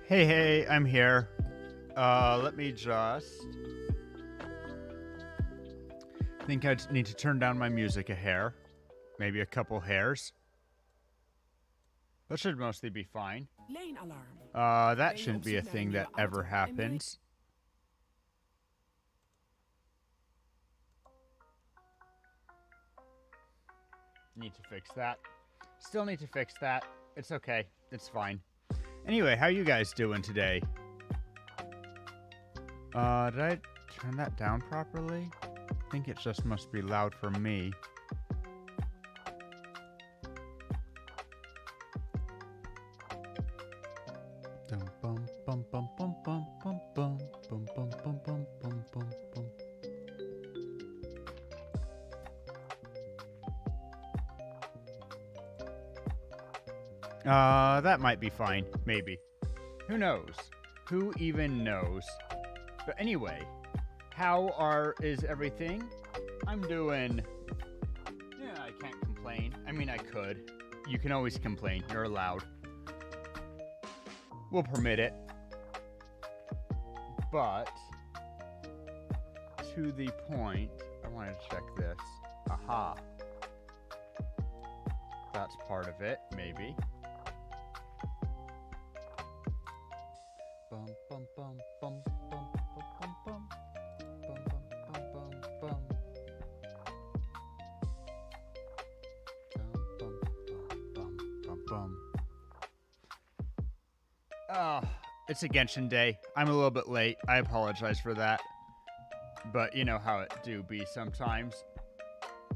Hey, hey, I'm here. Let me just. Think I need to turn down my music a hair. Maybe a couple hairs. That should mostly be fine. Lane alarm. That Ben je op shouldn't be a zoek naar een thing nieuwe that ever auto en wil je... happens. Need to fix that. Still need to fix that. It's okay. It's fine. Anyway, how you guys doing today? Did I turn that down properly? I think it just must be loud for me. Dum bum bum bum bum bum bum bum bum bum bum bum bum bum bum. That might be fine. Maybe. Who knows? Who even knows? But anyway, is everything? I'm doing... Yeah, I can't complain. I mean, I could. You can always complain. You're allowed. We'll permit it. But, to the point, I want to check this. Aha. That's part of it, maybe. Bum bum bum bum bum bum bum bum bum bum bum bum. Bum bum bum bum. It's a Genshin day. I'm a little bit late. I apologize for that. But you know how it do be sometimes.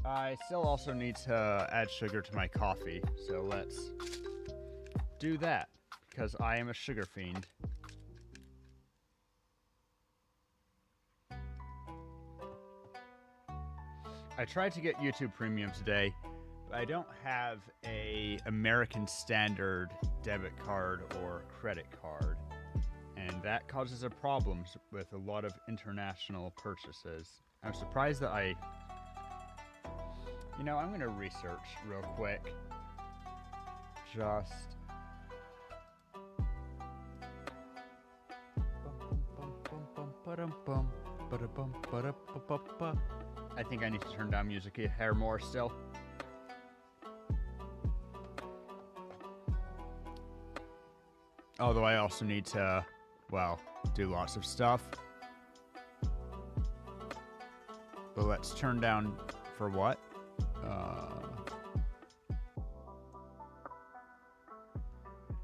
I still also need to add sugar to my coffee, so let's do that, because I am a sugar fiend. I tried to get YouTube Premium today, but I don't have a American Standard debit card or credit card, and that causes a problem with a lot of international purchases. I'm surprised that I'm going to research real quick. Just... I think I need to turn down music a hair more still. Although I also need to, well, do lots of stuff. But let's turn down for what?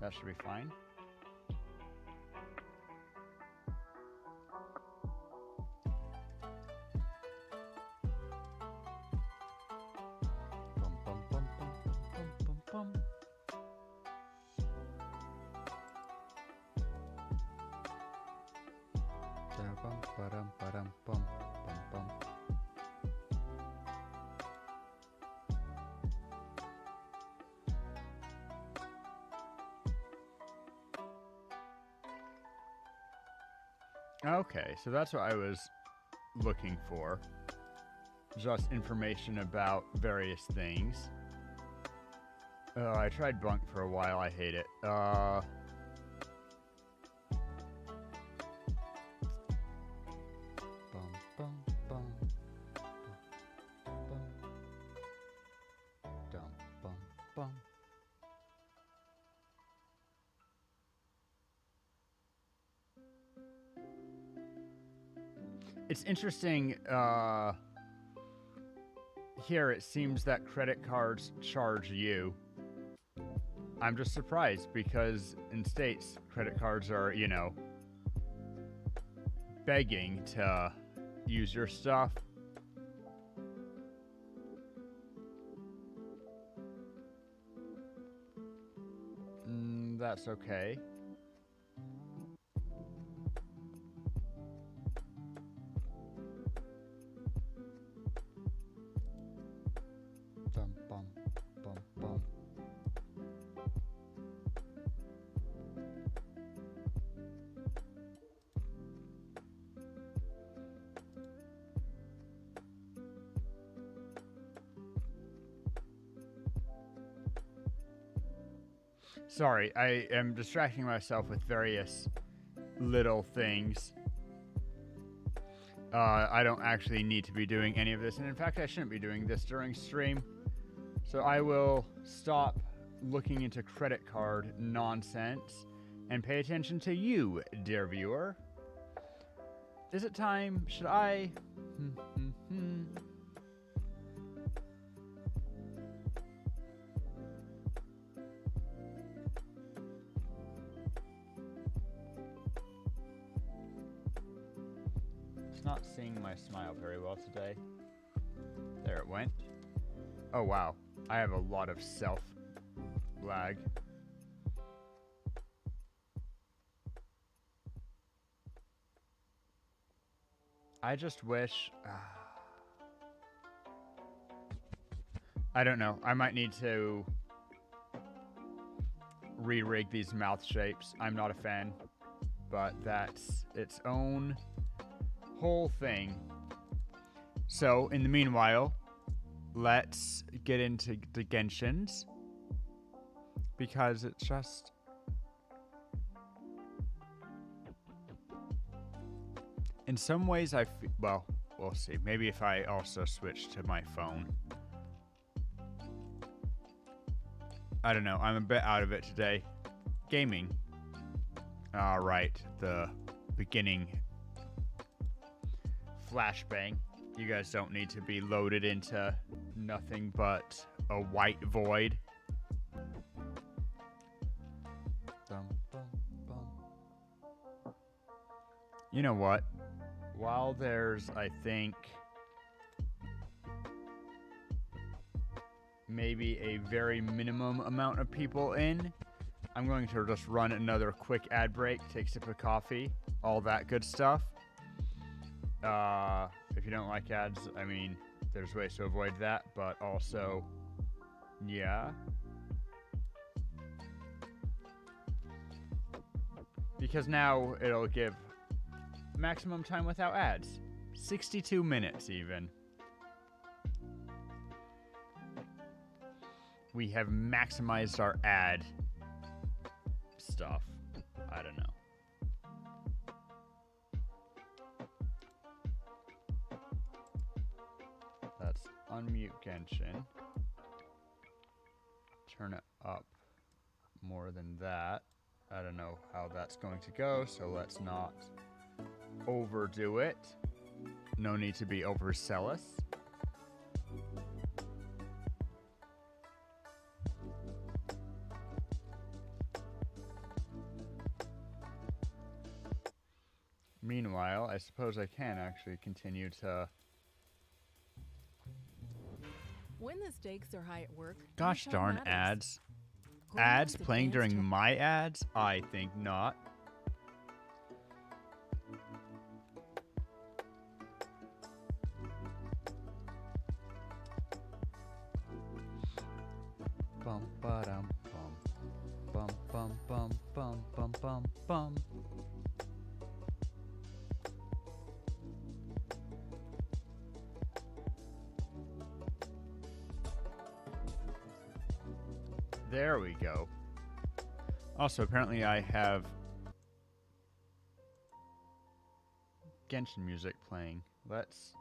That should be fine. Okay, so that's what I was looking for. Just information about various things. I tried Bunk for a while, I hate it. Bum, bum, bum, bum, dum, bum, bum. It's interesting, here it seems that credit cards charge you. I'm just surprised because in States, credit cards are, begging to use your stuff. That's okay. Bum, bum, bum, bum. Sorry, I am distracting myself with various little things. I don't actually need to be doing any of this, and in fact, I shouldn't be doing this during stream. So I will stop looking into credit card nonsense and pay attention to you, dear viewer. Is it time? Should I? It's not seeing my smile very well today. There it went. Oh wow, I have a lot of self lag. I just wish... I don't know. I might need to re-rig these mouth shapes. I'm not a fan, but that's its own whole thing. So, in the meanwhile, let's get into the Genshins, because it's just... In some ways, well, we'll see. Maybe if I also switch to my phone. I don't know. I'm a bit out of it today. Gaming. Alright. The beginning. Flashbang. You guys don't need to be loaded into nothing but a white void. You know what? While there's, I think, maybe a very minimum amount of people in, I'm going to just run another quick ad break, take a sip of coffee, all that good stuff. If you don't like ads, I mean, there's ways to avoid that, but also, yeah. Because now it'll give maximum time without ads. 62 minutes even. We have maximized our ad stuff. I don't know. Let's unmute Genshin. Turn it up more than that. I don't know how that's going to go, so let's not overdo it. No need to be overzealous. Meanwhile, I suppose I can actually continue to... When the stakes are high at work, Gosh darn ads. Ads playing during my ads? I think not. Bum ba dum bum bum bum bum bum bum bum. There we go. Also, apparently I have Genshin music playing. Let's...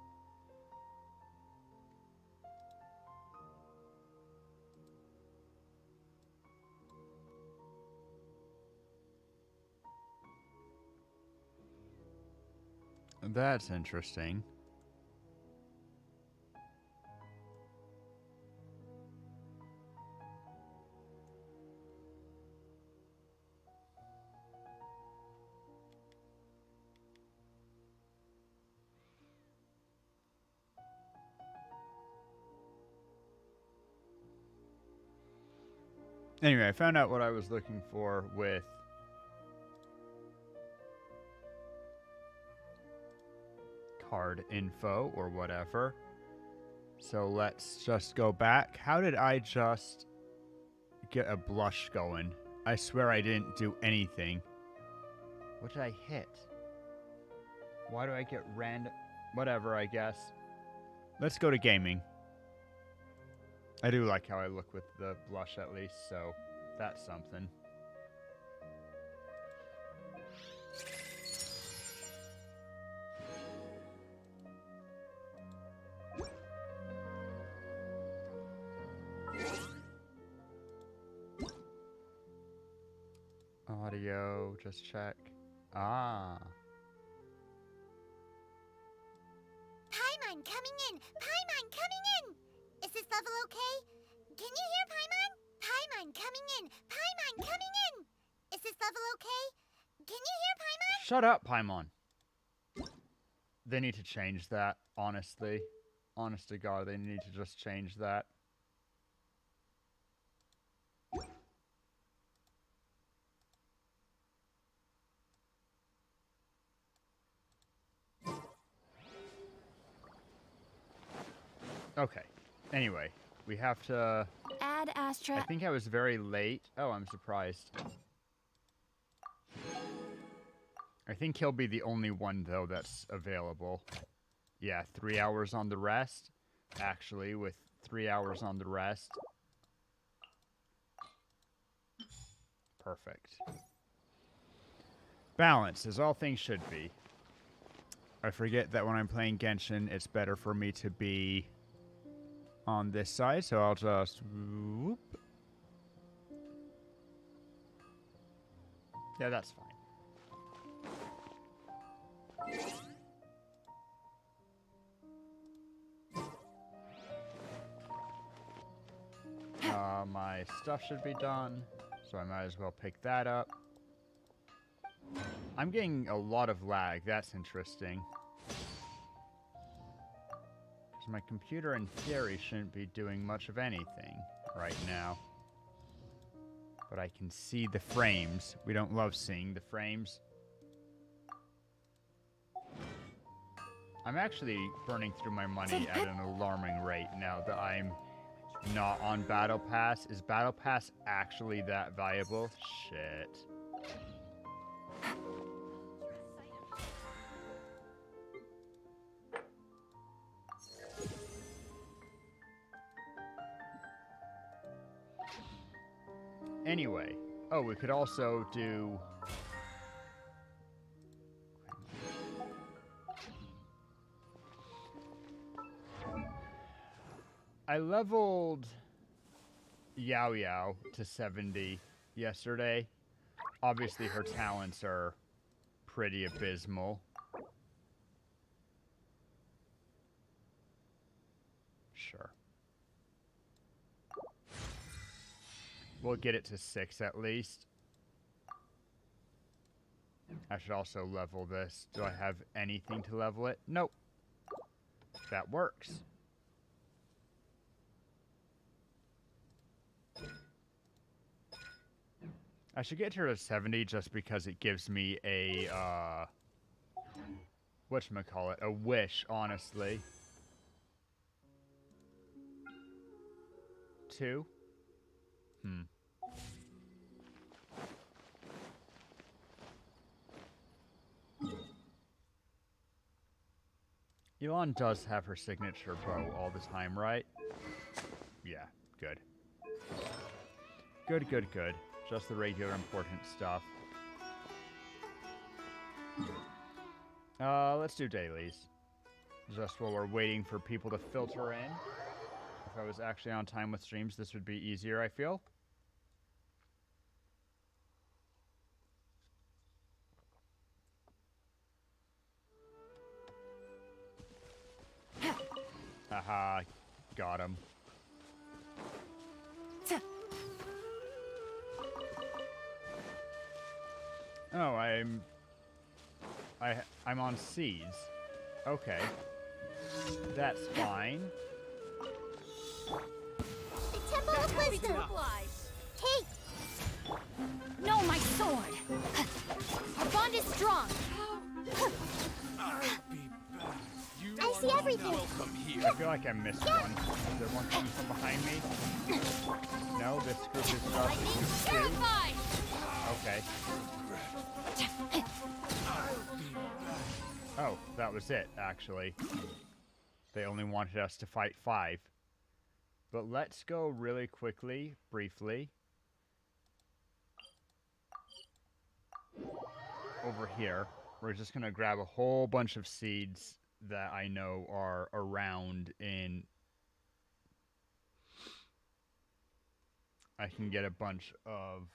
That's interesting. Anyway, I found out what I was looking for with card info or whatever. So let's just go back. How did I just get a blush going? I swear I didn't do anything. What did I hit? Why do I get random? Whatever, I guess. Let's go to gaming. I do like how I look with the blush at least, so That's something. Audio, just check. Ah. Paimon coming in! Paimon coming in! Is this level okay? Can you hear Paimon? Paimon coming in! Paimon coming in! Is this level okay? Can you hear Paimon? Shut up, Paimon. They need to change that, honestly. Honest to God, they need to just change that. Okay. Anyway, we have to... Add Astra. I think I was very late. Oh, I'm surprised. I think he'll be the only one, though, that's available. Yeah, 3 hours on the rest. Actually, with 3 hours on the rest. Perfect. Balance, as all things should be. I forget that when I'm playing Genshin, it's better for me to be on this side, so I'll just... Whoop. Yeah, that's fine. My stuff should be done, so I might as well pick that up. I'm getting a lot of lag. That's interesting. Because my computer, in theory, shouldn't be doing much of anything right now. But I can see the frames. We don't love seeing the frames. I'm actually burning through my money at an alarming rate now that I'm not on Battle Pass. Is Battle Pass actually that valuable? Shit. Anyway. Oh, we could also do... I leveled Yao Yao to 70 yesterday. Obviously, her talents are pretty abysmal. Sure. We'll get it to 6 at least. I should also level this. Do I have anything to level it? Nope. That works. I should get her to 70 just because it gives me a, whatchamacallit, a wish, honestly. 2? Elon does have her signature bow all the time, right? Yeah, good. Good, good, good. Just the regular important stuff. Let's do dailies. Just while we're waiting for people to filter in. If I was actually on time with streams, this would be easier, I feel. Haha, got him. Oh, I'm on seeds. Okay. That's fine. The Temple of Wisdom! Take! No, my sword! Our bond is strong! I see everything! I feel like I missed one. Is there one coming from behind me? No, this group is just two. Okay. Oh, that was it, actually. They only wanted us to fight 5. But let's go really quickly, briefly, over here. We're just gonna grab a whole bunch of seeds that I know are around in. I can get a bunch of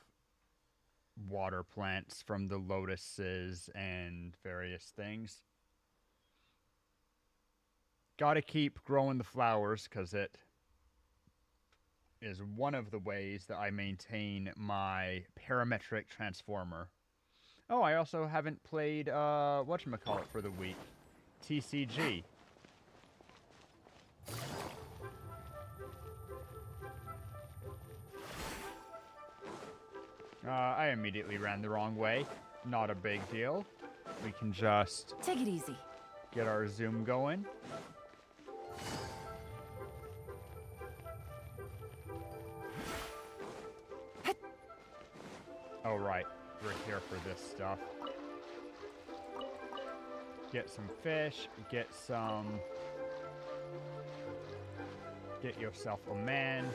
water plants from the lotuses and various things. Gotta keep growing the flowers because it is one of the ways that I maintain my parametric transformer. Oh, I also haven't played, whatchamacallit for the week. TCG. I immediately ran the wrong way. Not a big deal. We can just Take it easy. get our zoom going. Oh, right. We're here for this stuff. Get some fish. Get yourself a man.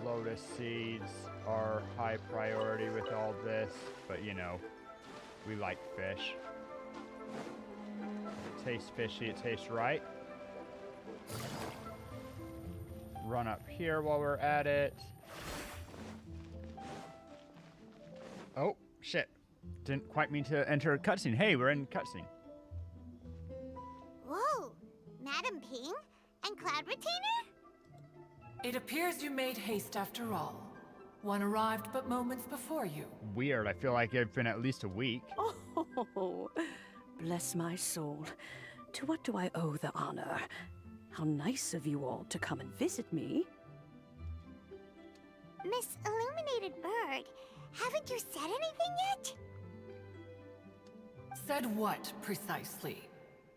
Lotus seeds are high priority with all this, but you know, we like fish. It tastes fishy, it tastes right. Run up here while we're at it. Oh, shit. Didn't quite mean to enter a cutscene. Hey, we're in cutscene. Whoa! Madam Ping? And Cloud Retainer? It appears you made haste after all. One arrived but moments before you. Weird, I feel like it's been at least a week. Oh, bless my soul. To what do I owe the honor? How nice of you all to come and visit me. Miss Illuminated Bird, haven't you said anything yet? Said what, precisely?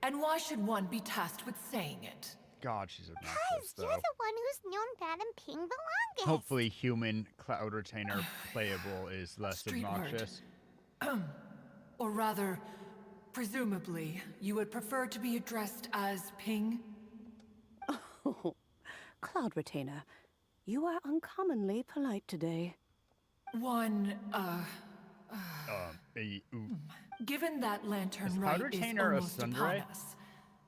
And why should one be tasked with saying it? God, she's obnoxious, Because though. you're the one who's known Madam Ping the longest. Hopefully human Cloud Retainer playable is less Street word. obnoxious. Or rather, presumably, you would prefer to be addressed as Ping? Oh, Cloud Retainer, you are uncommonly polite today. One, Ooh. given that lantern Is rite Powder is Tainer a almost upon sundere? us,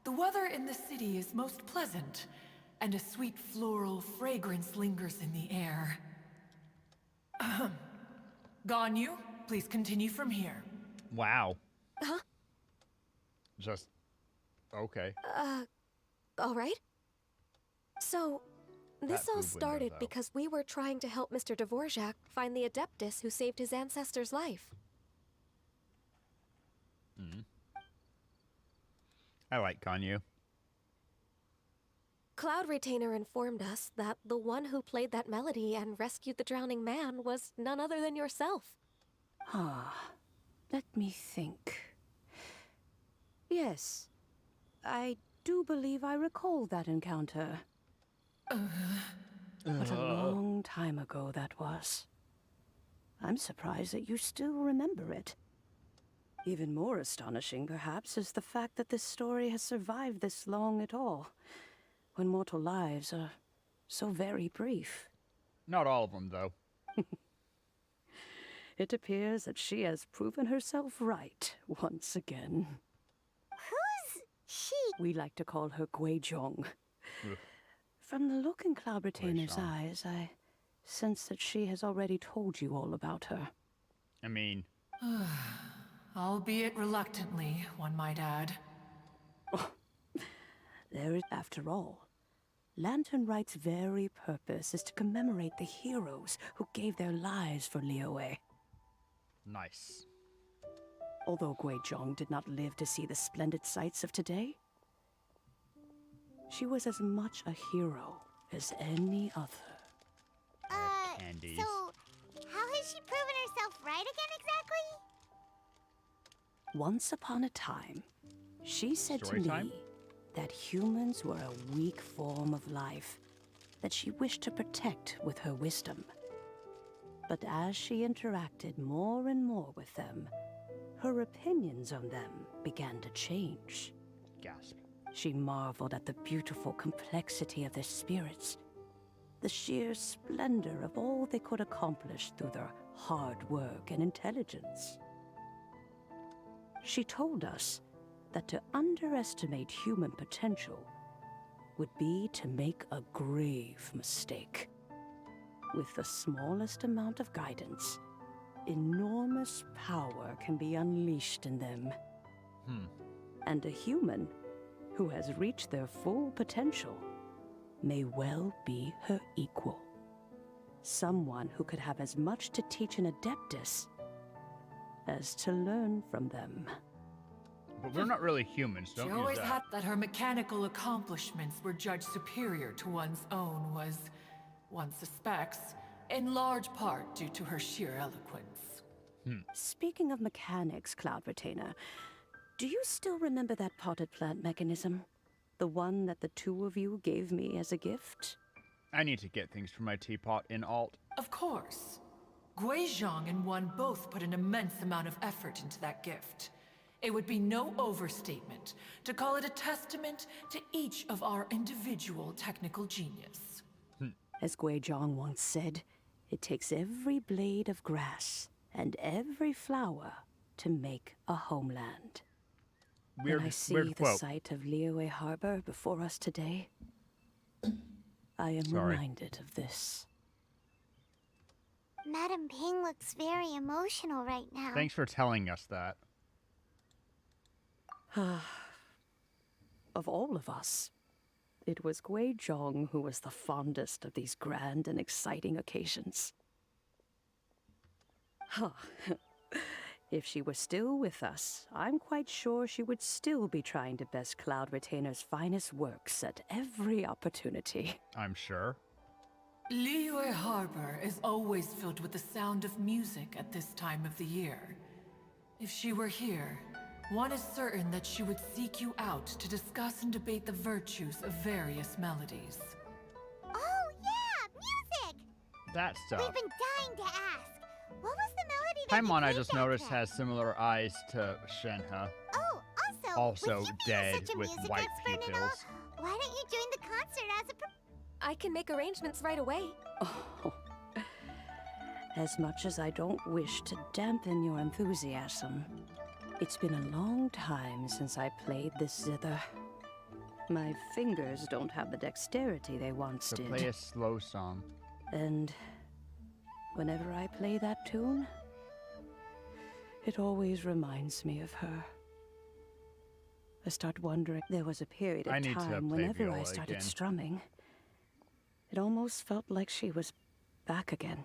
the weather in the city is most pleasant, and a sweet floral fragrance lingers in the air. Ahem. Ganyu, please continue from here. Wow. Huh? Just okay. All right. So, this That all boob window, started though. because we were trying to help Mr. Dvorak find the Adeptus who saved his ancestor's life. I like Ganyu. Cloud Retainer informed us that the one who played that melody and rescued the drowning man was none other than yourself. Ah, let me think. Yes, I do believe I recall that encounter. What a long time ago that was. I'm surprised that you still remember it. Even more astonishing, perhaps, is the fact that this story has survived this long at all, when mortal lives are so very brief. Not all of them, though. It appears that she has proven herself right once again. Who's she? We like to call her Guizhong. Ugh. From the look in Cloud Retainer's Guizhong. eyes, I sense that she has already told you all about her. I mean, Albeit reluctantly, one might add. There is, after all, Lantern Right's very purpose is to commemorate the heroes who gave their lives for Liyue. nice. Although Guizhong did not live to see the splendid sights of today, she was as much a hero as any other. Candies. So, how has she proven herself right again exactly? Once upon a time, she said Story to time? me that humans were a weak form of life that she wished to protect with her wisdom. But as she interacted more and more with them, her opinions on them began to change. Gasp. She marveled at the beautiful complexity of their spirits, the sheer splendor of all they could accomplish through their hard work and intelligence. She told us that to underestimate human potential would be to make a grave mistake. With the smallest amount of guidance, enormous power can be unleashed in them. And a human who has reached their full potential may well be her equal. Someone who could have as much to teach an Adeptus as to learn from them. But we're not really humans, don't She use always that. had that her mechanical accomplishments were judged superior to one's own was, one suspects, in large part due to her sheer eloquence. Speaking of mechanics, Cloud Retainer, do you still remember that potted plant mechanism? The one that the two of you gave me as a gift? I need to get things for my teapot in alt. Of course. Guizhong and one both put an immense amount of effort into that gift. It would be no overstatement to call it a testament to each of our individual technical genius. As Guizhong once said, it takes every blade of grass and every flower to make a homeland. Weird, When I see weird the quote. sight of Liyue Harbor before us today, I am Sorry. reminded of this. Madam Ping looks very emotional right now. Thanks for telling us that. Of all of us, it was Guizhong who was the fondest of these grand and exciting occasions. If she were still with us, I'm quite sure she would still be trying to best Cloud Retainer's finest works at every opportunity. I'm sure. Liyue Harbor is always filled with the sound of music at this time of the year. If she were here, one is certain that she would seek you out to discuss and debate the virtues of various melodies. Oh, yeah! Music! That We've stuff. been dying to ask. What was the melody that you Paimon, I played just back noticed, then? has similar eyes to Shenhe. Oh, Also with you being dead such a with music white expert and all, pupils. why don't you join the concert as a I can make arrangements right away. Oh, as much as I don't wish to dampen your enthusiasm, it's been a long time since I played this zither. My fingers don't have the dexterity they once So did. play a slow song. And whenever I play that tune, it always reminds me of her. I start wondering. There was a period I of need to time play whenever I viola started again. strumming, it almost felt like she was back again.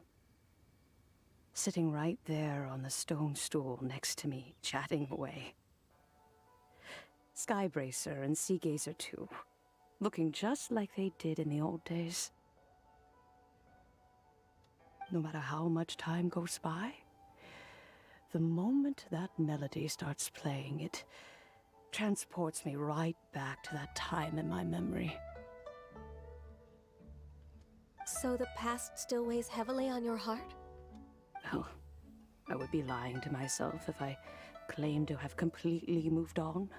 Sitting right there on the stone stool next to me, chatting away. Skybracer and Seagazer too, looking just like they did in the old days. No matter how much time goes by, the moment that melody starts playing, it transports me right back to that time in my memory. So the past still weighs heavily on your heart? Well, I would be lying to myself if I claimed to have completely moved on.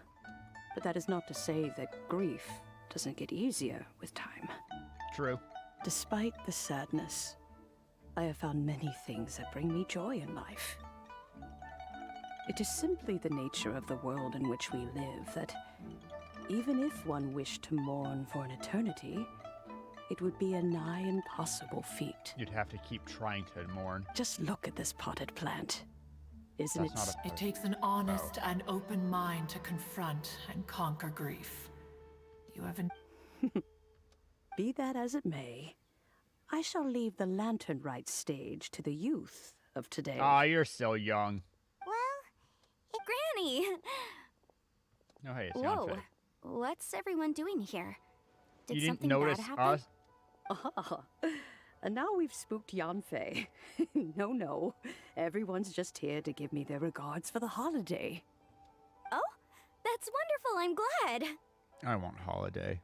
But that is not to say that grief doesn't get easier with time. True. Despite the sadness, I have found many things that bring me joy in life. It is simply the nature of the world in which we live that, even if one wished to mourn for an eternity, it would be a nigh impossible feat. You'd have to keep trying to mourn. Just look at this potted plant. Isn't That's it? not a It takes an honest and open mind to confront and conquer grief. You haven't. Be that as it may, I shall leave the lantern rite stage to the youth of today. Ah, you're still young. Well, Granny! No, hey, it's Whoa, Yanfei. what's everyone doing here? Did You didn't something notice bad happen? us? Ah, and now we've spooked Yanfei. No. Everyone's just here to give me their regards for the holiday. Oh, that's wonderful. I'm glad. I want holiday.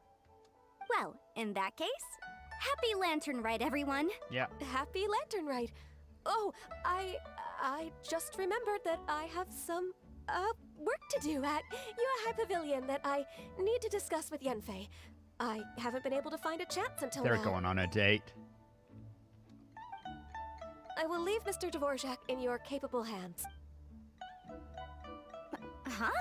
Well, in that case, happy Lantern Rite, everyone. Yeah. Happy Lantern Rite. Oh, I just remembered that I have some work to do at Yuehai Pavilion that I need to discuss with Yanfei. I haven't been able to find a chance until They're now. going on a date. I will leave Mr. Dvorak in your capable hands. Huh?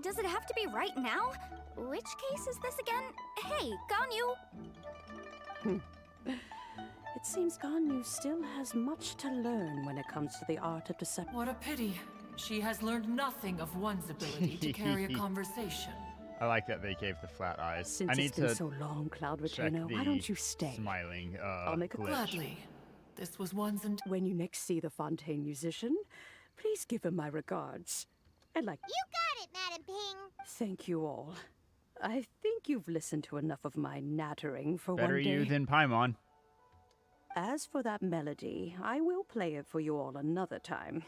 Does it have to be right now? Which case is this again? Hey, Ganyu! It seems Ganyu still has much to learn when it comes to the art of deception. What a pity. She has learned nothing of one's ability to carry a conversation. I like that they gave the flat eyes. Since I need it's been to so long, Cloud check Retainer, the why don't you stay? smiling I'll make a glitch. Gladly. This was one's When you next see the Fontaine musician, please give him my regards. And You got it, Madam Ping! thank you all. I think you've listened to enough of my nattering for Better one day. you than Paimon. As for that melody, I will play it for you all another time.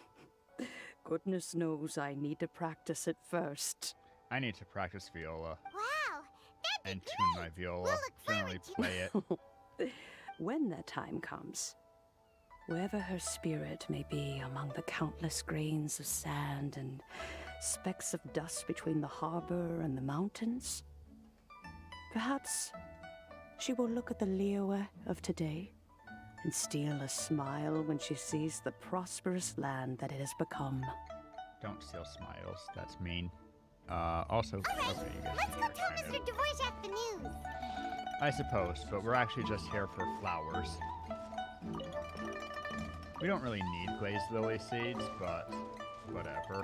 Goodness knows I need to practice it first. I need to practice viola Wow, that'd be and great! tune my viola. We'll look Generally forward play it. When that time comes, wherever her spirit may be among the countless grains of sand and specks of dust between the harbor and the mountains, perhaps she will look at the Liyue of today and steal a smile when she sees the prosperous land that it has become. Don't steal smiles. That's mean. Also, Alright, okay, you guys let's go can tell kind Mr. of- Dvorak the news! I suppose, but we're actually just here for flowers. We don't really need glazed lily seeds, but whatever.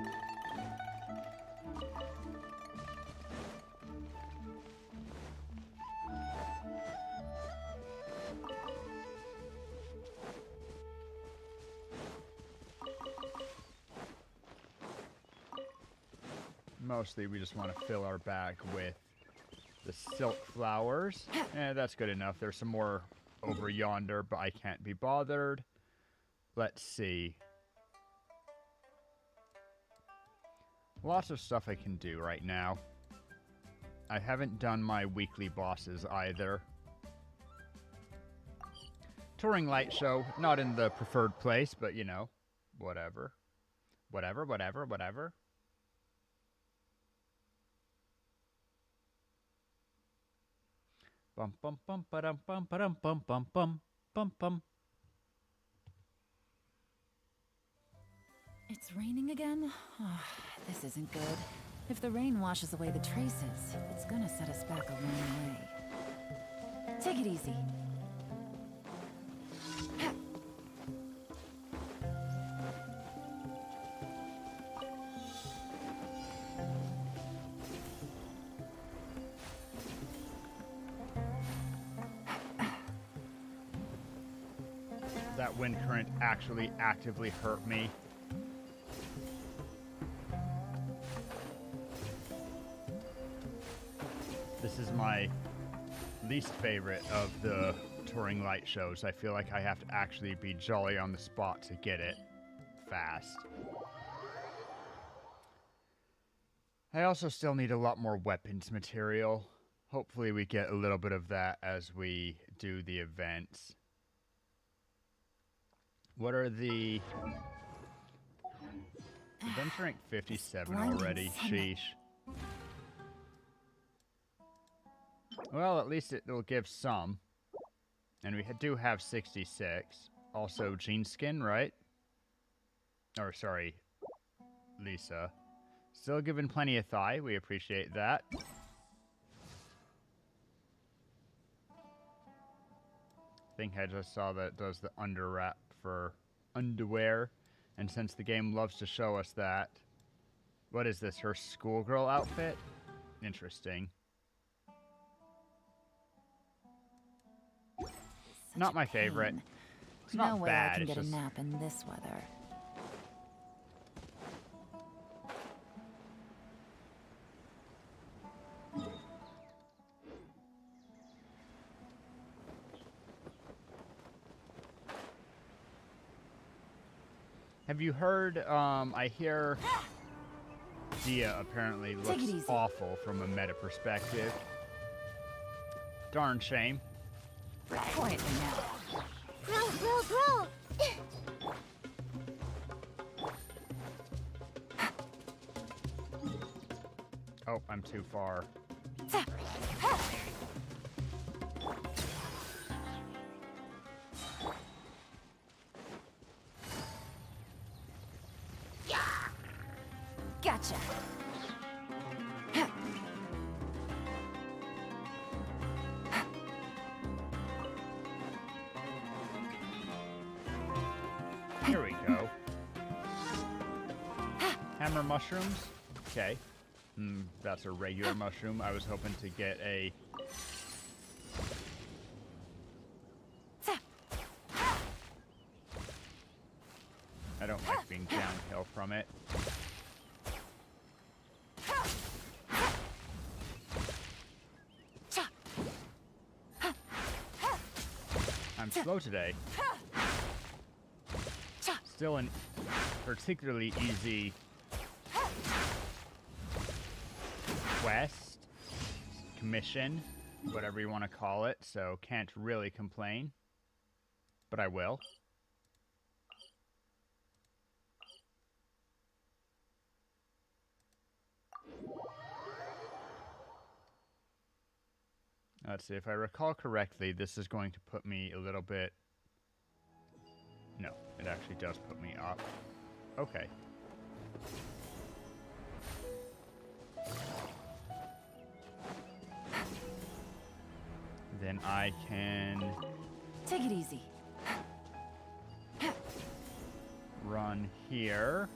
Mostly we just want to fill our bag with the silk flowers. That's good enough. There's some more over yonder, but I can't be bothered. Let's see. Lots of stuff I can do right now. I haven't done my weekly bosses either. Touring light show, not in the preferred place, but you know, whatever. Whatever. Bum bum bum ba-dum bum ba-dum bum bum bum bum bum. It's raining again? Oh, this isn't good. If the rain washes away the traces, it's gonna set us back a long way. Take it easy. That wind current actually actively hurt me. This is my least favorite of the touring light shows. I feel like I have to actually be jolly on the spot to get it fast. I also still need a lot more weapons material. Hopefully we get a little bit of that as we do the events. What are the... Adventure rank 57 already. Sheesh. Well, at least it will give some. And we do have 66. Also, Jean Skin, right? Or, sorry, Lisa. Still giving plenty of thigh. We appreciate that. I think I just saw that it does the under wrap for underwear. And since the game loves to show us that... What is this? Her schoolgirl outfit? Interesting. Not my favorite. It's No not way bad. I can It's get a just nap in this weather. Have you heard? I hear Dia apparently Take looks it easy. awful from a meta perspective. Darn shame. Quietly now. Bro! Oh, I'm too far. Gotcha. Here we go. Hammer mushrooms? Okay. That's a regular mushroom. I was hoping to get a... I don't like being downhill from it. I'm slow today. Still an particularly easy quest, commission, whatever you want to call it, so can't really complain, but I will. Let's see, if I recall correctly, this is going to put me a little bit... No, it actually does put me up. Okay. Then I can... Take it easy. run here.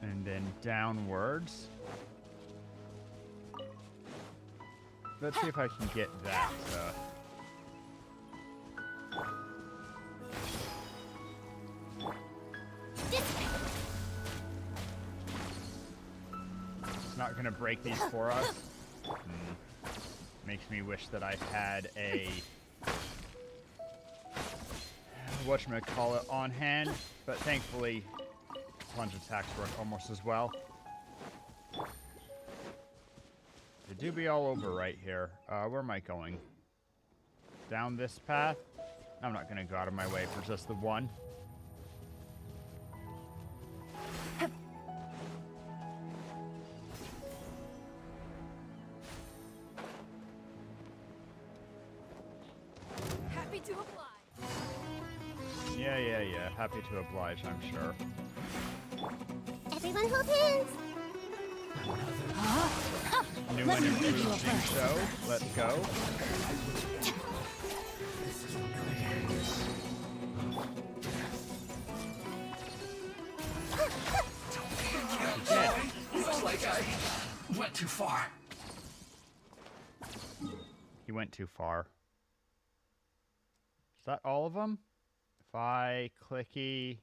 And then downwards. Let's see if I can get that. It's not going to break these for us. Makes me wish that I had a... whatchamacallit on hand, but thankfully plunge attacks work almost as well. They do be all over right here. Where am I going? Down this path? I'm not going to go out of my way for just the one. Happy to oblige. Yeah. Happy to oblige, I'm sure. Everyone hold hands. New and improved show. Let's go. Looks like I went too far. He went too far. Is that all of them? If I clicky...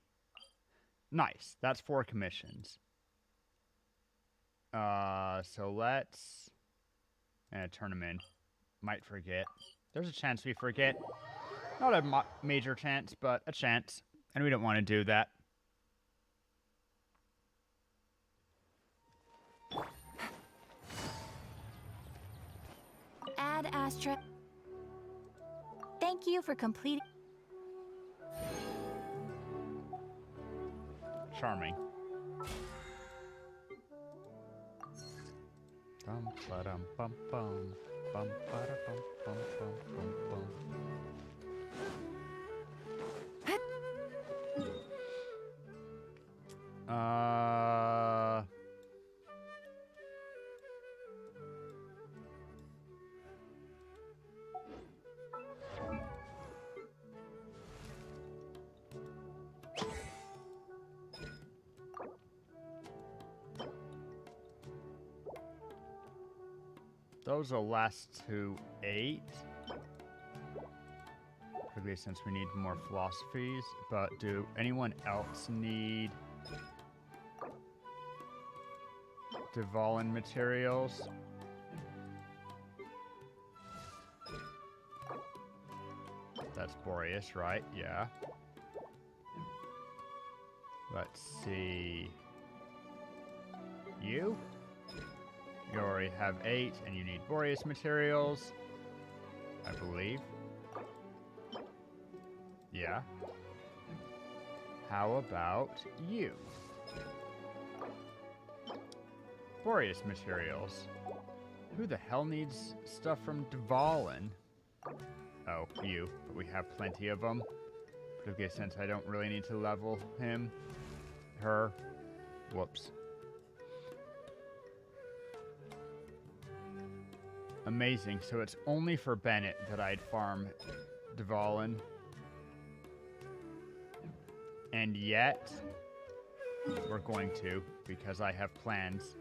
Nice. That's 4 commissions. So let's... turn them in. Might forget. There's a chance we forget. Not a major chance, but a chance. And we don't want to do that. Ad Astra. Thank you for completing. Charming. Bum ba-dum bum bum. Bum ba-da bum bum bum bum bum. Those will last to 8. Particularly since we need more philosophies. But do anyone else need Dvalin materials? That's Boreas, right? Yeah. Let's see. You already have 8, and you need Boreas materials, I believe. Yeah. How about you? Boreas materials. Who the hell needs stuff from Dvalin? Oh, you. But we have plenty of them. Particularly since I don't really need to level him. Her. Whoops. Amazing. So it's only for Bennett that I'd farm Dvalin. And yet, we're going to, because I have plans.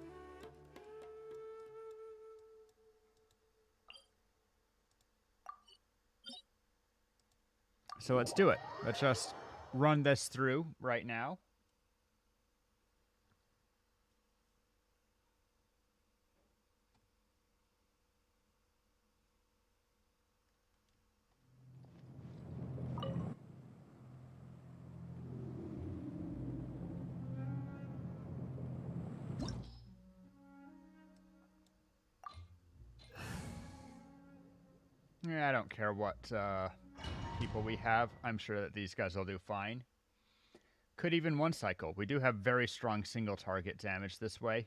So let's do it. Let's just run this through right now. Yeah, I don't care what people we have. I'm sure that these guys will do fine. Could even one cycle. We do have very strong single target damage this way.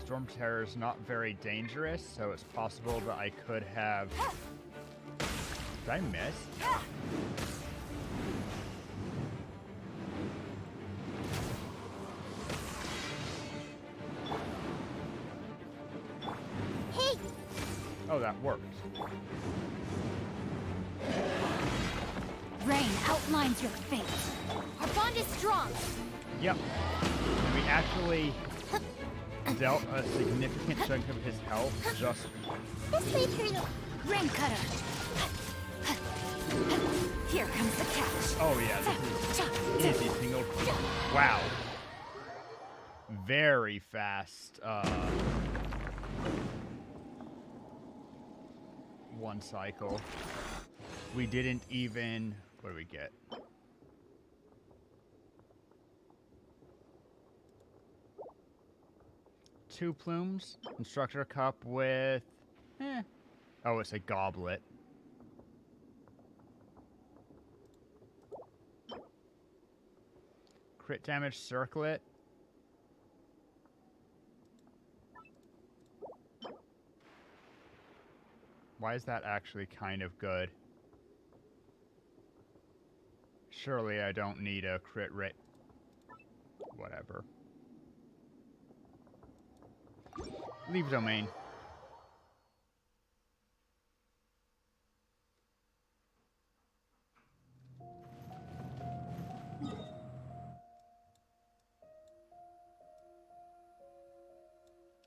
Storm Terror is not very dangerous, so it's possible that I could have... Did I miss? Hey! Oh, that worked. Rain outlines your fate. Our bond is strong. Yep. And we actually dealt a significant chunk of his health just... This way through the rain cutter. Here comes the catch. Oh yeah, this is easy single. Wow. Very fast, one cycle. We didn't even... What do we get? Two plumes. Instructor cup with... Oh, it's a goblet. Crit damage circlet. Why is that actually kind of good? Surely I don't need a crit rate. Whatever. Leave domain.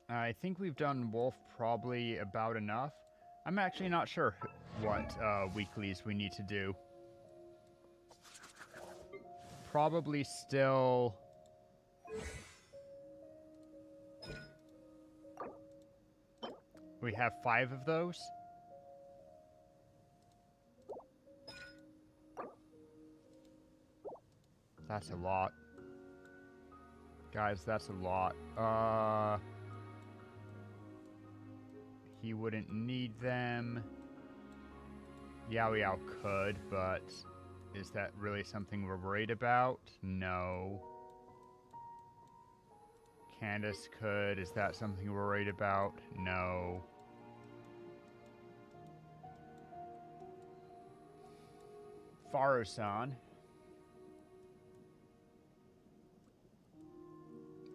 I think we've done Wolf probably about enough. I'm actually not sure what weeklies we need to do. Probably still... We have 5 of those. That's a lot. Guys, that's a lot. He wouldn't need them. Yao Yao could, but is that really something we're worried about? No. Candace could. Is that something we're worried about? No. Faru-san.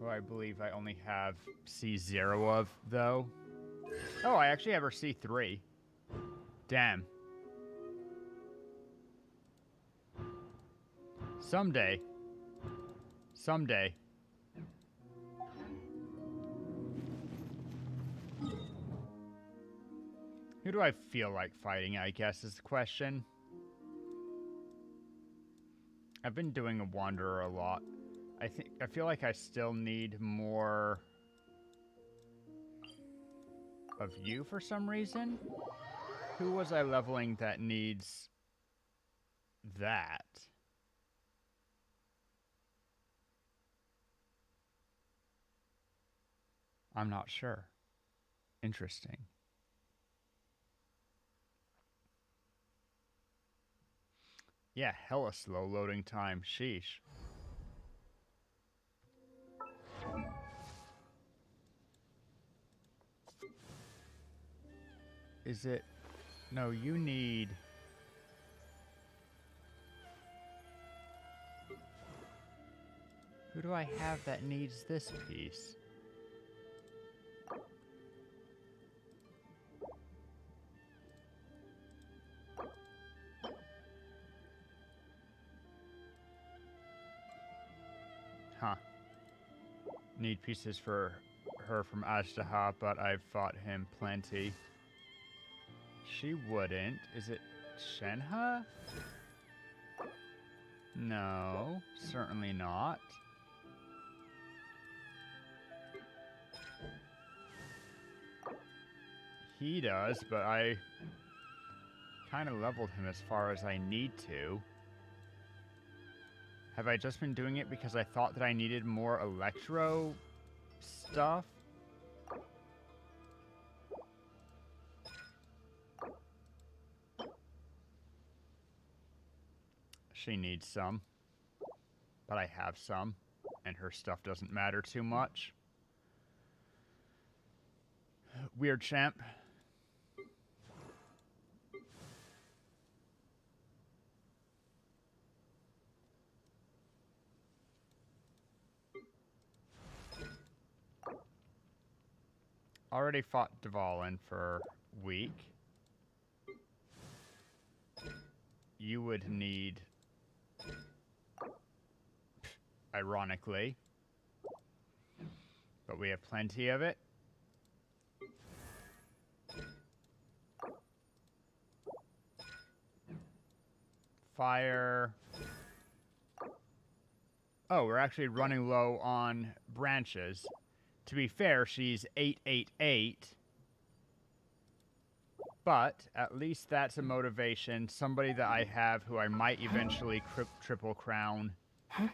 Who I believe I only have C0 of, though. Oh, I actually have her C3. Damn. Someday. Someday. Who do I feel like fighting, I guess, is the question. I've been doing a Wanderer a lot. I feel like I still need more of you for some reason. Who was I leveling that needs that? I'm not sure. Interesting. Yeah, hella slow loading time. Sheesh. is it? No, you need... Who do I have that needs this piece? Huh. Need pieces for her from Ashtaha, but I've fought him plenty. She wouldn't. Is it Shenhe? No, certainly not. He does, but I kind of leveled him as far as I need to. Have I just been doing it because I thought that I needed more electro stuff? She needs some, but I have some, and her stuff doesn't matter too much. Weird champ. Already fought Dvalin for week. You would need, ironically, but we have plenty of it. Fire. Oh, we're actually running low on branches. To be fair, she's 888. But at least that's a motivation. Somebody that I have who I might eventually triple crown. Huh?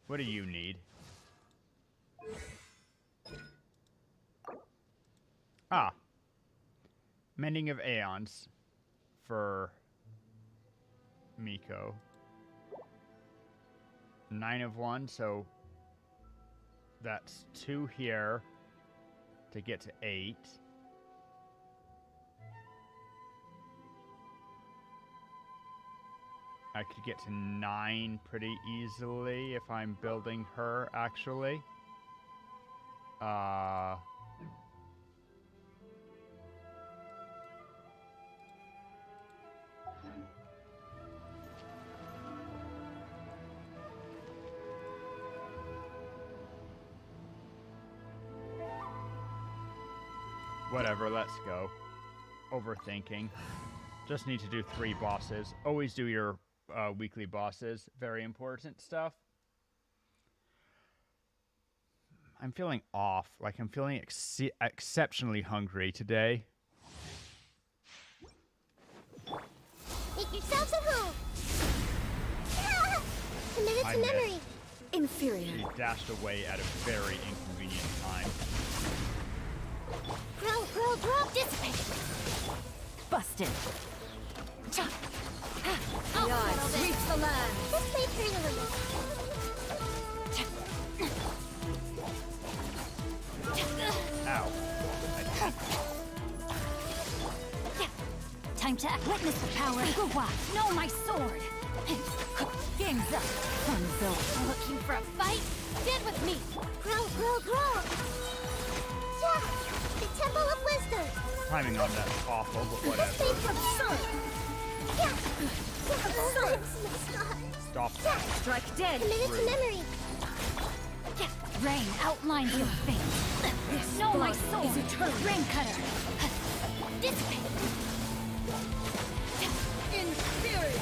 What do you need? Ah. Mending of Aeons for Miko. 9 of 1, so that's 2 here to get to 8. I could get to 9 pretty easily if I'm building her, actually. Whatever, let's go. Overthinking. Just need to do 3 bosses. Always do your weekly bosses. Very important stuff. I'm feeling off. Like I'm feeling exceptionally hungry today. Make yourselves at home. Ah! Committed to memory. Inferior. He dashed away at a very inconvenient time. Grow, dissipate. Busted. Sweep the land. Let's play pretty. Ow. Time to act. Witness the power. Guwa, know my sword. Game's up. Fun's over. Looking for a fight? Get with me. Grow. Yeah, the Temple of Wisdom. Timing on that's awful, but Let's play whatever. from sun. Yeah. Stop that. Strike dead. Committed to Rude. memory. Rain outlines your fate. Know my sword. is eternal. Rain cutter. Dissipate. Inferior.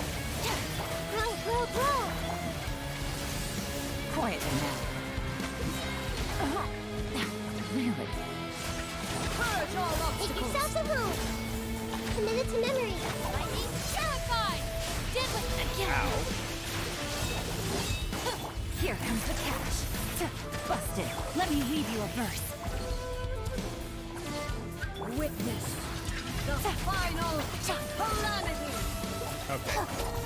Grow. Quiet now. Really? Purge all Make obstacles. yourselves at home. Committed to memory. Lightning terrified. Did with Ow. Here comes the catch. Busted. Let me leave you a verse. Witness the final calamity. Okay.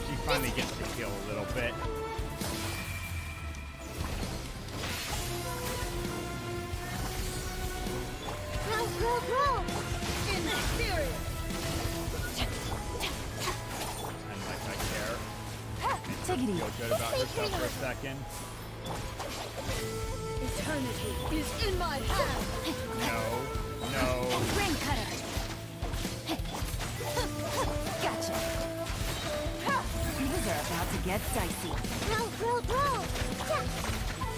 She finally gets to heal a little bit. Grow. Inferior. lady. feel good about herself for a second. Eternity is in my hand. No. Ring cutter. Gotcha. Things are about to get dicey. Roll.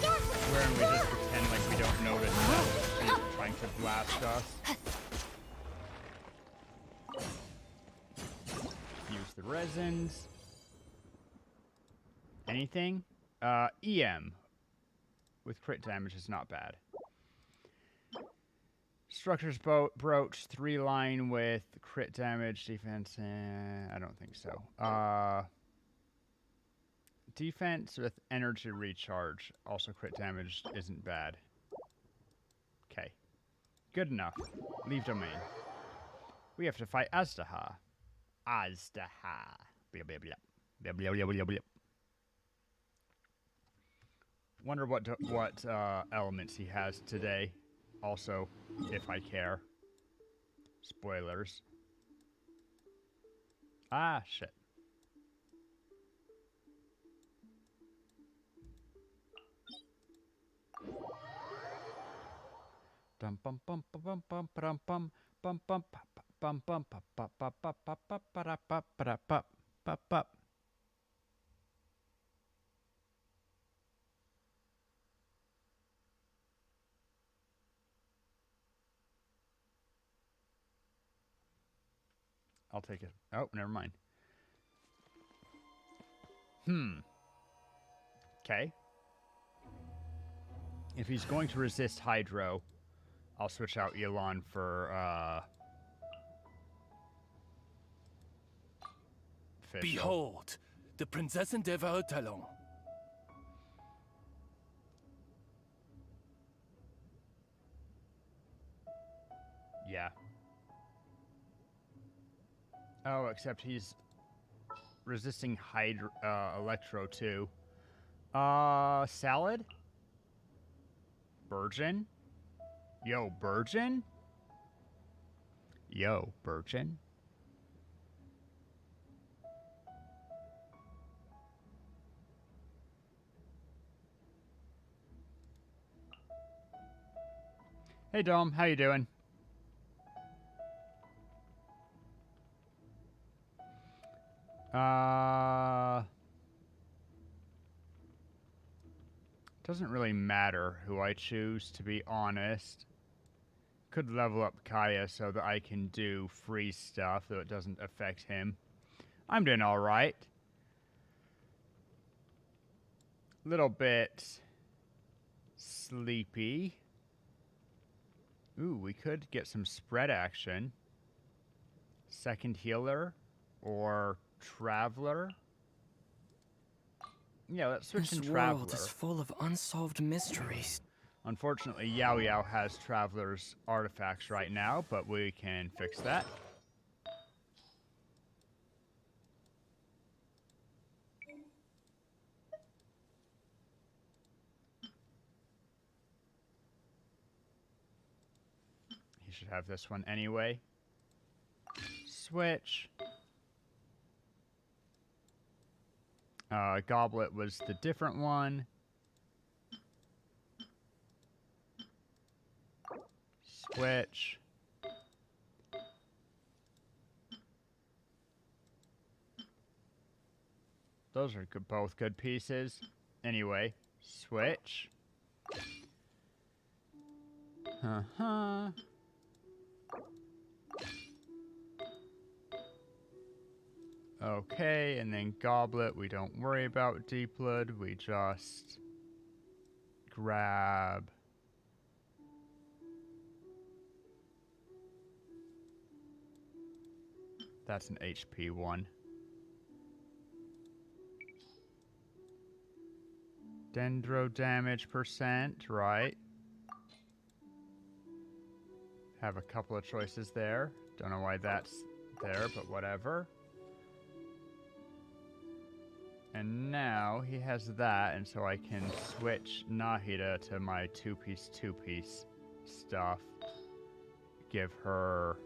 Yeah. Wherein we just pretend like we don't notice that he's trying to blast us. Use the resins. Anything? EM. With crit damage is not bad. Structures brooch 3-line with crit damage, defense. I don't think so. Defense with energy recharge, also crit damage isn't bad. Okay, good enough. Leave domain. We have to fight Azdaha. Blah, blah, blah. Blah, blah, blah, blah, blah. Wonder what elements he has today. Also, if I care. Spoilers. Ah, shit. Dum bum bum bum bum bum bum bum bum bum bum bum. I'll take it. Oh, never mind. Okay. If he's going to resist Hydro, I'll switch out Elon for, Fischl. Behold, the Prinzessin der Verurteilung. Yeah. Oh, except he's resisting Electro too. Salad? Burgeon? Yo, Burgeon? Yo, Burgeon? Hey, Dom, how you doing? Doesn't really matter who I choose, to be honest. Could level up Kaya so that I can do free stuff, though it doesn't affect him. I'm doing alright. Little bit sleepy. Ooh, we could get some spread action. Second healer or Traveler. Yeah, let's switch in Traveler. This world is full of unsolved mysteries. Unfortunately, Yao Yao has Traveler's artifacts right now, but we can fix that. He should have this one anyway. Switch. Goblet was the different one. Switch. Those are good, both good pieces. Anyway, switch. Okay, and then Goblet, we don't worry about Deep Blood, we just grab that's an HP one. Dendro damage percent, right? Have a couple of choices there. Don't know why that's there, but whatever. And now he has that, and so I can switch Nahida to my two-piece stuff. Give her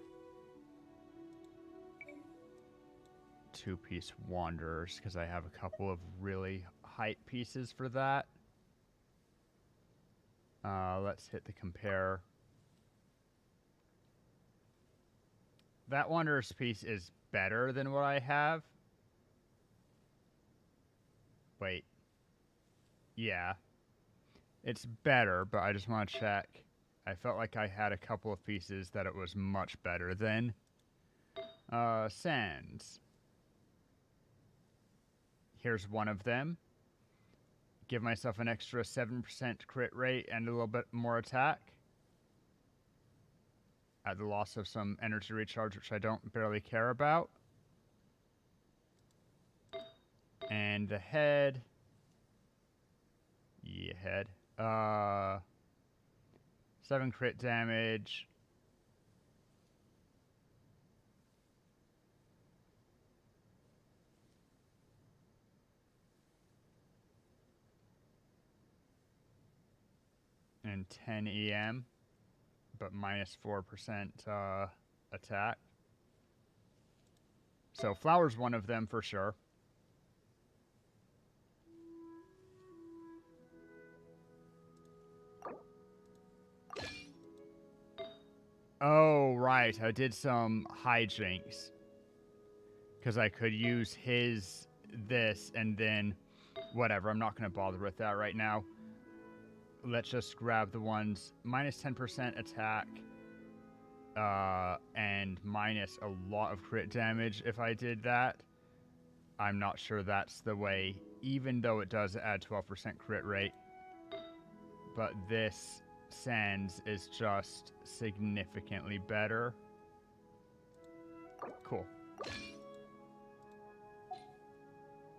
2 two-piece Wanderers because I have a couple of really hype pieces for that. Let's hit the compare. That Wanderers piece is better than what I have. Wait. Yeah. It's better, but I just want to check. I felt like I had a couple of pieces that it was much better than. Sands. Here's one of them. Give myself an extra 7% crit rate and a little bit more attack. At the loss of some energy recharge, which I don't barely care about. And the head. Yeah, head. 7 crit damage. And 10 EM, but minus 4% attack. So Flower's one of them for sure. Oh, right. I did some hijinks. Because I could use this, and then whatever. I'm not going to bother with that right now. Let's just grab the ones minus 10% attack and minus a lot of crit damage if I did that. I'm not sure that's the way, even though it does add 12% crit rate. But this Sands is just significantly better. Cool.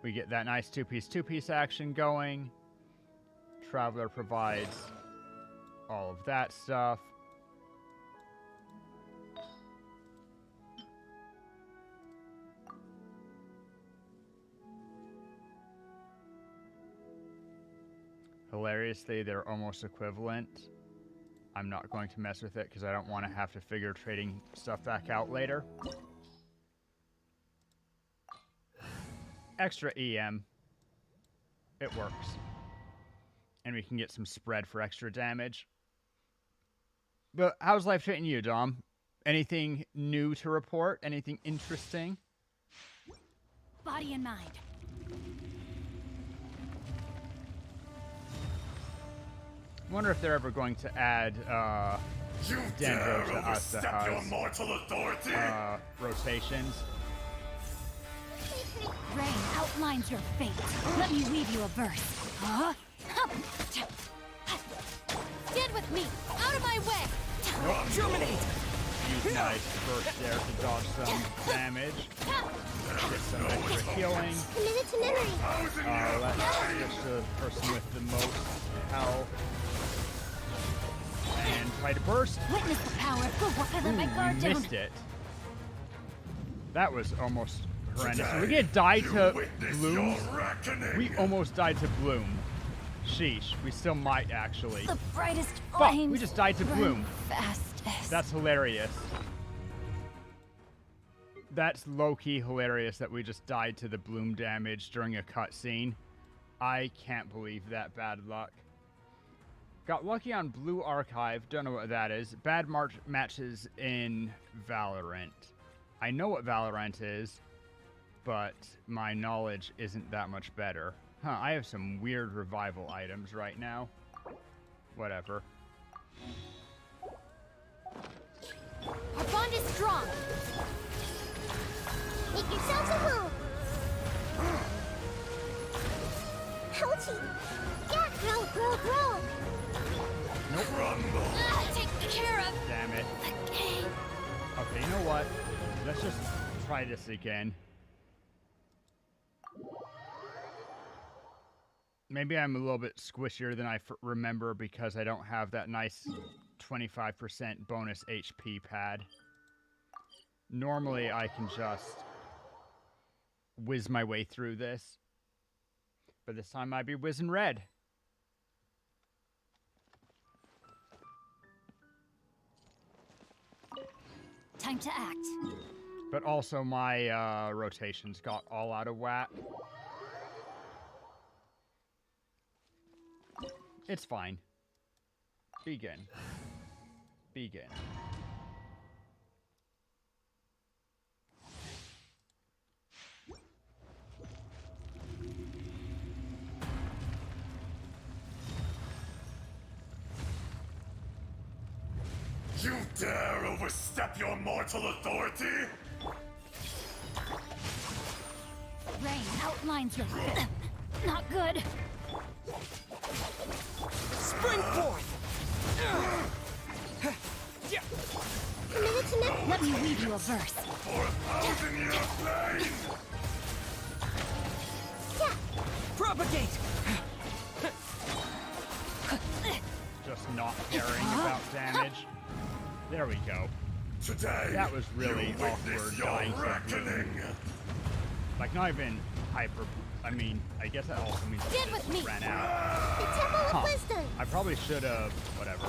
We get that nice two-piece action going. Traveler provides all of that stuff. Hilariously, they're almost equivalent. I'm not going to mess with it because I don't want to have to figure trading stuff back out later. Extra EM. It works. And we can get some spread for extra damage. But how's life treating you, Dom? Anything new to report? Anything interesting? Body and mind. I wonder if they're ever going to add Dendro to us that has rotations. Rain outlines your fate. Let me weave you a verse. Huh? Stand with me! Out of my way! Nope. Germinate! Use my burst there to dodge some damage. Get some extra healing. Committed to memory! Let's switch to the person with the most health. And try to burst. Witness the power of good work. I let my guard down. Missed it. That was almost horrendous. Are we gonna die to Bloom? We almost died to Bloom. Sheesh. We still might actually. The brightest Fuck, flames we just died to Bloom. fastest. That's hilarious. That's low-key hilarious that we just died to the Bloom damage during a cutscene. I can't believe that bad luck. Got lucky on Blue Archive. Don't know what that is. Bad matches in Valorant. I know what Valorant is, but my knowledge isn't that much better. Huh, I have some weird revival items right now. Whatever. Our bond is strong. Make yourselves at home. Ouchie. Yeah, grow. Nope. Take care of Damn it. the game. Okay, you know what? Let's just try this again. Maybe I'm a little bit squishier than I remember because I don't have that nice 25% bonus HP pad. Normally, I can just whiz my way through this. But this time I'd be whizzing red. Time to act. But also my rotations got all out of whack. It's fine. Begin. Begin. You dare overstep your mortal authority? Rain outlines your not good. Spring forth! Committed to let me read you a verse. For 1,000 years of pain! Propagate! Just not caring about damage. There we go. Today, That was really you witness awkward your dying to reckoning. Like, not even hyper... I mean, I guess that also means Get it with me. ran out. The Temple of Huh. Wisdom. I probably should have... Whatever.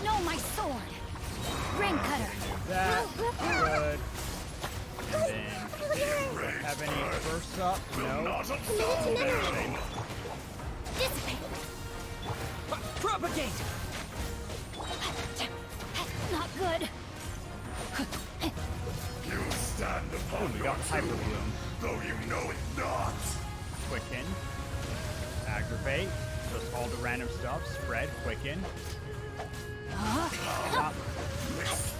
No, my sword. Ring cutter. That good. And then... Have any bursts up? No. Not Committed to absolve memory. Shame. Dissipate. Propagate! Not good. You stand upon We your got Hyper doom, Bloom. though you know it not. Quicken. Aggravate. Just all the random stuff. Spread. Quicken. Stop.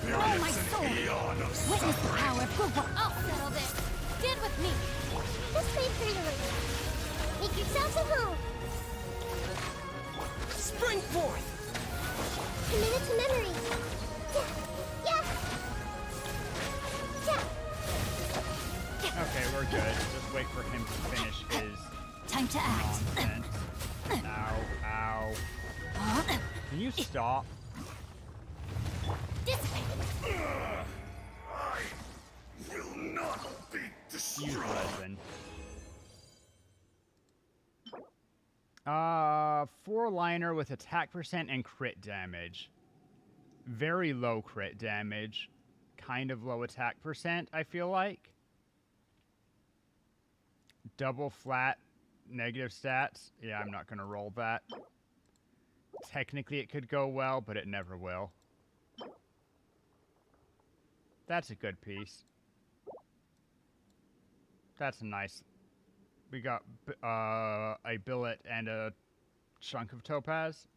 Oh, my Experience sword. an eon of Witness the suffering. power of Google. I'll settle this. Get with me. Just wait freely. Make yourselves at home. Spring forth! Committed to memory. Yeah. Okay, we're good. Just wait for him to finish his Time to act. nonsense. Ow. Ow. Can you stop? Dissipate. I will not be Use destroyed. resin. 4-liner with attack percent and crit damage. Very low crit damage. Kind of low attack percent, I feel like. Double flat negative stats. Yeah, I'm not going to roll that. Technically, it could go well, but it never will. That's a good piece. That's nice. We got a billet and a chunk of topaz.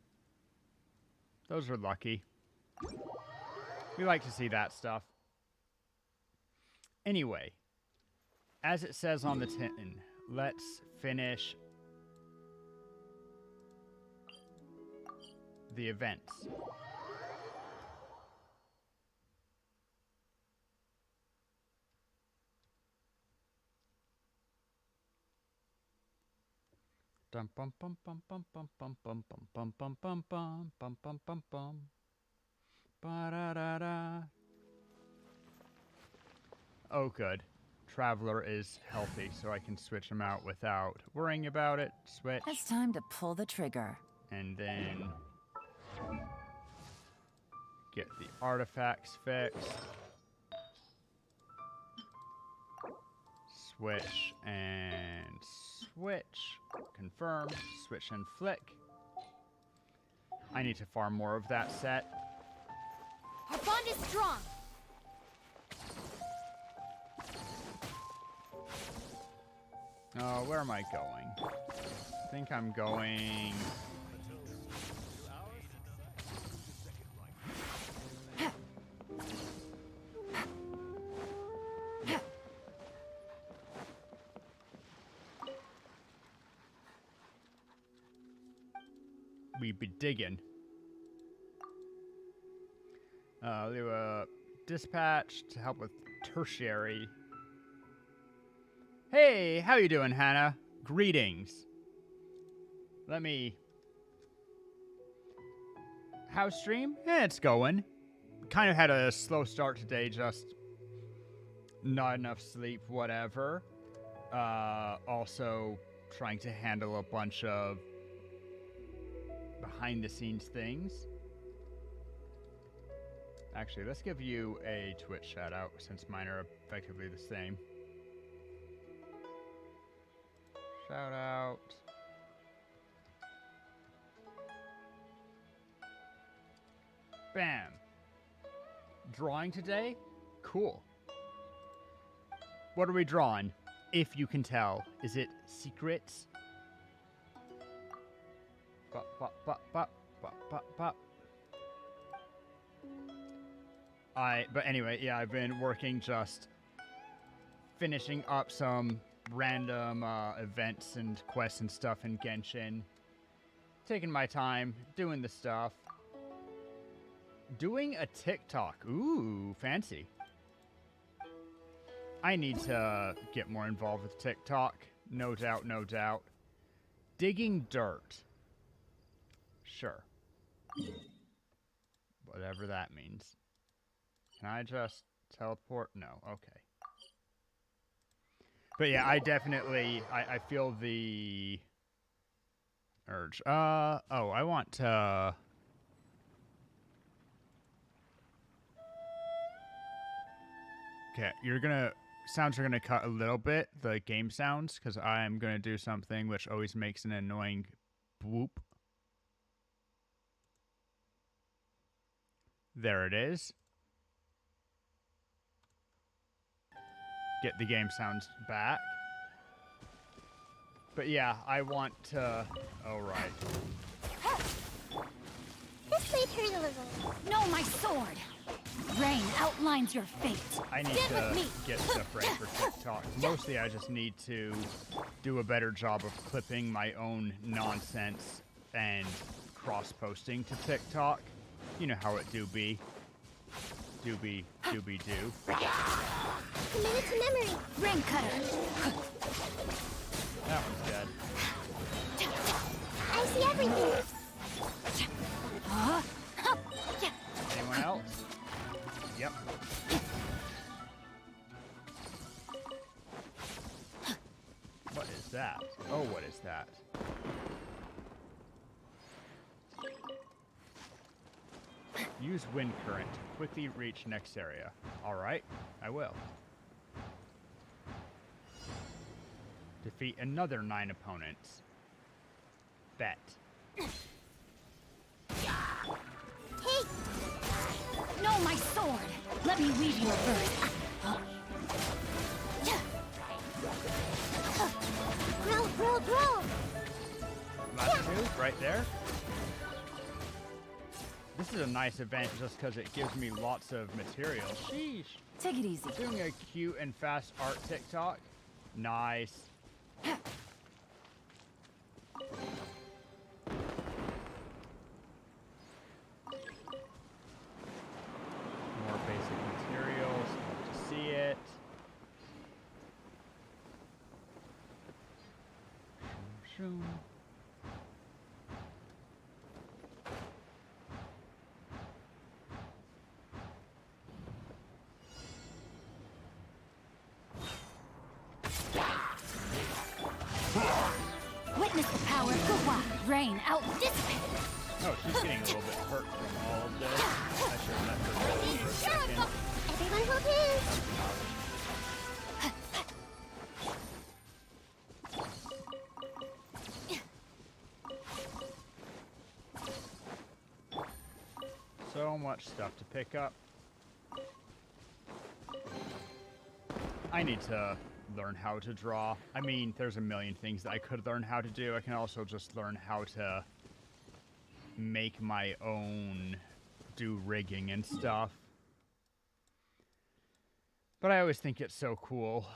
Those are lucky. We like to see that stuff. Anyway, as it says on the tin, let's finish the events. Dum bum bum bum bum bum bum bum bum bum bum bum bum bum bum bum bum. Ba-da-da-da. Oh, good. Traveler is healthy, so I can switch him out without worrying about it. Switch, It's time to pull the trigger. and then get the artifacts fixed. Switch and switch. Confirm. Switch and flick. I need to farm more of that set. Our bond is strong. Oh, where am I going? I think I'm going... We be digging. They were dispatched to help with tertiary. Hey, how you doing, Hannah? Greetings. Let me... House stream? Yeah, it's going. Kind of had a slow start today, just not enough sleep, whatever. Also trying to handle a bunch of behind-the-scenes things. Actually, let's give you a Twitch shout out since mine are effectively the same. Shout out. Bam. Drawing today? Cool. What are we drawing? If you can tell. Is it secrets? Bop, bop, bop, bop, bop, bop, bop. But anyway, yeah, I've been working just finishing up some random events and quests and stuff in Genshin. Taking my time, doing the stuff. Doing a TikTok. Ooh, fancy. I need to get more involved with TikTok. No doubt, no doubt. Digging dirt. Sure. Whatever that means. Can I just teleport? No, okay. But yeah, I definitely, I feel the urge. Oh, I want to... Okay, sounds are gonna cut a little bit, the game sounds, because I am gonna do something which always makes an annoying boop. There it is. Get the game sounds back. But yeah, I want to... Oh, right. This might hurt a little. No, my sword! Rain outlines your fate. I need to get stuff right for TikTok. Mostly I just need to do a better job of clipping my own nonsense and cross-posting to TikTok. You know how it do be. Doobie, doobie do. Committed to memory. Rain cutter. That one's dead. I see everything. Anyone else? Yep. What is that? Oh, what is that? Use wind current to quickly reach next area. Alright, I will. Defeat another 9 opponents. Bet. Hey! No, my sword! Let me weave you a bird. Grow! Last two, right there. This is a nice event just because it gives me lots of material. Sheesh. Take it easy. Doing a cute and fast art TikTok. Nice. More basic materials. Love to see it. Shoom, shoom. Witness the power of Gawa. Rain out dissipate. Oh, she's getting a little bit hurt from all of this. I should have left her alone for a second. Everyone hold hands. So much stuff to pick up. I need to learn how to draw. I mean, there's a million things that I could learn how to do. I can also just learn how to make my own, do rigging and stuff. But I always think it's so cool,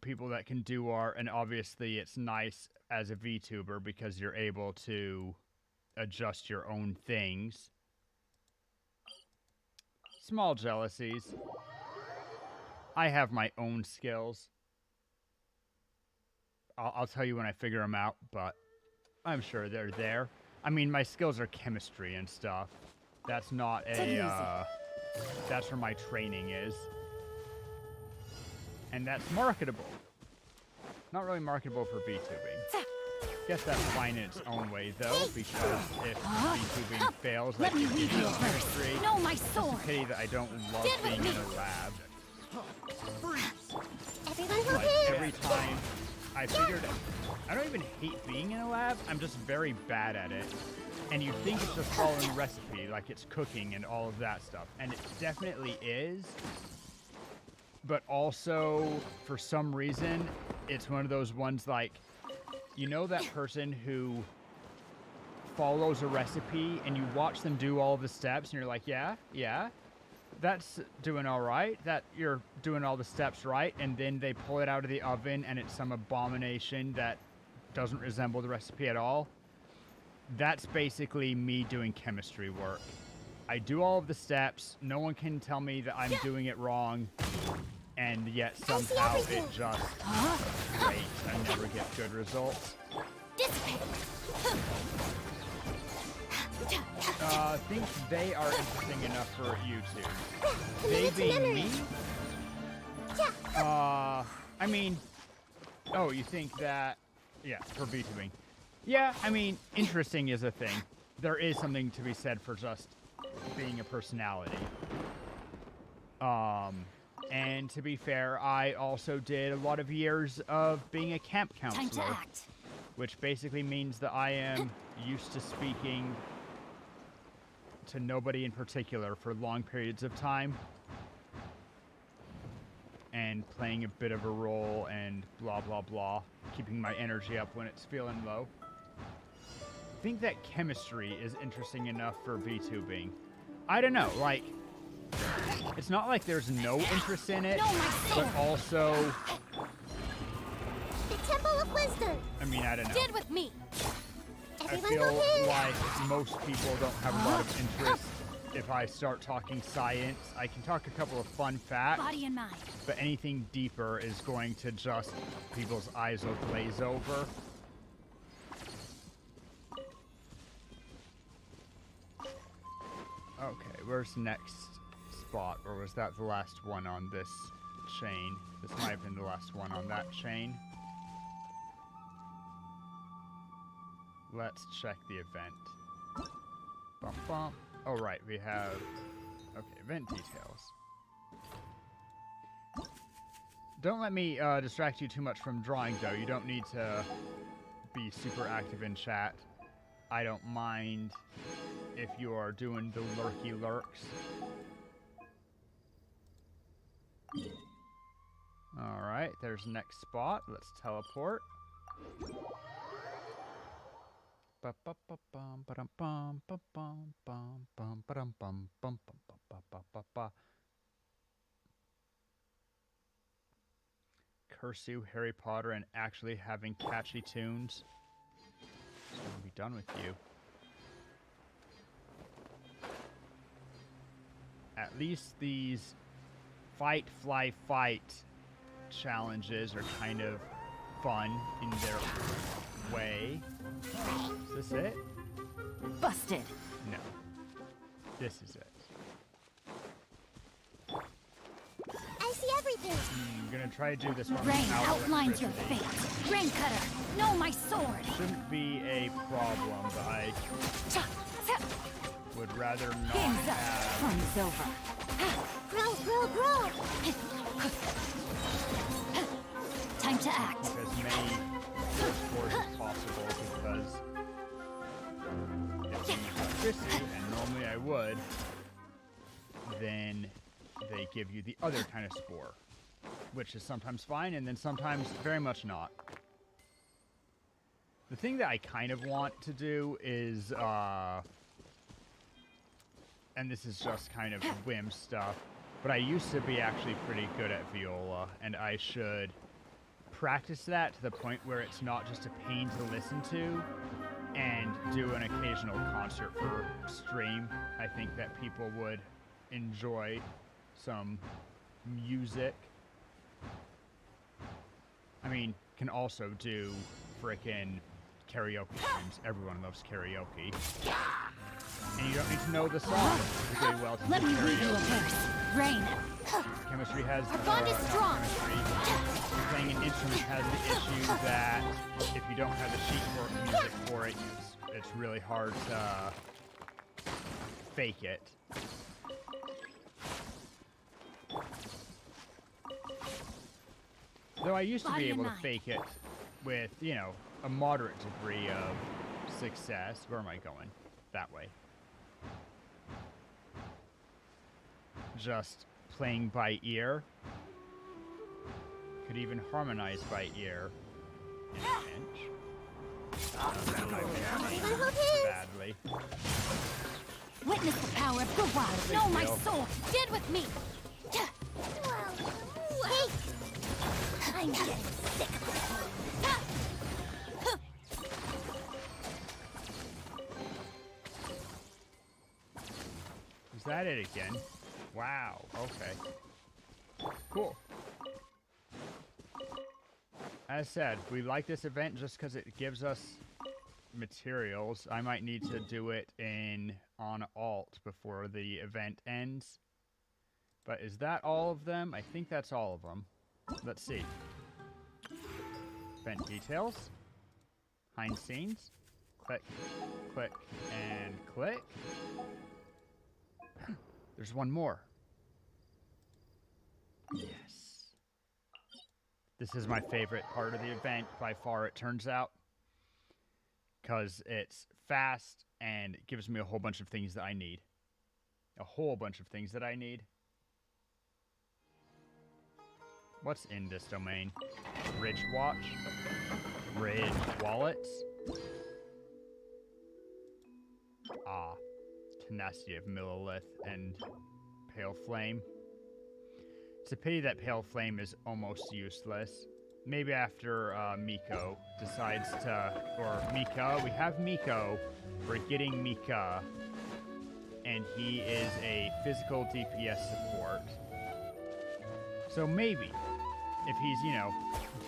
people that can do art, and obviously it's nice as a VTuber because you're able to adjust your own things. Small jealousies. I have my own skills. I'll tell you when I figure them out, but I'm sure they're there. I mean, my skills are chemistry and stuff. That's not a, that's where my training is. And that's marketable. Not really marketable for VTubing. guess that's fine in its own way, though, because if VTubing fails, like Let me it lead did you in first. chemistry, No, my it's a sword. pity that I don't love Get with being me. in a lab. Everyone Like, okay? every time I figured I don't even hate being in a lab, I'm just very bad at it. And you think it's just following a recipe, like it's cooking and all of that stuff. And it definitely is. But also, for some reason, it's one of those ones like, you know that person who follows a recipe and you watch them do all the steps and you're like, yeah, that's doing all right, that you're doing all the steps right, and then they pull it out of the oven and it's some abomination that doesn't resemble the recipe at all. That's basically me doing chemistry work. I do all of the steps, no one can tell me that I'm doing it wrong, and yet somehow it just great. I never get good results. I think they are interesting enough for YouTube. They being me? I mean, oh, you think that, yeah, for VTubing. Yeah, I mean, interesting is a thing. There is something to be said for just being a personality. And to be fair, I also did a lot of years of being a camp counselor. Time to act. Which basically means that I am used to speaking to nobody in particular for long periods of time. And playing a bit of a role and blah, blah, blah. Keeping my energy up when it's feeling low. I think that chemistry is interesting enough for VTubing. I don't know, like, it's not like there's no interest in it, but also, The Temple of Wisdom. I mean, I don't know. Get with me. I Everyone feel okay? like most people don't have a lot of interest. If I start talking science, I can talk a couple of fun facts, Body and mind. but anything deeper is going to just, people's eyes will glaze over. Okay, where's the next spot? Or was that the last one on this chain? This might have been the last one on that chain. Let's check the event. Bum bum. Oh, right, we have... Okay, event details. Don't let me distract you too much from drawing, though. You don't need to be super active in chat. I don't mind if you are doing the lurky lurks. Alright, there's the next spot. Let's teleport. Curse you, Harry Potter, and actually having catchy tunes. So I'm gonna be done with you. At least these fight, fly, fight challenges are kind of fun in their way. Is this it? Busted. No. This is it. I see everything. I'm gonna try to do this one Rain without outlines your electricity. fate. Rain cutter. No, my sword. Shouldn't be a problem, but I would rather not Game's up. have Fun's over. Grow. Time to act. as many scores as possible, because if you use electricity, and normally I would, then they give you the other kind of spore, which is sometimes fine and then sometimes very much not. The thing that I kind of want to do is, and this is just kind of whim stuff, but I used to be actually pretty good at viola, and I should practice that to the point where it's not just a pain to listen to, and do an occasional concert for stream. I think that people would enjoy some music. I mean, can also do frickin' karaoke streams. Everyone loves karaoke. And you don't need to know the song particularly well to Let do me read you a karaoke. verse. Rain. Chemistry has Our bond is not strong. chemistry. Playing an instrument has the issue that if you don't have the sheet for music for it, it's really hard to fake it. Though I used to be able to fake it with, you know, a moderate degree of success. Where am I going? That way. Just playing by ear. Could even harmonize by ear in a pinch. Badly. Witness the power of the wild. Know my soul. Stand with me. Hey! I'm getting sick of this. Is that it again? Wow, okay. Cool. As said, we like this event just because it gives us materials. I might need to do it on alt before the event ends. But is that all of them? I think that's all of them. Let's see. Event details. Behind scenes. Click, click, and click. There's one more. Yes. This is my favorite part of the event by far, it turns out. Because it's fast and it gives me a whole bunch of things that I need. A whole bunch of things that I need. What's in this domain? Ridge Watch. Ridge Wallets. Ah. Tenacity of Millilith and Pale Flame. It's a pity that Pale Flame is almost useless. Maybe after Miko decides to... Or Mika. We have Miko. We're getting Mika. And he is a physical DPS support. So maybe, if he's, you know,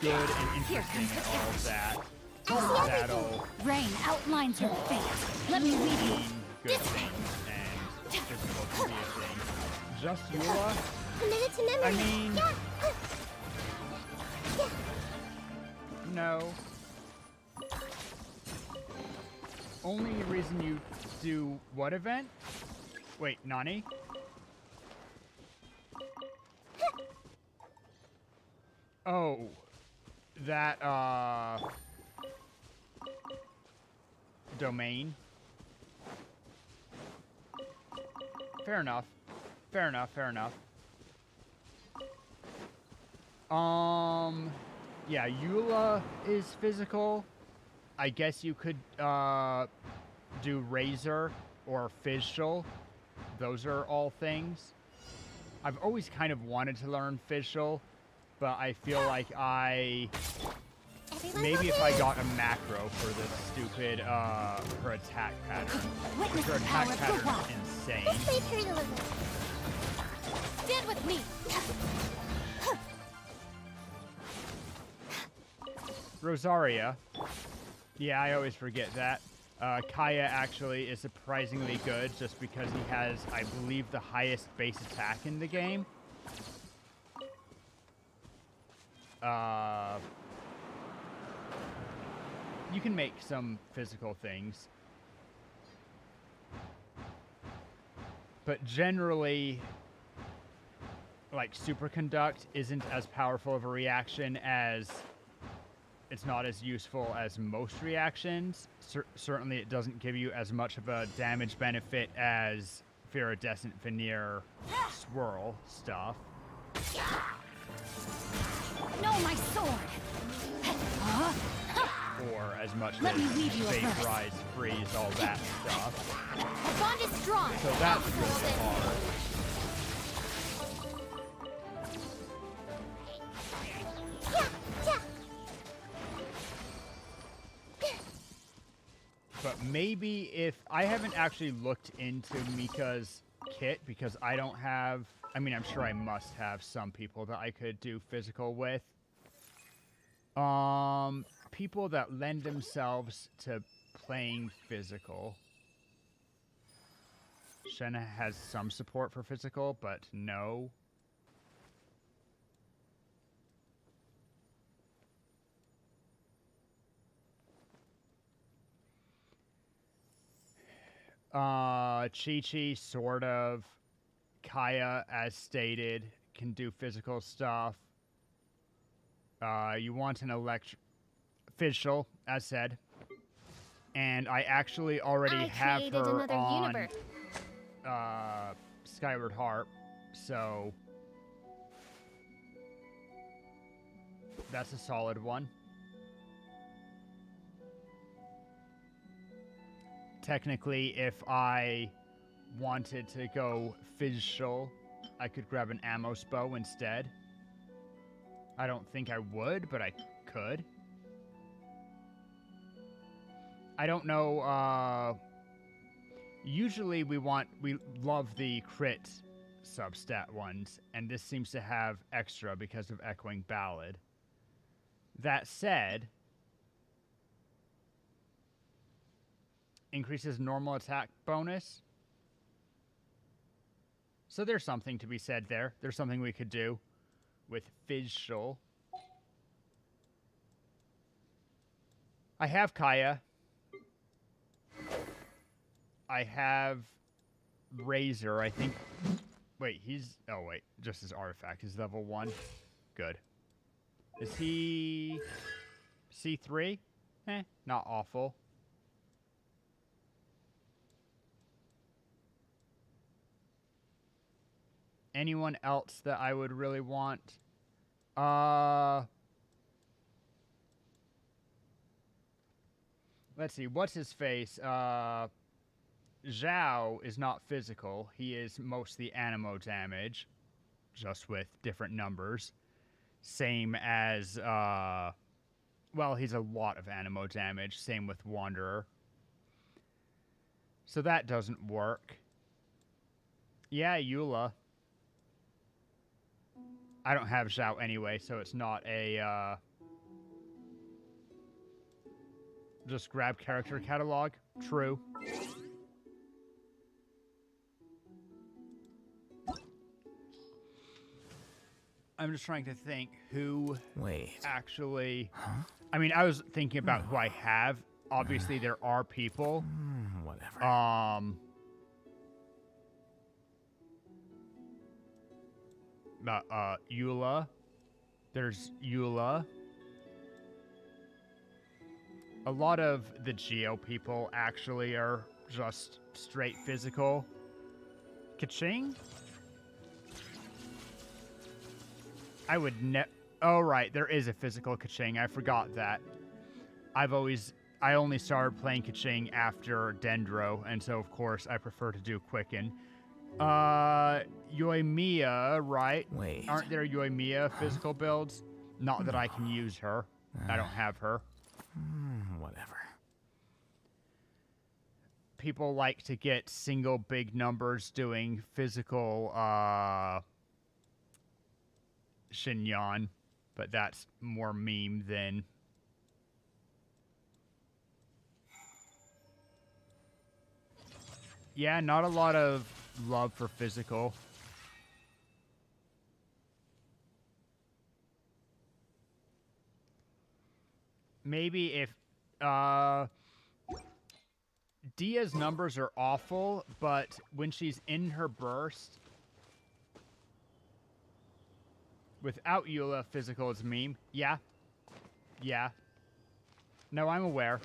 good and interesting and all of that, that'll... Rain outlines your fate. Let me lead you. Good things and physical to be a thing. Just Eula? Committed to memory. I mean... No. Only reason you do what event? Wait, Nani? Oh. That, domain. Fair enough. Fair enough, fair enough. Yeah, Eula is physical. I guess you could, do Razor or Fizzle. Those are all things. I've always kind of wanted to learn Fizzle, but I feel like maybe if I got a macro for this stupid, her attack pattern. Her attack pattern is insane. Stand with me. Rosaria. Yeah, I always forget that. Kaya actually is surprisingly good just because he has, I believe, the highest base attack in the game. You can make some physical things. But generally, like, Superconduct isn't as powerful of a reaction as... It's not as useful as most reactions. Certainly it doesn't give you as much of a damage benefit as Viridescent Veneer Swirl stuff. No, my sword! Or as much as Phase Rise, Freeze, all that stuff. Our bond is strong! So that's really hard. But maybe if... I haven't actually looked into Mika's kit because I don't have... I mean, I'm sure I must have some people that I could do physical with. People that lend themselves to playing physical. Shenna has some support for physical, but no. Chi-Chi, sort of. Kaya, as stated, can do physical stuff. You want an official, as said. And I actually already have created her another on universe. Skyward Harp, so that's a solid one. Technically, if I wanted to go physical, I could grab an Amos bow instead. I don't think I would, but I could. I don't know, usually we love the crit substat ones, and this seems to have extra because of Echoing Ballad. That said, increases normal attack bonus. So there's something to be said there. There's something we could do with physical. I have Kaya. I have Razor, I think. Wait, oh wait, just his artifact. He's level 1. Good. Is he C3? Not awful. Anyone else that I would really want? Let's see, what's his face? Zhao is not physical. He is mostly animo damage, just with different numbers. Same as, well, he's a lot of animo damage. Same with Wanderer. So that doesn't work. Yeah, Eula. I don't have Zhao anyway, so it's not a, just grab character catalog. True. I'm just trying to think who actually... Huh? I mean, I was thinking about who I have. Obviously, there are people. Whatever. Eula. There's Eula. A lot of the Geo people actually are just straight physical. Kaching? I would oh, right. There is a physical Kaching. I forgot that. I only started playing Kaching after Dendro, and so, of course, I prefer to do Quicken. Yoimiya, right? Wait. Aren't there Yoimiya physical builds? Not that I can use her. I don't have her. Whatever. People like to get single big numbers doing physical, Shinyan, but that's more meme than... Yeah, not a lot of love for physical. Maybe if, Dia's numbers are awful, but when she's in her burst... Without Eula, physical is meme. Yeah. Yeah. No, I'm aware.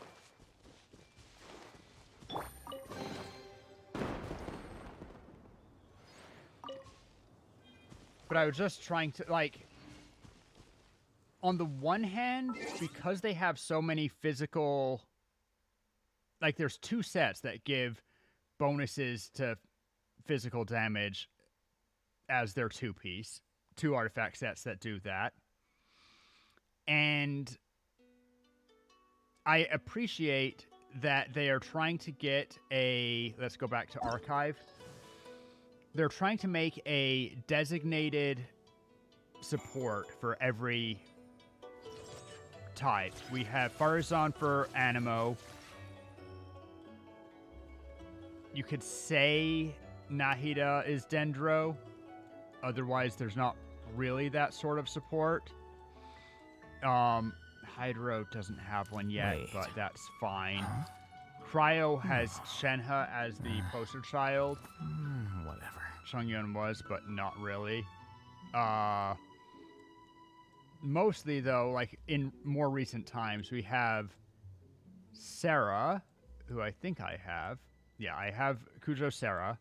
But I was just trying to, like... On the one hand, because they have so many physical... Like, there's 2 sets that give bonuses to physical damage as their 2-piece. 2 artifact sets that do that. And I appreciate that they are trying to get a... Let's go back to Archive. They're trying to make a designated support for every type. We have Farazan for Animo. You could say Nahida is Dendro. Otherwise, there's not really that sort of support. Hydro doesn't have one yet, Wait. but that's fine. Cryo has Shenhe as the poster child. Whatever. Chongyun was, but not really. Mostly, though, like in more recent times, we have Sarah, who I think I have. Yeah, I have Kujo Sarah,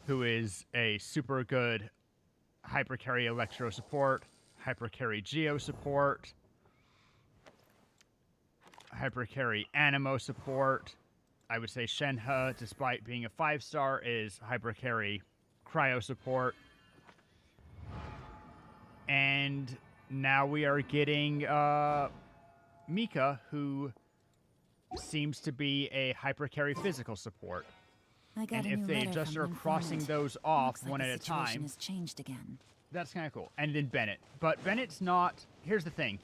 who is a super good Hypercarry Electro support, Hypercarry Geo support, Hypercarry Animo support. I would say Shenhe, despite being a 5-star, is Hypercarry Cryo support. And now we are getting Mika, who seems to be a Hypercarry physical support. I got And a if new they letter just from are an crossing informant. those off Looks like one the at a situation time, has changed again. that's kind of cool. And then Bennett. But Bennett's not... Here's the thing.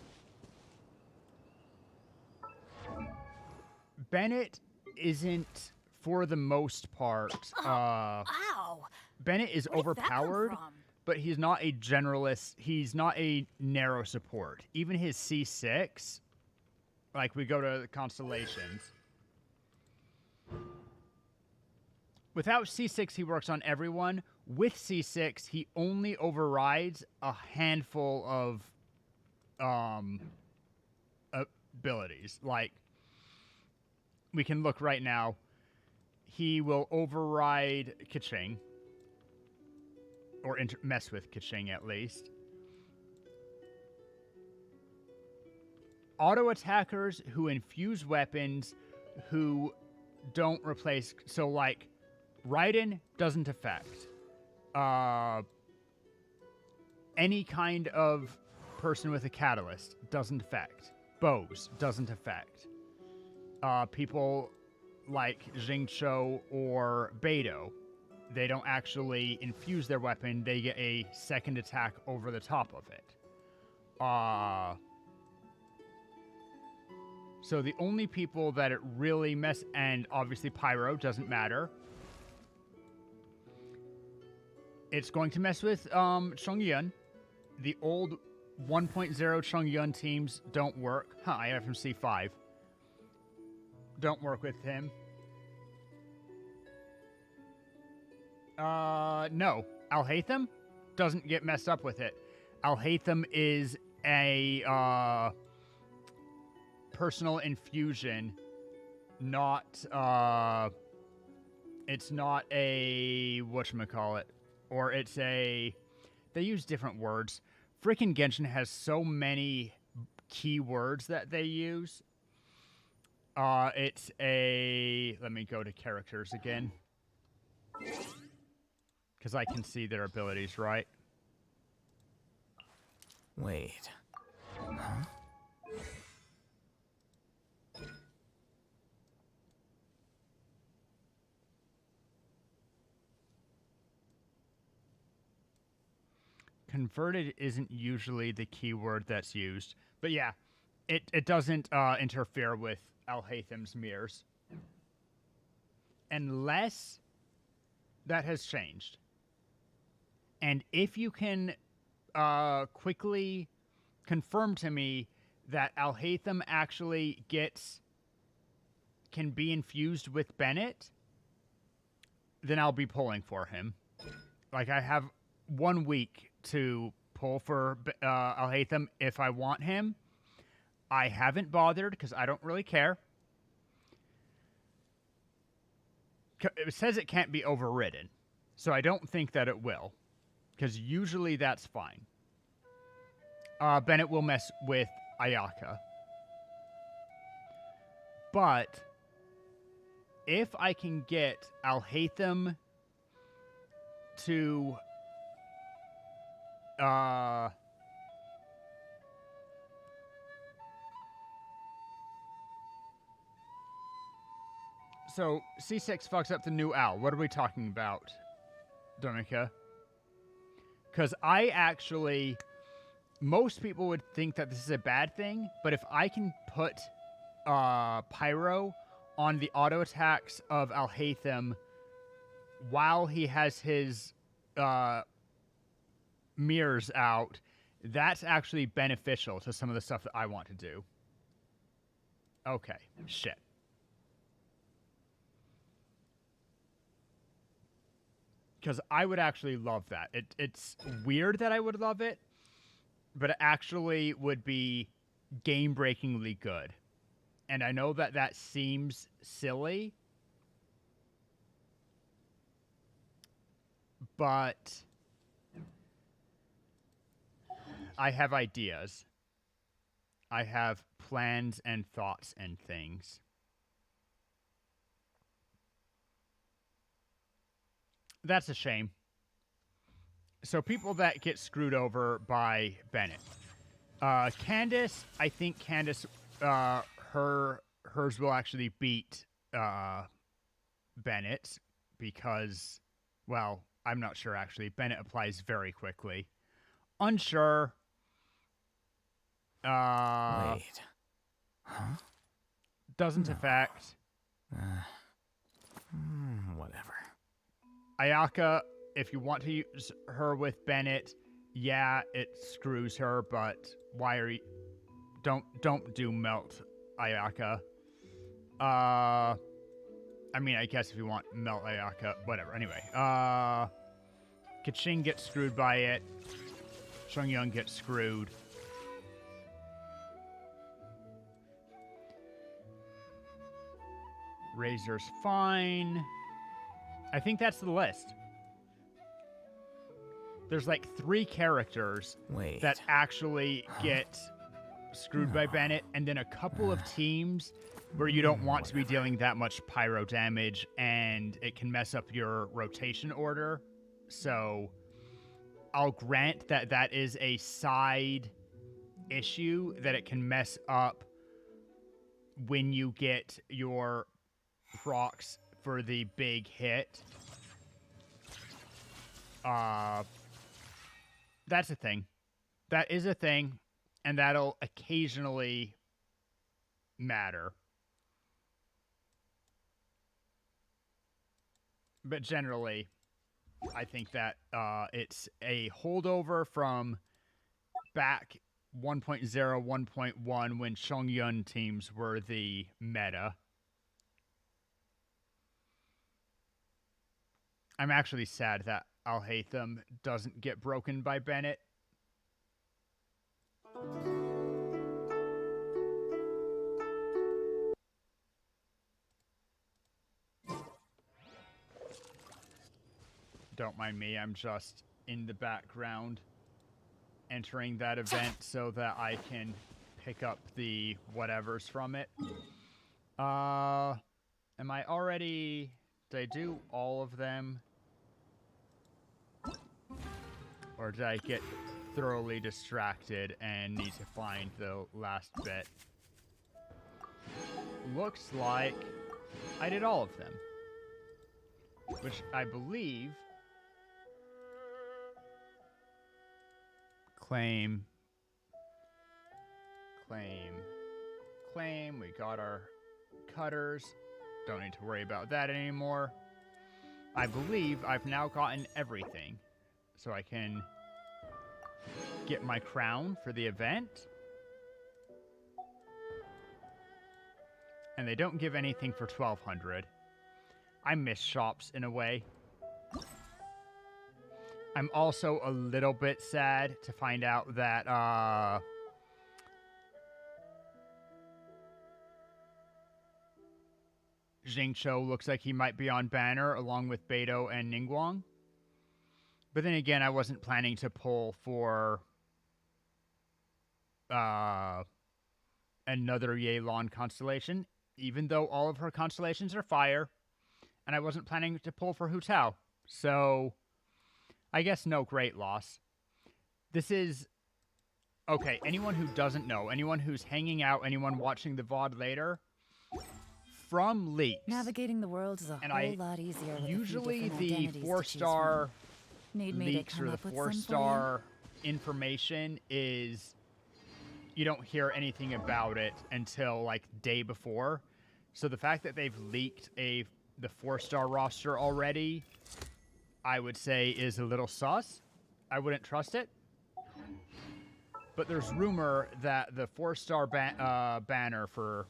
Bennett isn't, for the most part... Ow! Bennett is Where did that come overpowered, from? but he's not a generalist. He's not a narrow support. Even his C6, like we go to the constellations. Without C6, he works on everyone. With C6, he only overrides a handful of abilities. Like, we can look right now. He will override Kaching. Or mess with Kaching, at least. Auto attackers who infuse weapons who don't replace... So, like, Raiden doesn't affect. Any kind of person with a catalyst doesn't affect. Bows doesn't affect. People like Jingcho or Beidou, they don't actually infuse their weapon. They get a second attack over the top of it. So the only people that it really and obviously Pyro doesn't matter. It's going to mess with Chongyun. The old 1.0 Chongyun teams don't work. I have him C5. Don't work with him. No. Alhaitham doesn't get messed up with it. Alhaitham is a personal infusion, not it's not a whatchamacallit. Or it's a... They use different words. Freaking Genshin has so many keywords that they use. It's a... Let me go to characters again. Because I can see their abilities, right? Wait. Huh? Converted isn't usually the keyword that's used. But yeah, it doesn't interfere with Alhaitham's mirrors. Unless that has changed. And if you can quickly confirm to me that Alhaitham actually can be infused with Bennett, then I'll be pulling for him. Like, I have 1 week to pull for Alhaitham if I want him. I haven't bothered because I don't really care. It says it can't be overridden, so I don't think that it will, because usually that's fine. Bennett will mess with Ayaka. But if I can get Alhaitham to so C6 fucks up the new Al. What are we talking about, Donika? Because I actually... Most people would think that this is a bad thing, but if I can put Pyro on the auto attacks of Alhaitham while he has his mirrors out, that's actually beneficial to some of the stuff that I want to do. Okay, shit. Because I would actually love that. It's weird that I would love it, but it actually would be game-breakingly good. And I know that that seems silly, but I have ideas. I have plans and thoughts and things. That's a shame. So people that get screwed over by Bennett. Candace, I think Candace, hers will actually beat Bennett's because, well, I'm not sure actually. Bennett applies very quickly. Unsure. Wait. Huh? Doesn't affect. Whatever. Ayaka, if you want to use her with Bennett, yeah, it screws her, but why are you... Don't do melt, Ayaka. I mean, I guess if you want melt Ayaka, whatever. Anyway, Kaching gets screwed by it. Shongyun gets screwed. Razor's fine. I think that's the list. There's like 3 characters that actually get screwed by Bennett, and then a couple of teams where you don't want to be dealing that much pyro damage, and it can mess up your rotation order. So I'll grant that that is a side issue, that it can mess up when you get your procs for the big hit. That's a thing. That is a thing, and that'll occasionally matter. But generally, I think that it's a holdover from back 1.0, 1.1 when Shongyun teams were the meta. I'm actually sad that Alhaitham doesn't get broken by Bennett. Don't mind me, I'm just in the background entering that event so that I can pick up the whatevers from it. Am I already... Did I do all of them? Or did I get thoroughly distracted and need to find the last bit? Looks like I did all of them. Which I believe... Claim. We got our cutters. Don't need to worry about that anymore. I believe I've now gotten everything. So I can get my crown for the event. And they don't give anything for 1200. I miss shops in a way. I'm also a little bit sad to find out that Jingcho looks like he might be on banner along with Beidou and Ningguang. But then again, I wasn't planning to pull for another Yelan constellation, even though all of her constellations are fire, and I wasn't planning to pull for Hu Tao. So I guess no great loss. This is... Okay, anyone who doesn't know, anyone who's hanging out, anyone watching the VOD later, from leaks... Navigating the world is a whole lot easier with usually a few the different 4-star leaks or the 4-star information is... You don't hear anything about it until, like, day before. So the fact that they've leaked a the 4-star roster already, I would say is a little sus. I wouldn't trust it. But there's rumor that the 4-star banner for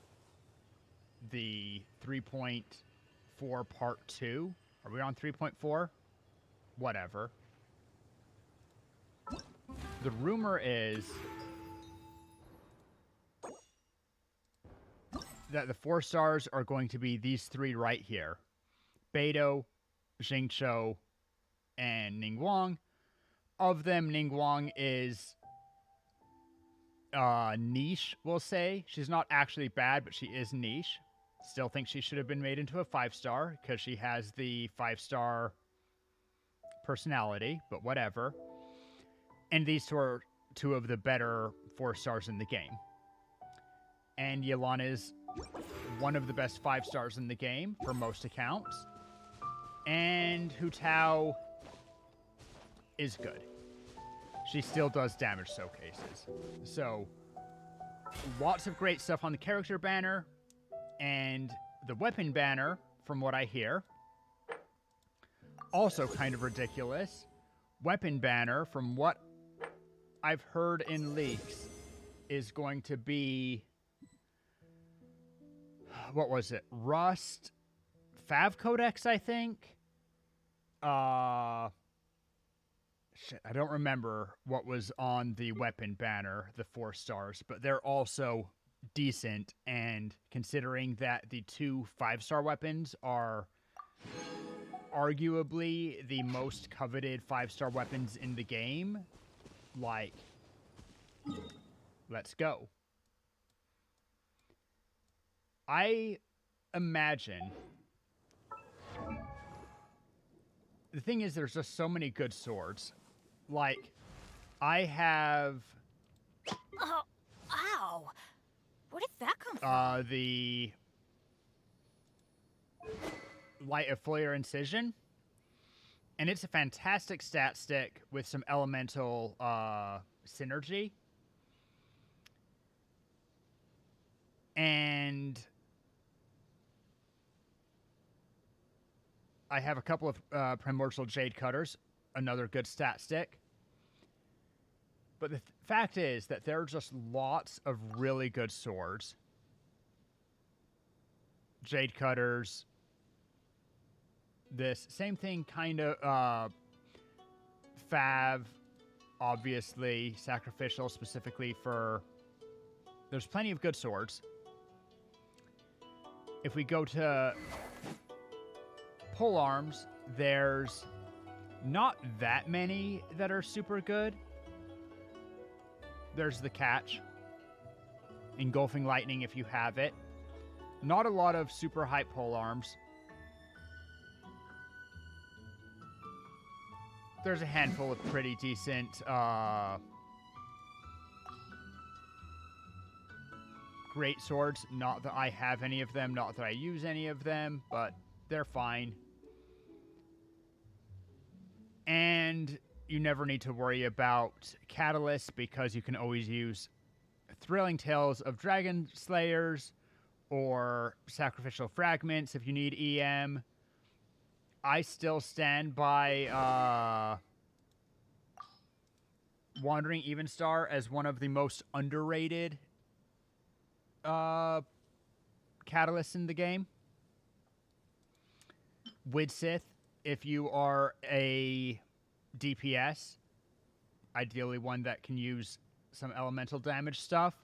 the 3.4 Part 2... Are we on 3.4? Whatever. The rumor is that the 4 stars are going to be these 3 right here. Beidou, Jingqiu, and Ningguang. Of them, Ningguang is niche, we'll say. She's not actually bad, but she is niche. Still think she should have been made into a 5-star because she has the 5-star personality, but whatever. And these two are 2 of the better 4 stars in the game. And Yelan is one of the best 5 stars in the game for most accounts. And Hu Tao is good. She still does damage showcases. So, lots of great stuff on the character banner. And the weapon banner, from what I hear, also kind of ridiculous. Weapon banner, from what I've heard in leaks, is going to be... What was it? Rust Fav Codex, I think? Shit, I don't remember what was on the weapon banner, the 4 stars, but they're also decent, and considering that the 2 5-star weapons are arguably the most coveted 5-star weapons in the game, like, let's go. I imagine... The thing is, there's just so many good swords. Like, I have... Oh, ow! Where did that come from? The Light of Flair Incision. And it's a fantastic stat stick with some elemental synergy. And I have a couple of Primordial Jade Cutters, another good stat stick. But the fact is that there are just lots of really good swords. Jade Cutters. This same thing, kind of. Fav, obviously. Sacrificial, specifically for... There's plenty of good swords. If we go to pole arms, there's not that many that are super good. There's the catch. Engulfing Lightning if you have it. Not a lot of super hype pole arms. There's a handful of pretty decent great swords. Not that I have any of them, not that I use any of them, but they're fine. And you never need to worry about catalysts because you can always use Thrilling Tales of Dragon Slayers or Sacrificial Fragments if you need EM. I still stand by Wandering Evenstar as one of the most underrated catalysts in the game. Widsith, if you are a DPS, ideally one that can use some elemental damage stuff.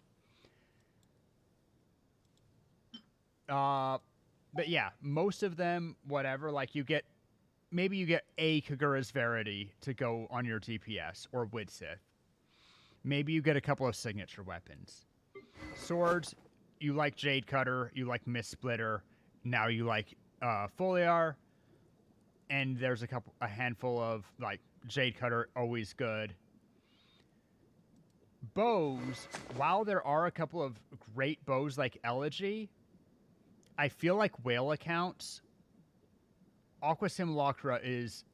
But yeah, most of them, whatever, like maybe you get a Kagura's Verity to go on your DPS, or Widsith. Maybe you get a couple of signature weapons. Swords, you like Jade Cutter, you like Mist Splitter, now you like Foliar, and there's a handful of, like, Jade Cutter, always good. Bows, while there are a couple of great bows like Elegy, I feel like whale accounts, Aqua Simulacra is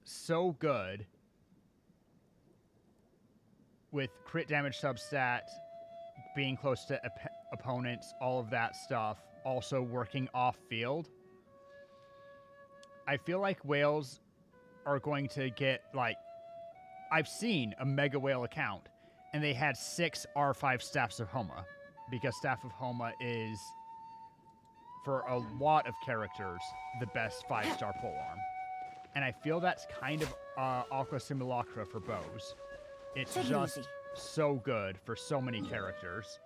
so good with crit damage substat, being close to opponents, all of that stuff, also working off field. I feel like whales are going to get, like, I've seen a Mega Whale account, and they had 6 R5 Staffs of Homa, because Staff of Homa is, for a lot of characters, the best 5-star polearm. And I feel that's kind of Aqua Simulacra for bows. It's Take it just easy. so good for so many characters.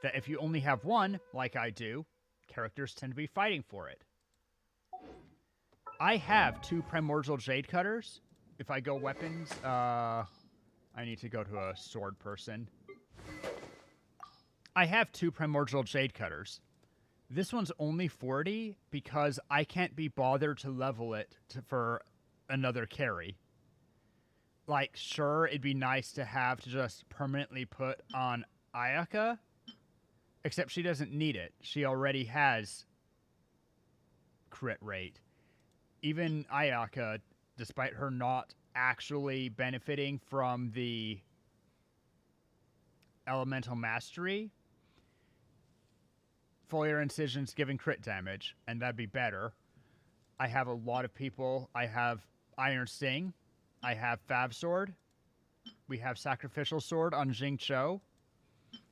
That if you only have one, like I do, characters tend to be fighting for it. I have 2 Primordial Jade Cutters. If I go weapons, I need to go to a sword person. I have 2 Primordial Jade Cutters. This one's only 40 because I can't be bothered to level it for another carry. Like, sure, it'd be nice to have to just permanently put on Ayaka, except she doesn't need it. She already has crit rate. Even Ayaka, despite her not actually benefiting from the Elemental Mastery, Foliar Incision's giving crit damage, and that'd be better. I have a lot of people. I have Iron Sting. I have Fab Sword. We have Sacrificial Sword on Jing Cho.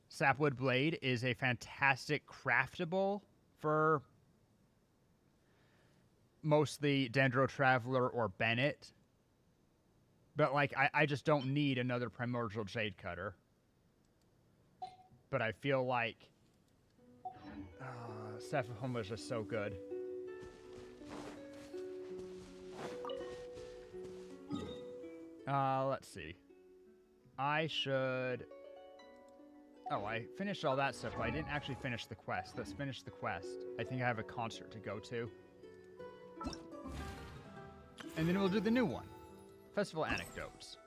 Sapwood Blade is a fantastic craftable for mostly Dendro Traveler or Bennett. But, like, I just don't need another Primordial Jade Cutter. But I feel like Staff of Homa is just so good. Let's see. I should... Oh, I finished all that stuff, but I didn't actually finish the quest. Let's finish the quest. I think I have a concert to go to. And then we'll do the new one. Festival Anecdotes.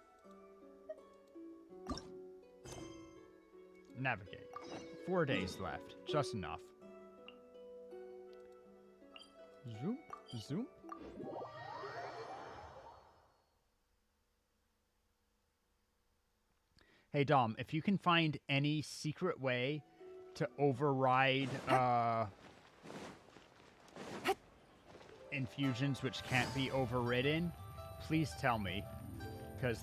Navigate. 4 days left. Just enough. Zoom. Zoom. Hey, Dom, if you can find any secret way to override infusions which can't be overridden, please tell me. Because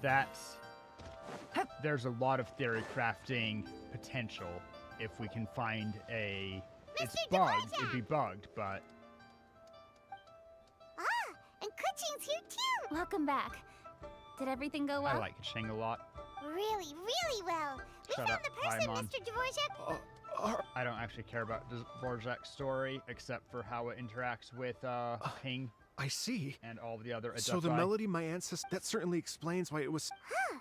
there's a lot of theory crafting potential if we can find a... It's bugged. It'd be bugged, but... Ah, and Kuching's here too! Welcome back. Did everything go well? I like Kaching a lot. Really, really well. We Shut found up, the person, Paimon. Mr. Dvorak. I don't actually care about Dvorak's story, except for how it interacts with Ping I see. and all the other Adepti. So the melody my ancestor... That certainly explains why it was... Huh.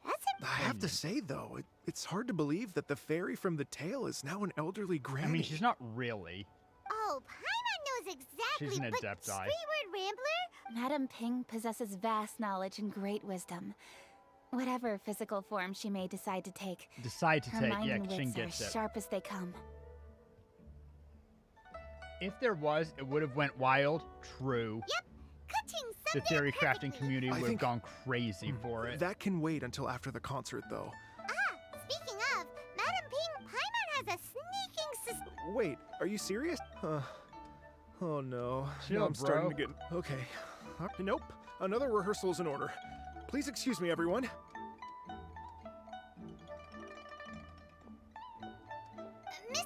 That's I have to say, though, it's hard to believe that the fairy from the tale is now an elderly granny. I mean, she's not really. Oh, Paimon knows exactly, She's an but Adepti. Streetward Rambler? Madame Ping possesses vast knowledge and great wisdom. Whatever physical form she may decide to take, her mind and Kaching wits are gets it. sharp as they come. If there was, it would have went wild. True. Yep. Kuching The summed it theory up crafting perfectly. community I would have think- gone crazy for it. That can wait until after the concert, though. Ah, speaking of, Madame Ping, Paimon has a sneaking suspicion. Wait, are you serious? Oh no. Chill, Now I'm starting to bro. get... Okay. Nope. Another rehearsal is in order. Please excuse me, everyone. Mr.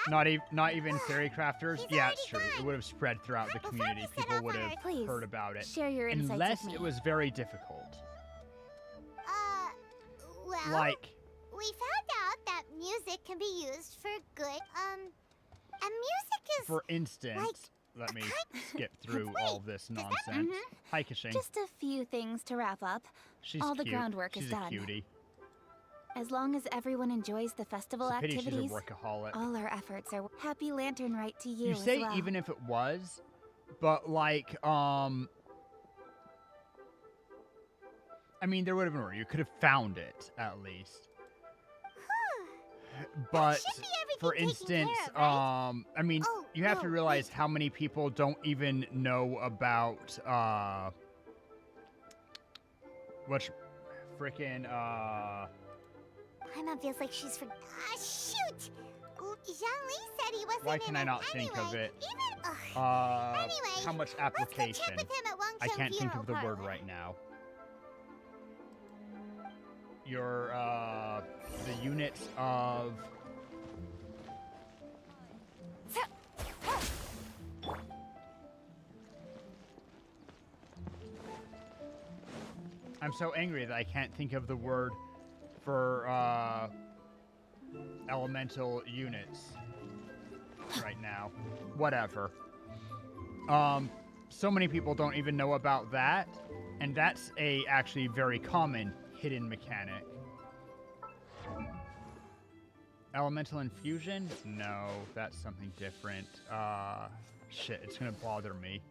Dvorak? Not even theory crafters. He's Yeah, it's already true. It gone. would have spread throughout the Before community. we set People off would on have our- Please, heard about it. share your insights Unless with me. it was very difficult. Well, Like, we found out that music can be used for good, and music is... for instance, like, let me a skip through Wait, all this does that- nonsense. Hi, Kaching. Just a few things to wrap up. She's all the cute. groundwork She's is a done. cutie. As long as everyone enjoys the festival It's a pity activities, she's a workaholic. all our efforts are happy lantern right to you You say as well. even if it was, but like, I mean, there would have been more. You could have found it at least. But should be everything for taken instance, care of, right? I mean, Oh, you have to no, realize wait. how many people don't even know about what's freaking Paimon, Paimon feels like she's for. Ah, shoot! Zhongli said he wasn't. Why can in I not anyway. think of it? Even. How much application? Let's go check with him at Wangcheng I can't think of the Funeral word Parlor. right now. Your, the units of... I'm so angry that I can't think of the word for, elemental units right now. Whatever. So many people don't even know about that, and that's a actually very common hidden mechanic. Elemental infusion? No, that's something different. Shit, it's gonna bother me.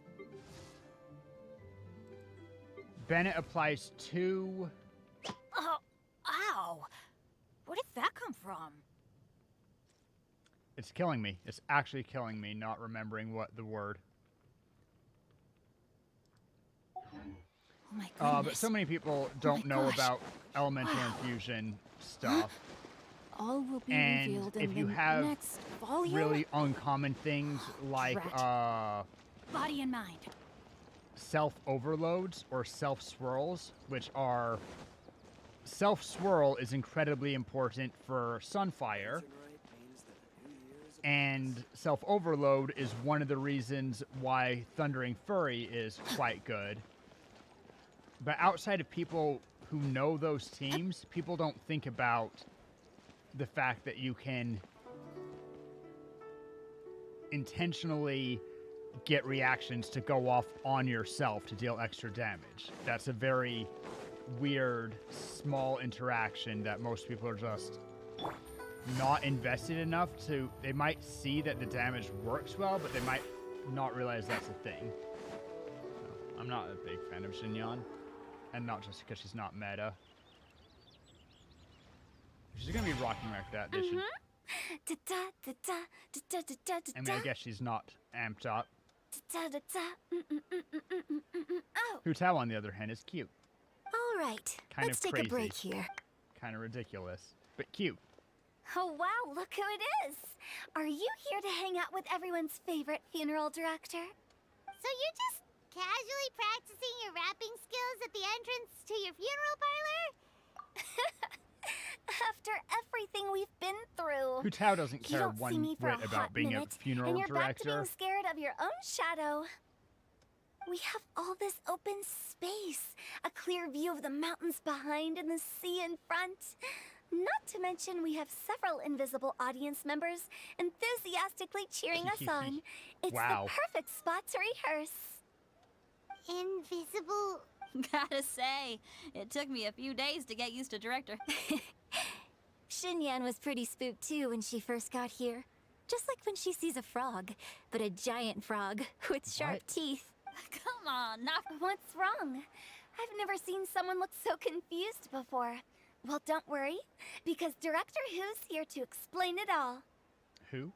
Bennett applies to... Oh, ow! Where did that come from? It's killing me. It's actually killing me not remembering what the word. Oh my goodness. But so many people don't know gosh. about elemental infusion stuff. All will be And revealed if in you the have next volume. really uncommon things like Body and mind. self-overloads or self-swirls, which are... Self-swirl is incredibly important for Sunfire, and self-overload is one of the reasons why Thundering Fury is quite good. But outside of people who know those teams, people don't think about the fact that you can intentionally get reactions to go off on yourself to deal extra damage. That's a very weird, small interaction that most people are just not invested enough to... They might see that the damage works well, but they might not realize that's a thing. So, I'm not a big fan of Xinyan, and not just because she's not meta. If she's gonna be rocking like that, they should... I mean, I guess she's not amped up. Hu Tao, on the other hand, is cute. All right, Kind let's of take crazy. a break here. Kind of ridiculous, but cute. Oh wow, look who it is! Are you here to hang out with everyone's favorite funeral director? So you're just casually practicing your rapping skills at the entrance to your funeral parlor? After everything we've been through. Hu Tao doesn't You care don't see one me for whit a about hot being minute, a funeral and you're back to being director. scared of your own shadow. We have all this open space, a clear view of the mountains behind and the sea in front. Not to mention we have several invisible audience members enthusiastically cheering us on. It's Wow. the perfect spot to rehearse. Invisible. Gotta say, it took me a few days to get used to director. Xinyan was pretty spooked too when she first got here. Just like when she sees a frog, but a giant frog with sharp What? teeth. Come on, not What's wrong? I've never seen someone look so confused before. Well, don't worry, because Director Who's here to explain it all. Who?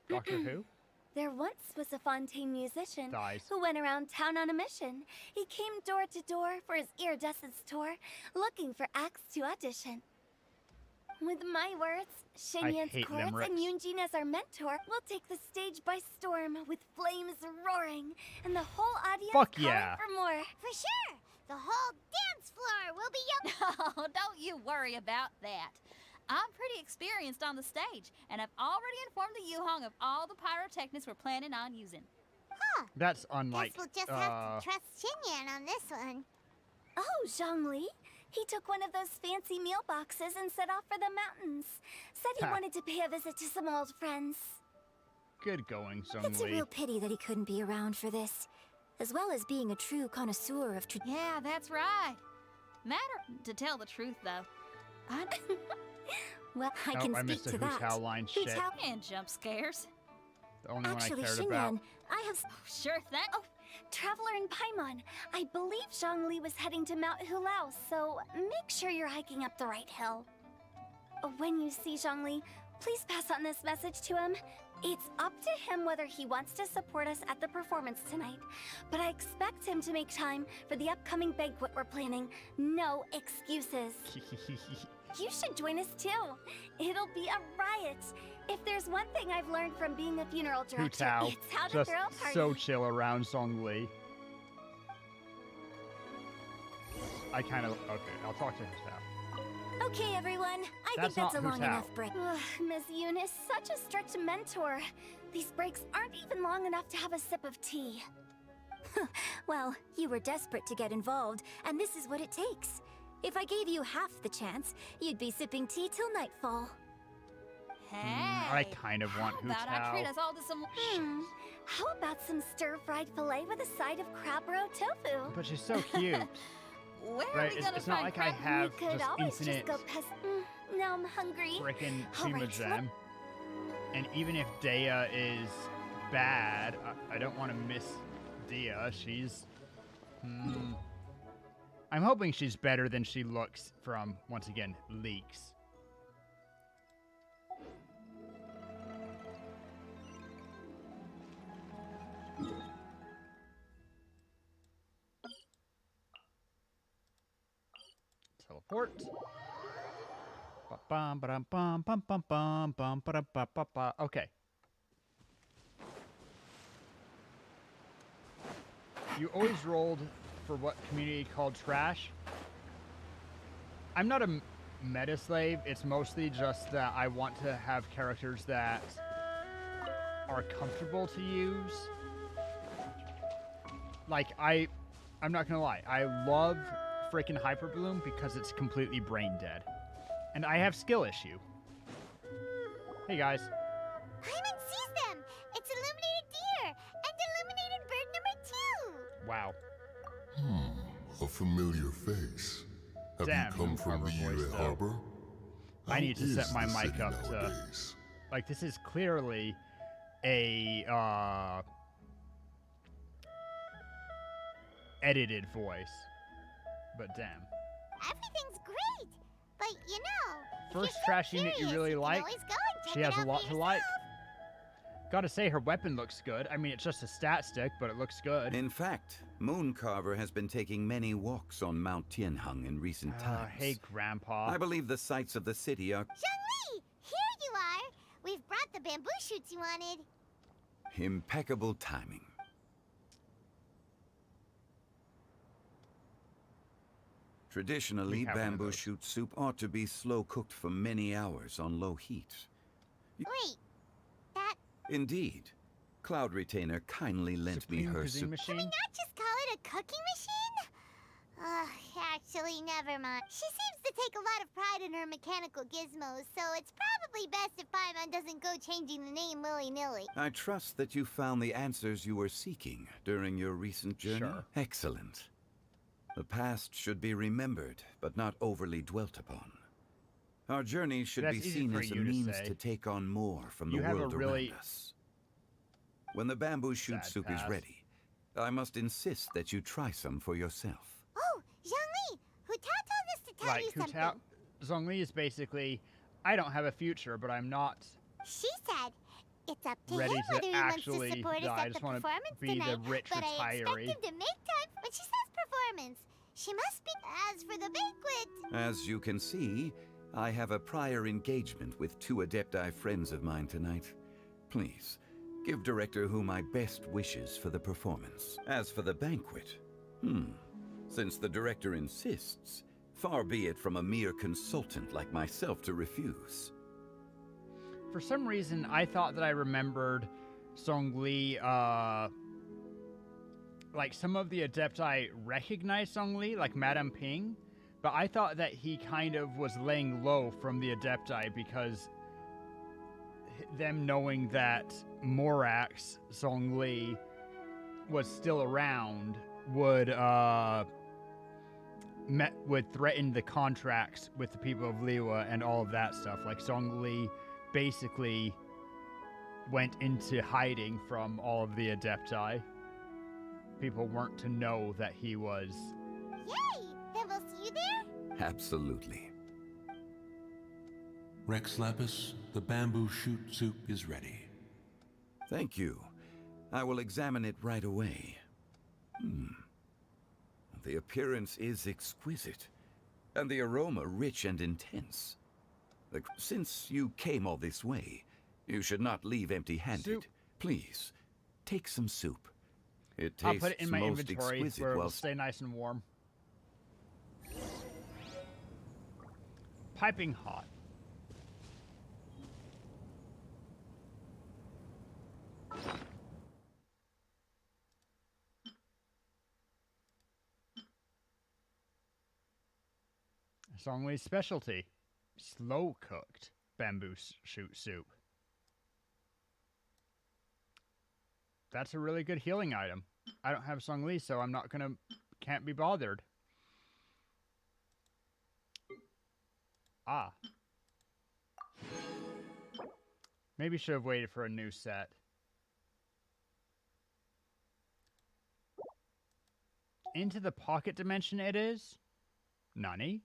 Doctor Who? There once was a Fontaine musician Dies. who went around town on a mission. He came door to door for his iridescence tour, looking for acts to audition. With my words, Xinyan's hate chorus and limericks. Yunjin as our mentor will take the stage by storm with flames roaring and the whole audience Fuck calling yeah. for more. For sure. The whole dance floor will be your. Oh, don't you worry about that. I'm pretty experienced on the stage, and I've already informed the Yuhong of all the pyrotechnics we're planning on using. That's unlike, Guess we'll just have to trust Xinyan on this one. Oh, Zhongli. He took one of those fancy meal boxes and set off for the mountains. Said he Ha. wanted to pay a visit to some old friends. good going, It's a Zhongli. real pity that he couldn't be around for this, as well as being a true connoisseur of Yeah, that's right. Matter to tell the truth, though. Well, I Oh, can I speak missed a to Hu that. Tao line Hu shit. Tao- And jump scares. The only Actually, one I cared Xinyan, about. I have... Sure thing. Oh, Traveler in Paimon, I believe Zhongli was heading to Mount Hulao, so make sure you're hiking up the right hill. When you see Zhongli, please pass on this message to him. It's up to him whether he wants to support us at the performance tonight, but I expect him to make time for the upcoming banquet we're planning. No excuses. You should join us too. It'll be a riot. If there's one thing I've learned from being a funeral Hu director, Tao, it's how to just throw a party. so chill around Zhongli. I kind of okay. I'll talk to Hu Tao. Okay, everyone. I That's think that's not a long Hu Tao. enough break. Ugh, Miss Eunice, such a strict mentor. These breaks aren't even long enough to have a sip of tea. Well, you were desperate to get involved, and this is what it takes. If I gave you half the chance, you'd be sipping tea till nightfall. Hey, I kind of want Hu how about I treat Tao. us all to some... How about some stir-fried filet with a side of crab roe tofu? But she's so cute. Where Right, are we it's- gonna it's not find like I crab? have We could just always infinite just go past... now I'm hungry. frickin' All right, Shimazem. And even if Dea is bad, I don't want to miss Dea. She's... I'm hoping she's better than she looks from, once again, leaks. Teleport. Ba-bum, ba-dum, bum, bum, bum, bum, bum, ba-dum, ba, ba, ba. Okay. You always rolled for what community called trash. I'm not a meta slave. It's mostly just that I want to have characters that are comfortable to use. Like, I'm not gonna lie. I love freaking Hyper Bloom because it's completely brain dead. And I have skill issue. Hey guys. Paimon sees them! It's illuminated deer! And illuminated bird number 2! Wow. A familiar face. Have Damn, you come from Harbor the voice, UA though. Harbor? I need to How set is my the mic city up to... nowadays? Like, this is clearly a, edited voice. But damn. Everything's great! But you know, if First you're so trash unit you curious, really can like? always go and check She it has a out lot for to like. yourself. Gotta say, her weapon looks good. I mean, it's just a stat stick, but it looks good. In fact, Mooncarver has been taking many walks on Mount Tianheng in recent times. Hey, Grandpa. I believe the sights of the city are Zhongli! Here you are! We've brought the bamboo shoots you wanted. impeccable timing. Traditionally, have one of bamboo those. shoot soup ought to be slow cooked for many hours on low heat. Wait, that... Indeed. Cloud Retainer kindly lent me Supreme her cuisine soup. machine? Can we not just call it a cooking machine? Actually, never mind. She seems to take a lot of pride in her mechanical gizmos, so it's probably best if Paimon doesn't go changing the name willy-nilly. I trust that you found the answers you were seeking during your recent journey. Sure. Excellent. The past should be remembered, but not overly dwelt upon. Our journey should That's be easy seen for as a you to means say. to take on more from You the have a world really around us. When the bamboo shoot sad soup is past. ready, I must insist that you try some for yourself. Oh, Zhongli! Hu Tao told us to tell Like, you Hu something. Tao... Zhongli is basically, I don't have a future, but I'm not She said, it's up to ready him to whether he wants to actually support die. us I at the just want to performance be tonight, the rich but I expect retiree. him to make time when she says performance. She must be... As for the banquet... As you can see, I have a prior engagement with 2 Adepti friends of mine tonight. Please, give Director Hu my best wishes for the performance. As for the banquet, since the Director insists, far be it from a mere consultant like myself to refuse. For some reason, I thought that I remembered Zhongli, like some of the Adepti recognized Zhongli, like Madame Ping, but I thought that he kind of was laying low from the Adepti because them knowing that Morax Zhongli was still around would threaten the contracts with the people of Liwa and all of that stuff. Like Zhongli basically went into hiding from all of the Adepti. People weren't to know that he was... Yay! Then we'll see you there? Absolutely. Rex Lapis, the bamboo shoot soup is ready. Thank you. I will examine it right away. The appearance is exquisite. and the aroma rich and intense. Since you came all this way, you should not leave empty-handed. Please, take some soup. It tastes I'll put it in my most inventory exquisite where it'll while stay nice and warm. Piping hot. Songway's specialty. Slow cooked bamboo shoot soup. That's a really good healing item. I don't have Songli, so I'm not gonna... Can't be bothered. Ah. Maybe should have waited for a new set. Into the pocket dimension it is? Nani?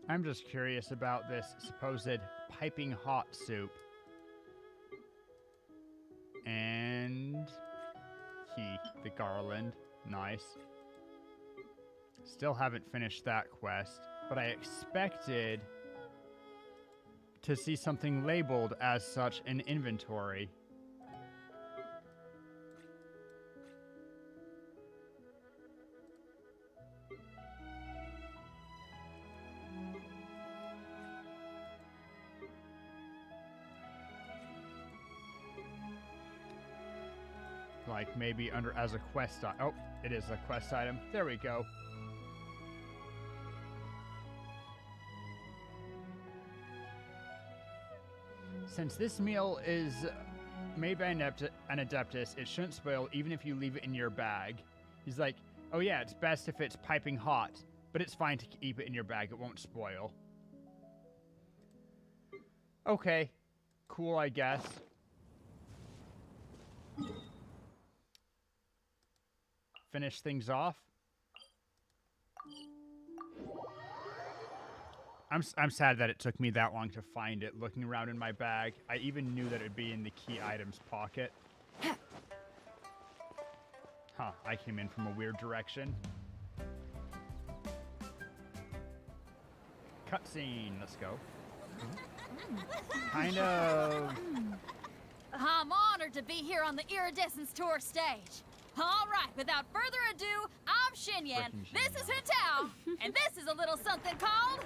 I'm just curious about this supposed piping hot soup. And the garland. Nice. Still haven't finished that quest, but I expected to see something labeled as such in inventory. Like maybe under as a quest item. Oh, it is a quest item. There we go. Since this meal is made by an Adeptus, it shouldn't spoil even if you leave it in your bag. He's like, oh yeah, it's best if it's piping hot, but it's fine to keep it in your bag. It won't spoil. Okay. Cool, I guess. Finish things off. I'm sad that it took me that long to find it, looking around in my bag. I even knew that it'd be in the key items pocket. Huh, I came in from a weird direction. Cutscene, let's go. Kind of... I'm honored to be here on the Iridescence Tour stage. All right, without further ado, I'm Xinyan, this is Hutao, and this is a little something called...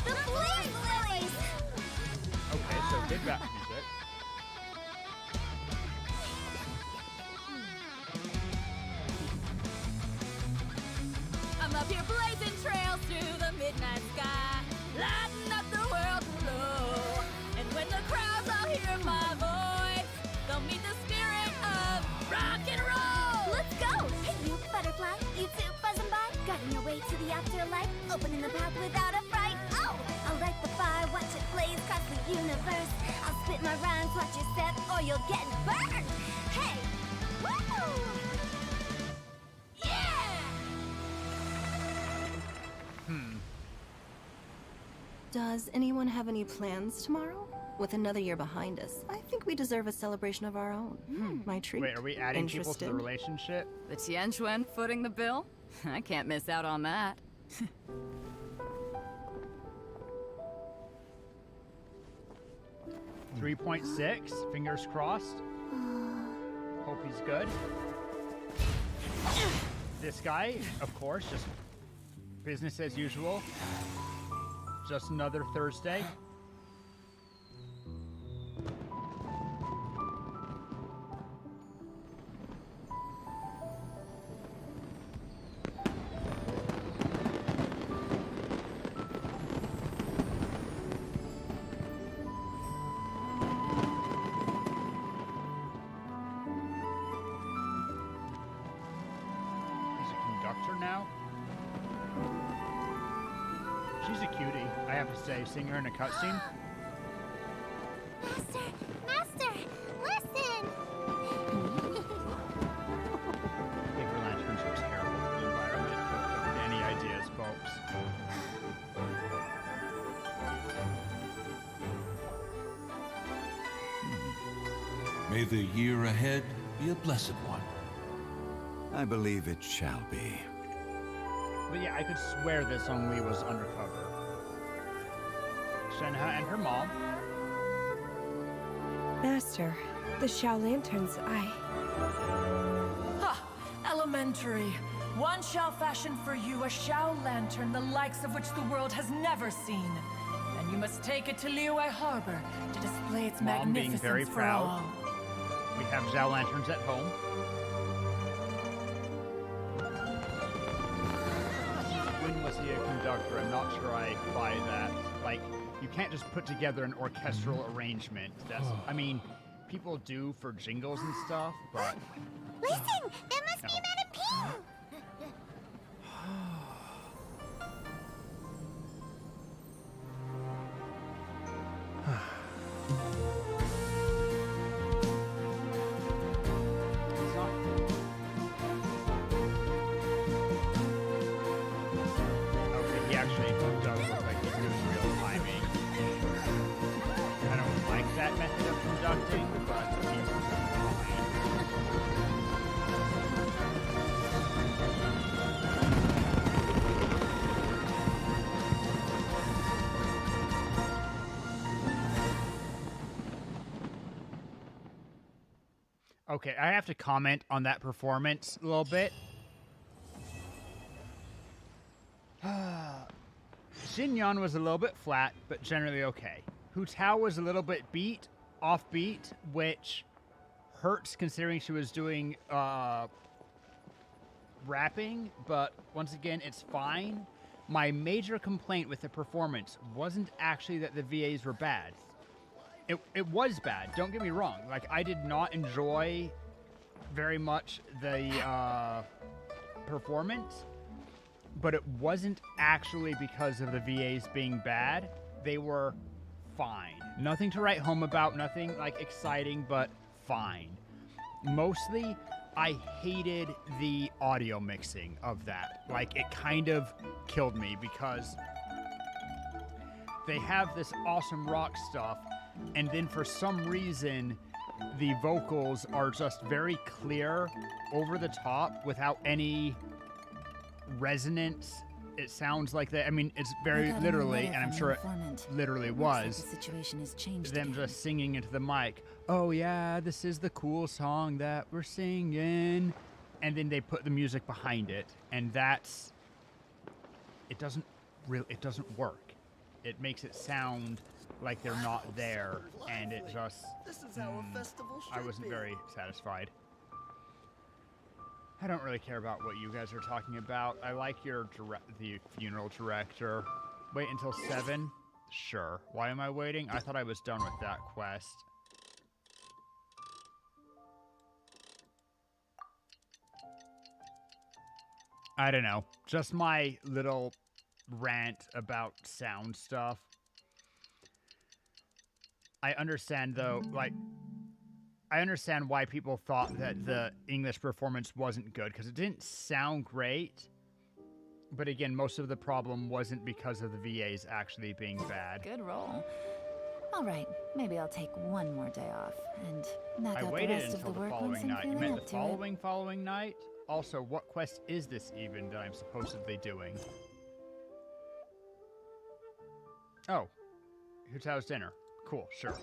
The Blaze Lilies! Okay, so good back music. I'm up here blazing trails through the midnight sky, lighting up the world below. And when the crowds all hear my voice, they'll meet the spirit of rock and roll. Let's go! Hey, you butterfly, you too buzzing by, guiding your way to the afterlife, opening the path without a fright. Oh, I'll light the fire, watch it blaze across the universe. I'll spit my rhymes, watch your step, or you'll get burned. Hey, woo! Yeah! Does anyone have any plans tomorrow? With another year behind us, I think we deserve a celebration of our own. My treat. Wait, are we adding people to the Interested? relationship? The Tianquan footing the bill? I can't miss out on that. 3.6, fingers crossed. Hope he's good. This guy, of course, just business as usual. Just another Thursday. He's a conductor now. She's a cutie, I have to say, seeing her in a cutscene. Master! Master! Listen! May the year ahead be a blessed one. I believe it shall be. But yeah, I could swear that Song Li was undercover. Shenhe and her mom. Master, the Xiao Lanterns, Ha! Elementary. One shall fashion for you a Xiao Lantern the likes of which the world has never seen. And you must take it to Liyue Harbor to display its Mom being magnificence very for proud. all. We have Xiao Lanterns at home. When was he a conductor? I'm not sure I buy that. Like, you can't just put together an orchestral arrangement. That's, I mean, people do for jingles and stuff, but... Listen! There must be Madame Ping! Okay, he actually does look like he's doing real timing. I don't like that method of conducting, but he's fine. Okay, I have to comment on that performance a little bit. Xinyan was a little bit flat, but generally okay. Hu Tao was a little bit offbeat, which hurts considering she was doing rapping, but once again, it's fine. My major complaint with the performance wasn't actually that the VAs were bad. It was bad, don't get me wrong. Like, I did not enjoy very much the performance, but it wasn't actually because of the VAs being bad. They were fine. Nothing to write home about, nothing like exciting, but fine. Mostly, I hated the audio mixing of that. Like, it kind of killed me because they have this awesome rock stuff, and then for some reason, the vocals are just very clear, over the top, without any resonance. It sounds like that. I mean, it's very literally, and I'm sure it literally was, the situation has changed them again. just singing into the mic. Oh yeah, this is the cool song that we're singing, and then they put the music behind it, and that's. It doesn't work. It makes it sound like they're not there, and it just. This is how a festival should I wasn't be. very satisfied. I don't really care about what you guys are talking about. I like the funeral director. Wait until 7? Sure. Why am I waiting? I thought I was done with that quest. I don't know. Just my little rant about sound stuff. I understand, though, like... I understand why people thought that the English performance wasn't good, because it didn't sound great. But again, most of the problem wasn't because of the VAs actually being bad. Good roll. All right, maybe I'll take one more day off and knock I out the waited rest of until the the work once following I'm night. You feeling meant up the to it. following night? Also, what quest is this even that I'm supposedly doing? Oh, Hu Tao's dinner. Cool, sure.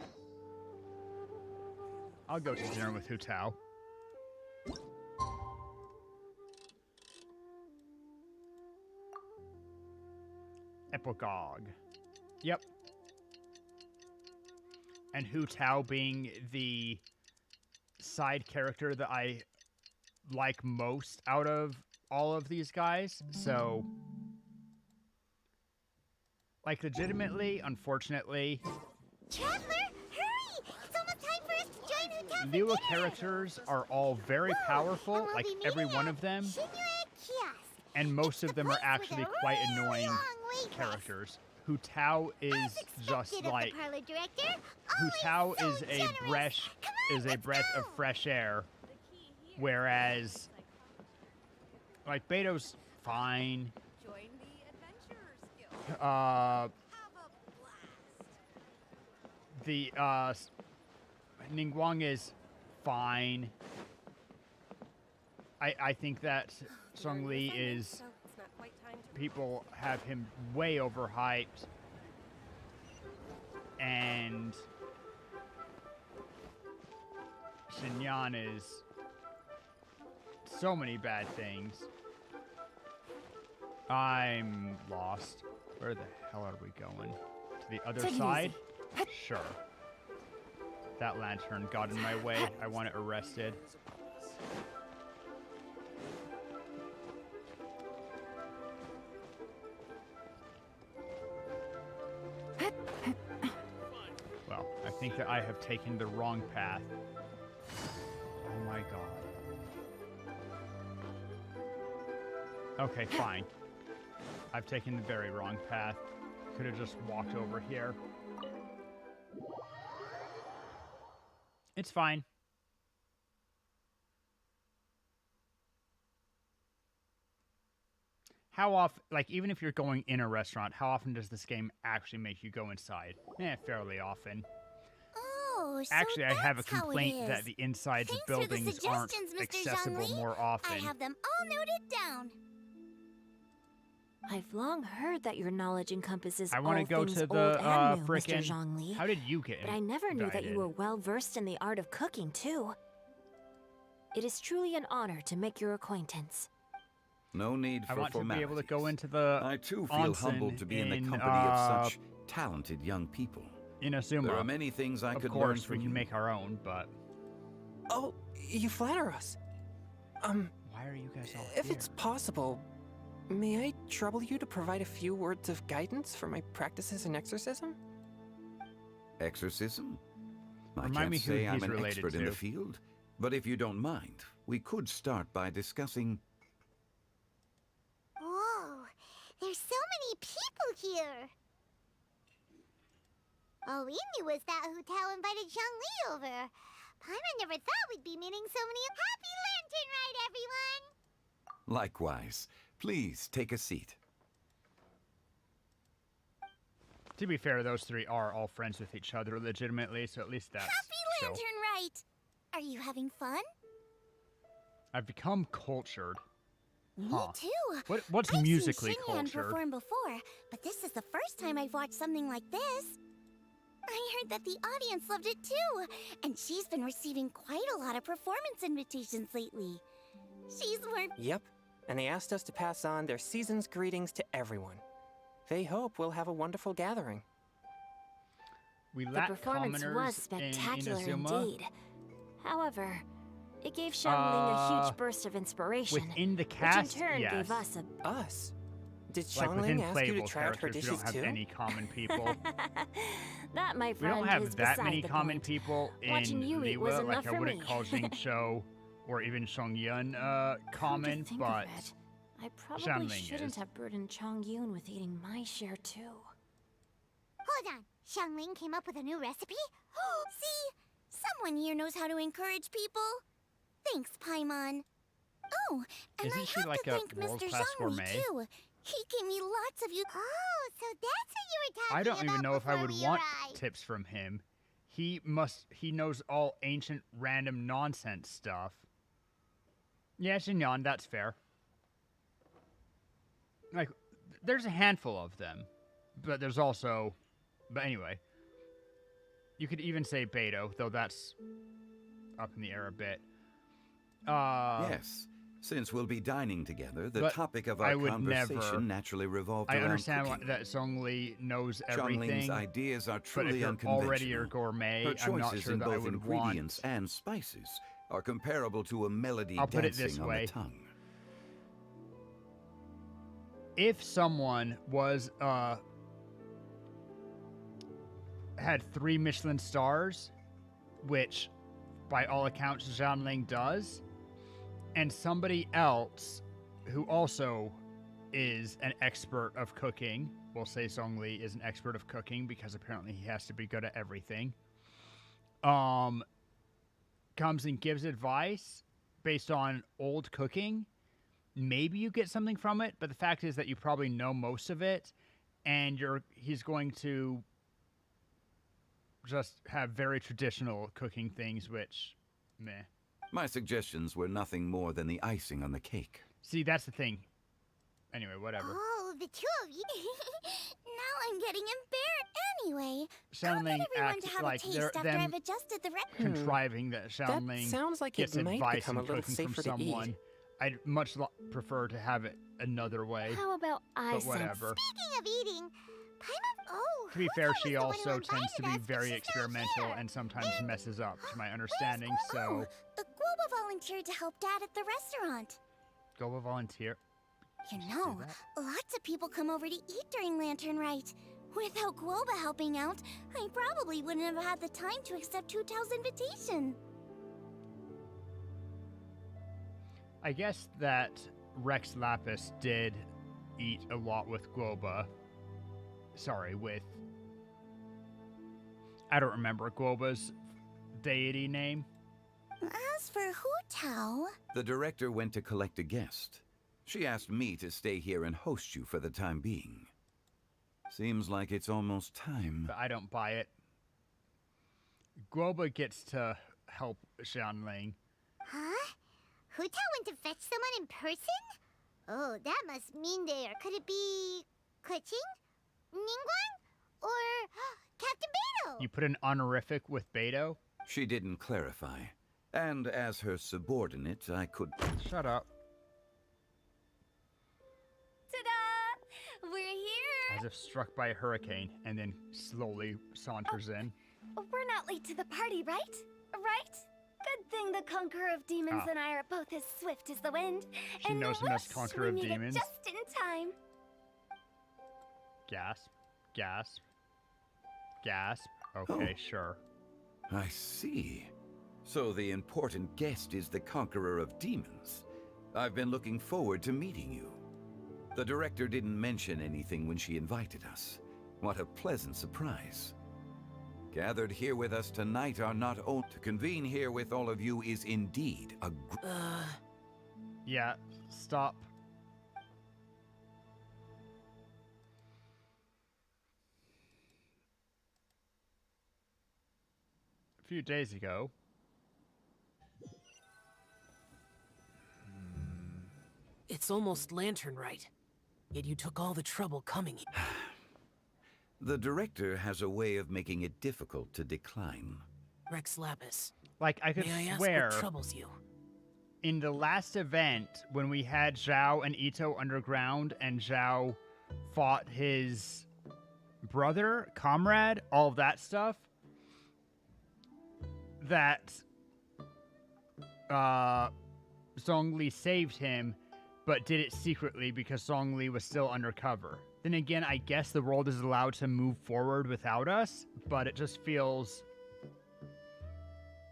I'll go to dinner with Hu Tao. Epilogue. Yep. And Hu Tao being the side character that I like most out of all of these guys. So, like, legitimately, unfortunately, Traveler, hurry! It's almost time for us to join Hu Tao for Liyue dinner. characters are all very powerful, and we'll like be meeting every one at of them, Shinue Kiosk. and most of them are actually quite annoying long wait list. characters. Hu Tao is just Expected of like the parlor director. Hu Tao so is a generous. breath of fresh air, whereas like Beto's fine. Join the Adventurers Guild. The Ningguang is fine. I think that Sung Lee is... People have him way overhyped. And Xinyan is so many bad things. I'm lost. Where the hell are we going? To the other side? Sure. That lantern got in my way. I want it arrested. Well, I think that I have taken the wrong path. Oh my god. Okay, fine. I've taken the very wrong path. Could have just walked over here. It's fine. How often, like, even if you're going in a restaurant, how often does this game actually make you go inside? Fairly often. Oh, so Actually, I have a that's how it complaint is. that the insides Thanks of for the buildings aren't suggestions, Mr. accessible Zhongli. more often. I have them all noted down. I've long heard that your knowledge encompasses I all want to go things to old the and new, Mr. frickin'. Zhongli. How did you get But I never knew that you indicted? were well versed in the art of cooking too. It is truly an honor to make your acquaintance. No need for I want formalities. to be able to go into the I too feel onsen humbled to be in the in, company of such talented young people. In Azuma. There are many things I of could learn course, from we can you. make our own, but Oh, you flatter us. why are you guys all If here? it's possible, may I trouble you to provide a few words of guidance for my practices in exorcism? Exorcism? I Remind can't me who say I'm he's an related expert in the to. field, but if you don't mind, we could start by discussing... Whoa, there's so many people here. All we knew was that hotel invited Zhongli over. Paimon never thought we'd be meeting so many. Happy Lantern Ride, everyone! Likewise. Please take a seat. To be fair, those three are all friends with each other legitimately, so at least that's Happy chill. Lantern Ride! Are you having fun? I've become cultured. Me Huh. too. What's I've musically seen Xinyan cultured? perform before, but this is the first time I've watched something like this. I heard that the audience loved it too, and she's been receiving quite a lot of performance invitations lately. She's more... Yep, and they asked us to pass on their season's greetings to everyone. They hope we'll have a wonderful gathering. We The lack performance commoners was spectacular in Inazuma. indeed. However, it gave Xiangling a huge burst of inspiration, Within the cast, which in turn yes. gave us a... Us? Did Like within Xiangling ask you to playable try out her characters, we dishes don't have too? any common people. That, my We friend, don't have is that beside many the common point. people in Watching you eat was Liwa. enough Like I for wouldn't me. call Xingqiu or even Shongyun Come common, to think but of it, I probably Xiangling shouldn't is. have burdened Chongyun with eating my share too. Hold on. Xiangling came up with a new recipe? See? Someone here knows how to encourage people. Thanks, Paimon. Oh, and Isn't I she have like to a thank Mr. world-class Zhongli gourmet? too. He gave me lots of you. Oh, so that's what you were talking I don't even about know if I before would we want arrived. tips from him. He knows all ancient random nonsense stuff. Yeah, Xinyan, that's fair. Like, there's a handful of them, but there's also, but anyway. You could even say Beto, though that's up in the air a bit. Yes. Since we'll be dining together, the but topic of I our would conversation never- naturally revolved I around understand cooking. that Zhongli knows Zhongling's everything, ideas are but truly if you're unconventional. already a gourmet, Her I'm not choices sure in that I both would ingredients want... and spices are comparable to a melody I'll put it dancing this on way. the tongue. If someone was had 3 Michelin stars, which by all accounts Zhanling does, and somebody else who also is an expert of cooking, we'll say Zhongli is an expert of cooking because apparently he has to be good at everything, comes and gives advice based on old cooking, maybe you get something from it, but the fact is that you probably know most of it, and he's going to just have very traditional cooking things, which Meh. My suggestions were nothing more than the icing on the cake. See, that's the thing. Anyway, whatever. Oh, the two of you. Now I'm getting embarrassed. Anyway, Xiaoling everyone to acts have like a taste they're after them I've adjusted the contriving that Xiaoling sounds like gets it might advice become a and little cooking from safer to eat. someone. I'd much prefer to have it another way. How about I But whatever. Speaking of eating, To be fair, she also tends to be very experimental and sometimes messes up, to my understanding, so... the Guoba volunteered to help Dad at the restaurant. Go a volunteer. You know, lots of people come over to eat during Lantern Rite. Without Guoba helping out, I probably wouldn't have had the time to accept Hu Tao's invitation. I guess that Rex Lapis did eat a lot with Guoba. Sorry, with... I don't remember Guoba's deity name. As for Hu Tao... The director went to collect a guest. She asked me to stay here and host you for the time being. Seems like it's almost time. But I don't buy it. Guoba gets to help Xianling. Huh? Hu Tao went to fetch someone in person? Oh, that must mean there. Could it be... Kuching? Ningguang? Or Captain Beidou? You put an honorific with Beidou? She didn't clarify. And as her subordinate, I could... Shut up. Ta-da! We're here! As if struck by a hurricane, and then slowly saunters in. We're not late to the party, right? Right? Good thing the Conqueror of Demons and I are both as swift as the wind. She knows him as Conqueror of Demons. Just in time. Gasp. Gasp. Gasp. Okay, sure. I see. So the important guest is the Conqueror of Demons. I've been looking forward to meeting you. The director didn't mention anything when she invited us. What a pleasant surprise. Gathered here with us tonight are not only... To convene here with all of you is indeed a... Yeah, stop. A few days ago... It's almost Lantern Rite, yet you took all the trouble coming here. The director has a way of making it difficult to decline. Rex Lapis. Like, I could May I swear... ask what troubles you? In the last event, when we had Zhao and Ito underground, and Zhao fought his brother, comrade, all of that stuff, that Zhongli saved him, but did it secretly because Zhongli was still undercover. Then again, I guess the world is allowed to move forward without us, but it just feels...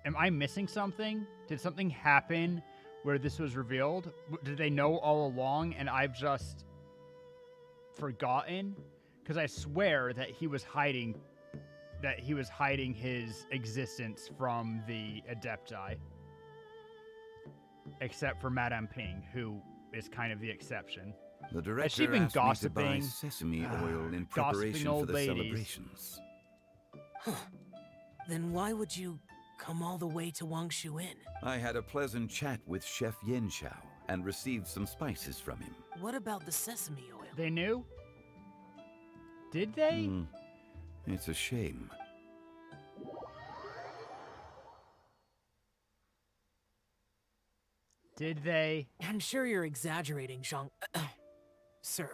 Am I missing something? Did something happen where this was revealed? Did they know all along and I've just forgotten? Because I swear that he was hiding his existence from the Adepti. Except for Madame Ping, who is kind of the exception. The director Has she been asked gossiping? me to buy sesame oil in preparation for the celebrations. Huh. Then why would you come all the way to Wangshu Inn? I had a pleasant chat with Chef Yen Xiao and received some spices from him. What about the sesame oil? They knew? Did they? It's a shame. Did they? I'm sure you're exaggerating, Zhang... Sir.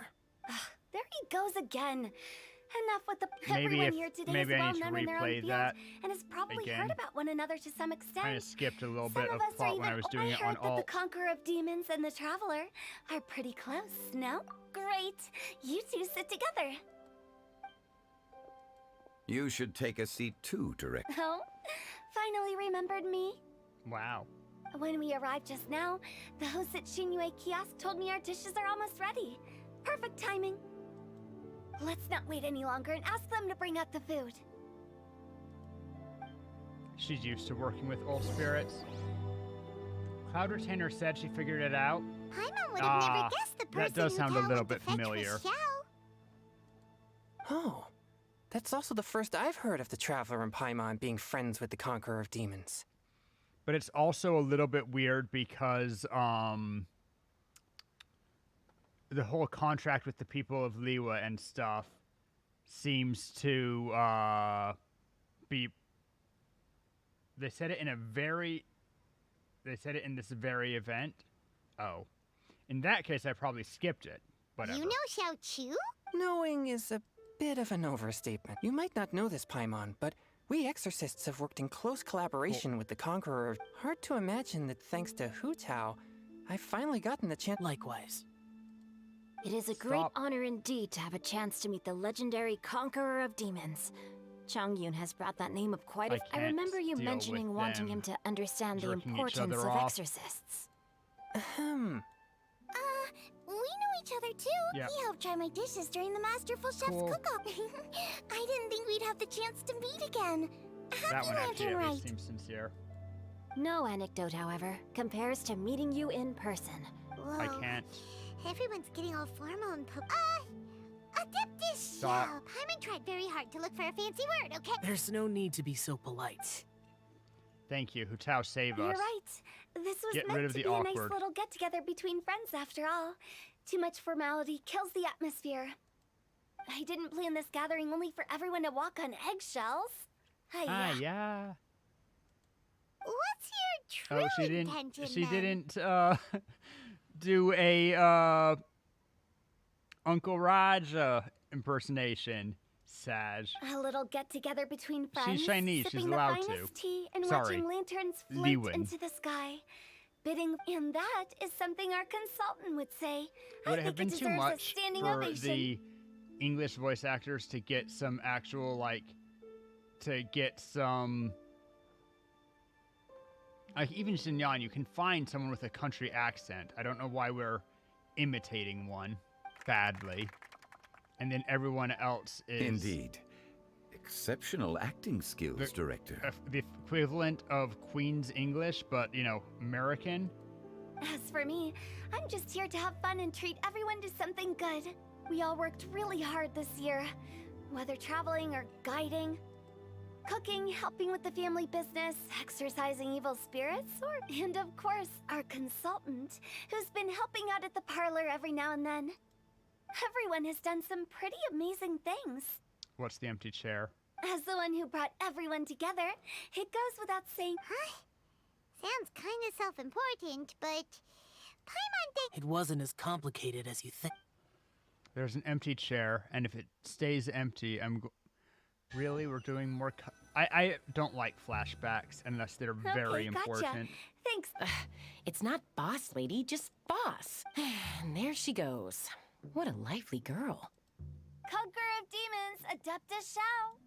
There he goes again. Enough with the... Maybe Everyone if- here today maybe is I well need to known in their own replay field that and has probably again. heard about one another to some extent. Kind of skipped a little Some bit of us are plot when even... I was doing it I on heard that alt. the Conqueror of Demons and the Traveler are pretty close, no? Great. You two sit together. You should take a seat too, Director. Oh? Finally remembered me? Wow. When we arrived just now, the host at Xinyue Kiosk told me our dishes are almost ready. Perfect timing. Let's not wait any longer and ask them to bring out the food. She's used to working with old spirits. Cloud Retainer said she figured it out. Paimon would have never guessed the person That does Hu sound Tao a little went to bit fetch was familiar. Xiao. Oh, that's also the first I've heard of the Traveler and Paimon being friends with the Conqueror of Demons. But it's also a little bit weird because the whole contract with the people of Liwa and stuff seems to be. They said it in this very event. Oh, in that case, I probably skipped it. Whatever. You know Xiao Chu? Knowing is a bit of an overstatement. You might not know this, Paimon, but we exorcists have worked in close collaboration with the Conqueror. Hard to imagine that thanks to Hu Tao, I've finally gotten the chance. Likewise. It is a great honor indeed to have a chance to meet the legendary Conqueror of Demons. Chongyun has brought that name up quite a... I remember you mentioning wanting him to understand the importance of exorcists. We know each other too. Yep. He helped try my dishes during the Masterful Chef's cook-off. I didn't think we'd have the chance to meet again. That Happy one actually Lantern at Rite. least seems sincere. No anecdote, however, compares to meeting you in person. Whoa. I can't. Everyone's getting all formal and Adeptus Stop. Xiao. Paimon tried very hard to look for a fancy word, okay? There's no need to be so polite. Thank you, Hutao, save You're us. right. This was Get meant rid of to the be a nice awkward. little get-together between friends, after all. Too much formality kills the atmosphere. I didn't plan this gathering only for everyone to walk on eggshells. Yeah. What's your true Oh, she didn't. intention, She then? didn't do a Uncle Raja impersonation. Sag. A little get-together between friends. She's Chinese, Sipping she's the allowed finest to. tea and Sorry. watching lanterns float Liwen. into the sky. Bidding, and that is something our consultant would say. Would I it have think been it too deserves much a standing for ovation. the English voice actors to get some actual like even Xinyan, you can find someone with a country accent. I don't know why we're imitating one badly. And then everyone else is... Indeed. Exceptional acting skills, Director. The equivalent of Queen's English, but, American. As for me, I'm just here to have fun and treat everyone to something good. We all worked really hard this year, whether traveling or guiding, cooking, helping with the family business, exorcising evil spirits, and of course, our consultant, who's been helping out at the parlor every now and then. Everyone has done some pretty amazing things. What's the empty chair? As the one who brought everyone together, it goes without saying. Sounds kind of self-important, but Paimon It wasn't as complicated as you think. There's an empty chair, and if it stays empty, really, we're doing more... I don't like flashbacks unless they're very important. Thanks. It's not boss lady, just boss. And there she goes. What a lively girl. Conqueror of Demons, Adeptus Xiao.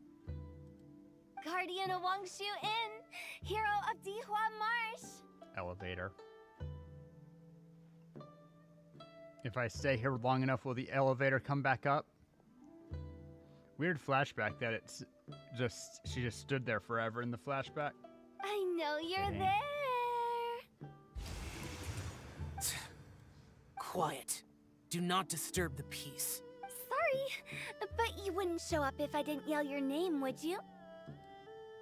Guardian of Wangshu Inn, hero of Dihua Marsh. Elevator. If I stay here long enough, will the elevator come back up? Weird flashback that it's just... She just stood there forever in the flashback. I know you're Dang. there. Quiet. Do not disturb the peace. Sorry, but you wouldn't show up if I didn't yell your name, would you?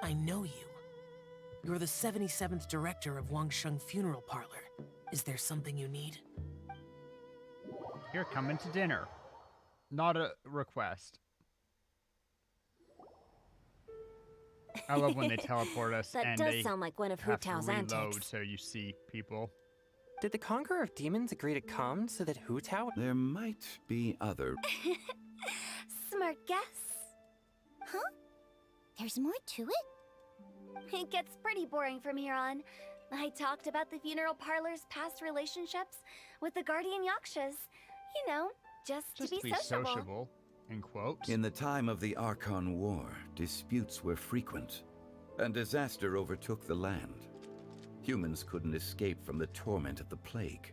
I know you. You're the 77th director of Wangsheng Funeral Parlor. Is there something you need? You're coming to dinner. Not a request. I love when they teleport us That and does they sound like one of Hu have to Tao's reload antics. so you see people. Did the Conqueror of Demons agree to come so that Hu Tao... There might be other... Smart guess. Huh? There's more to it? It gets pretty boring from here on. I talked about the funeral parlor's past relationships with the Guardian Yakshas. You know, just to be sociable. In quotes. In the time of the Archon War, disputes were frequent, and disaster overtook the land. Humans couldn't escape from the torment of the plague,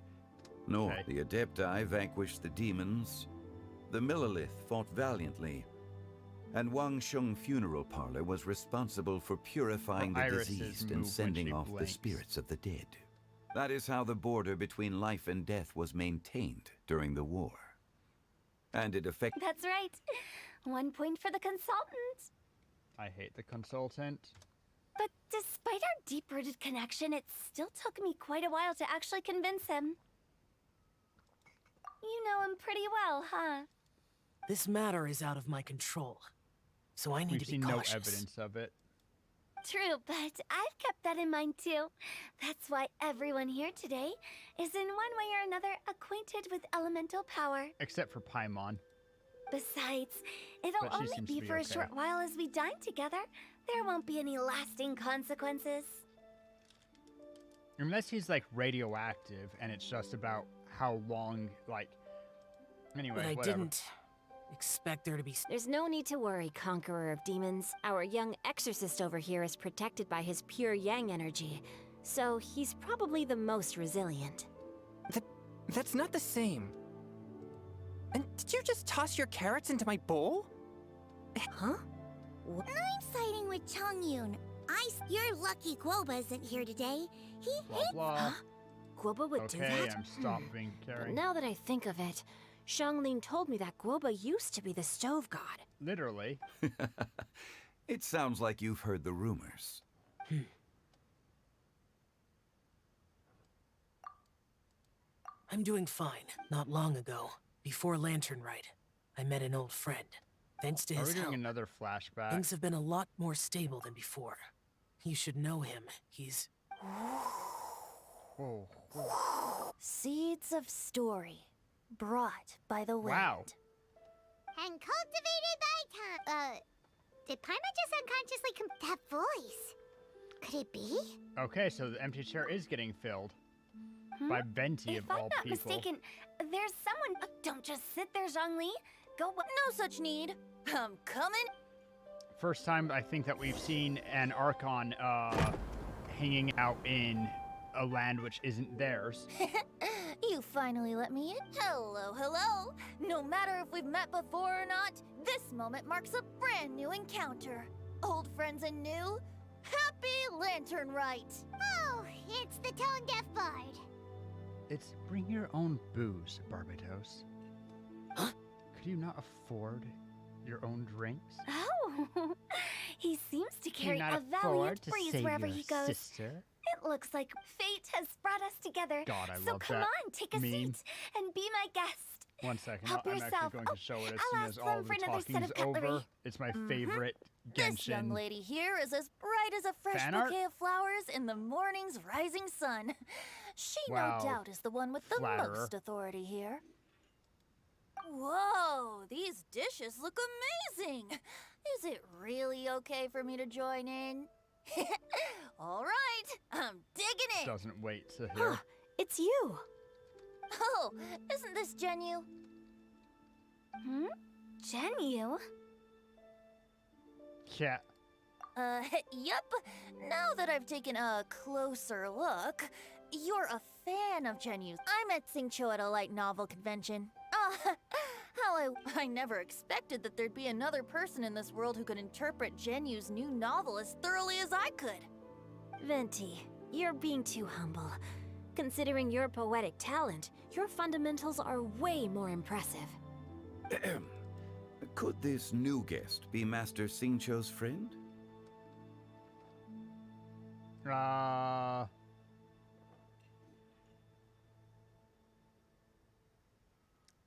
nor the Adepti vanquished the demons. The Millelith fought valiantly, and Wangsheng Funeral Parlor was responsible for purifying the diseased and sending off the spirits of the dead. That is how the border between life and death was maintained during the war. And it affected... That's right. 1 point for the consultant. I hate the consultant. But despite our deep-rooted connection, it still took me quite a while to actually convince him. You know him pretty well, huh? This matter is out of my control, so I need to be cautious. We've seen no evidence of it. True, but I've kept that in mind too. That's why everyone here today is in one way or another acquainted with elemental power. Except for Paimon. Besides, it'll only be for a short while as we dine together. There won't be any lasting consequences. Unless he's like radioactive and it's just about how long, like... Anyway, but I whatever. didn't expect there to be... There's no need to worry, Conqueror of Demons. Our young exorcist over here is protected by his pure yang energy, so he's probably the most resilient. That's not the same. And did you just toss your carrots into my bowl? Huh? I'm siding with Chongyun. You're lucky Guoba isn't here today. He hates... Blah. Guoba would do that? Okay, I'm stopping caring. But now that I think of it, Xianglin told me that Guoba used to be the stove god. Literally. It sounds like you've heard the rumors. I'm doing fine. Not long ago, before Lantern Rite, I met an old friend. Thanks to his help, another flashback? Things have been a lot more stable than before. You should know him. He's... Whoa. Seeds of story, brought by the wind. Wow. And cultivated by time. Did Paimon just unconsciously that voice? Could it be? Okay, so the empty chair is getting filled. By Venti of all people. If I'm not mistaken, there's someone... don't just sit there, Zhongli. Go... No such need. I'm coming. First time I think that we've seen an Archon hanging out in a land which isn't theirs. You finally let me in. Hello, hello. No matter if we've met before or not, this moment marks a brand new encounter. Old friends and new. Happy Lantern Rite. Oh, it's the tone-deaf bard. It's bring your own booze, Barbados. Huh? Could you not afford your own drinks? Oh, he seems to carry a valiant breeze wherever he goes. Sister? It looks like fate has brought us together. God, I so love come that on, take a seat and be my guest. 1 second, Help I'm yourself. actually going to show it as I'll soon ask as them all for the another set talking's of cutlery. over. It's my favorite Genshin. This young lady here is as bright as a fresh fan art? bouquet of flowers in the morning's rising sun. She Wow. no doubt is the one with the Flatterer. most authority here. Whoa, these dishes look amazing. Is it really okay for me to join in? All right, I'm digging it. Doesn't wait to hear. It's you. Oh, isn't this Genyu? Genyu? Yeah. Yep. Now that I've taken a closer look, you're a fan of Genyu's. I met Xingqiu at a light novel convention. How I never expected that there'd be another person in this world who could interpret Genyu's new novel as thoroughly as I could. Venti, you're being too humble. Considering your poetic talent, your fundamentals are way more impressive. Could this new guest be Master Xingqiu's friend?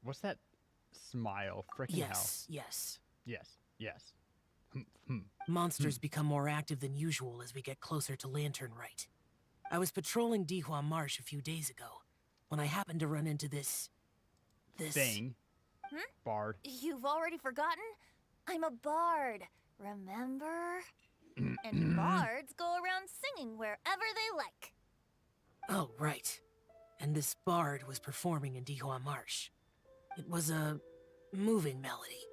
What's that smile? Frickin' hell. Yes. Yes. Monsters become more active than usual as we get closer to Lantern Rite. I was patrolling Dihua Marsh a few days ago when I happened to run into this thing. Bard. You've already forgotten? I'm a bard, remember? And bards go around singing wherever they like. Oh, right. And this bard was performing in Dihua Marsh. It was a moving melody,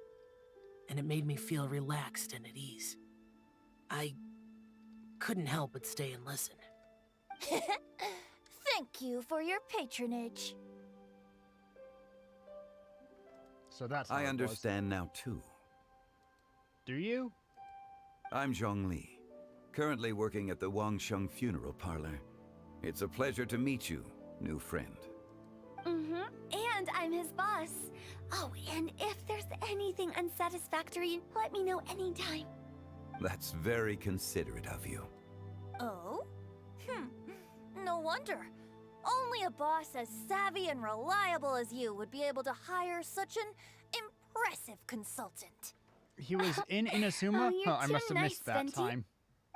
and it made me feel relaxed and at ease. I couldn't help but stay and listen. Thank you for your patronage. So that's how I it understand now, too. Do you? I'm Zhongli, currently working at the Wangsheng Funeral Parlor. It's a pleasure to meet you, new friend. And I'm his boss. Oh, and if there's anything unsatisfactory, let me know anytime. That's very considerate of you. Oh? No wonder. Only a boss as savvy and reliable as you would be able to hire such an impressive consultant. He was in Inazuma? Oh, you're I must too have nice, missed that Venti. time.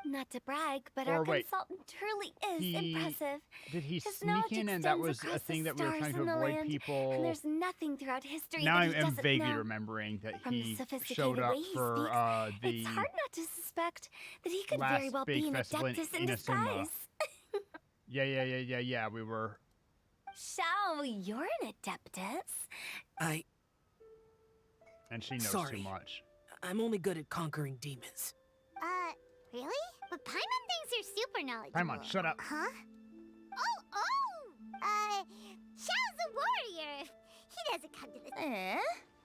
Not to brag, but Or our wait, consultant truly is impressive. Did he His sneak knowledge in and that extends was a across thing the that we were trying stars to and the avoid land, people? And there's nothing throughout history Now that he I'm doesn't vaguely know. remembering that From the he sophisticated showed up way he for speaks, the it's hard not to suspect that he could last very well big be an festival in adeptus in Inazuma. disguise. Yeah, we were... Shao, you're an adeptus. And she knows Sorry. too much. I'm only good at conquering demons. Really? But Paimon thinks you're super knowledgeable. Paimon, shut up. Huh? Xiao's a warrior. He doesn't come to this.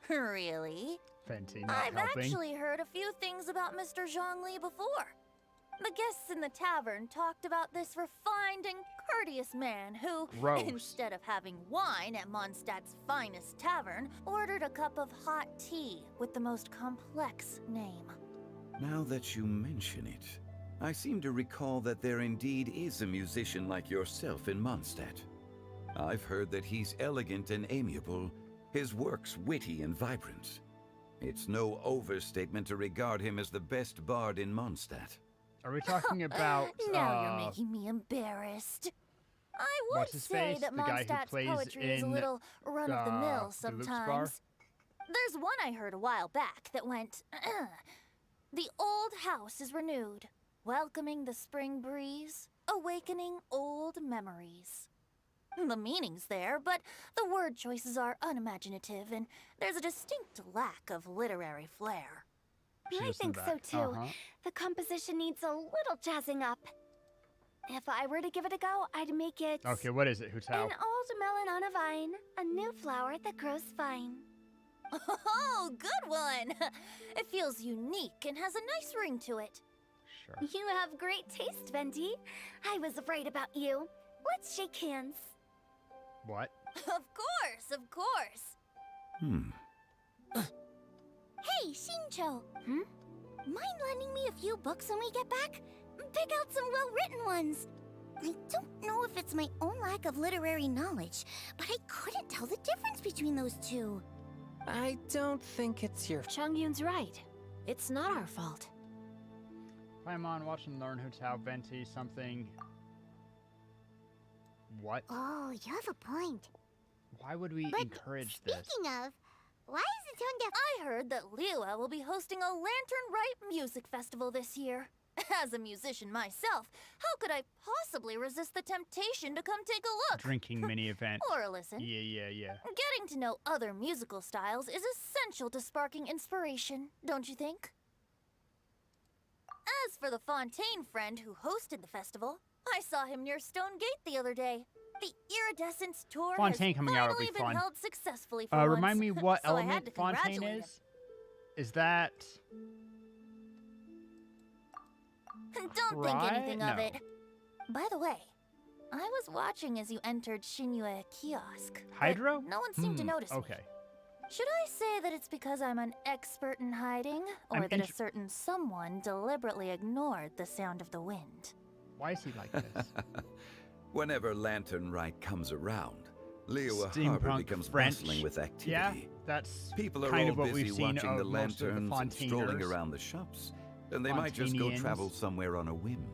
Really? Fenty not I've helping. actually heard a few things about Mr. Zhongli before. The guests in the tavern talked about this refined and courteous man who, Gross. instead of having wine at Mondstadt's finest tavern, ordered a cup of hot tea with the most complex name. Now that you mention it, I seem to recall that there indeed is a musician like yourself in Mondstadt. I've heard that he's elegant and amiable, his works witty and vibrant. It's no overstatement to regard him as the best bard in Mondstadt. Are we talking about... Now you're making me embarrassed. I would what's his say face? that The guy who Mondstadt's plays poetry is a in, little run-of-the-mill the Luke's bar? sometimes. There's one I heard a while back that went, "The old house is renewed, welcoming the spring breeze, awakening old memories." The meaning's there, but the word choices are unimaginative, and there's a distinct lack of literary flair. I think so too. The composition needs a little jazzing up. If I were to give it a go, I'd make it... Okay, what is it, Hu Tao? An old melon on a vine, a new flower that grows fine. Oh, good one! It feels unique and has a nice ring to it. Sure. You have great taste, Venti. I was afraid about you. Let's shake hands. What? Of course. Hey, Shincho. Mind lending me a few books when we get back? Pick out some well-written ones. I don't know if it's my own lack of literary knowledge, but I couldn't tell the difference between those two. I don't think it's your... Chongyun's right. It's not our fault. Paimon, watch and learn Hu Tao, Venti, something... What? Oh, you have a point. Why would we encourage this? Speaking of, why is the tone deaf? I heard that Liwa will be hosting a Lantern Rite Music Festival this year. As a musician myself, how could I possibly resist the temptation to come take a look? Drinking mini event. Or listen. Yeah. Getting to know other musical styles is essential to sparking inspiration, don't you think? As for the Fontaine friend who hosted the festival, I saw him near Stone Gate the other day. The Iridescence tour Fontaine has coming out will be finally been fun. held successfully for once. Remind me what so I had element to Fontaine congratulate is? Is that... Don't think anything of No. it. By the way, I was watching as you entered Shinyue Kiosk. but Hydro? No one seemed to notice me. Okay. Should I say that it's because I'm an expert in hiding, or I'm that a certain someone deliberately ignored the sound of the wind? Why is he like this? Whenever Lantern Rite comes around, Liwa Harbor Steampunk becomes French. bustling with activity. Yeah, that's People are kind all of what busy we've seen watching of the most of the lanterns and strolling Fontainers. around the shops, and they might just go Fontanians. travel somewhere on a whim.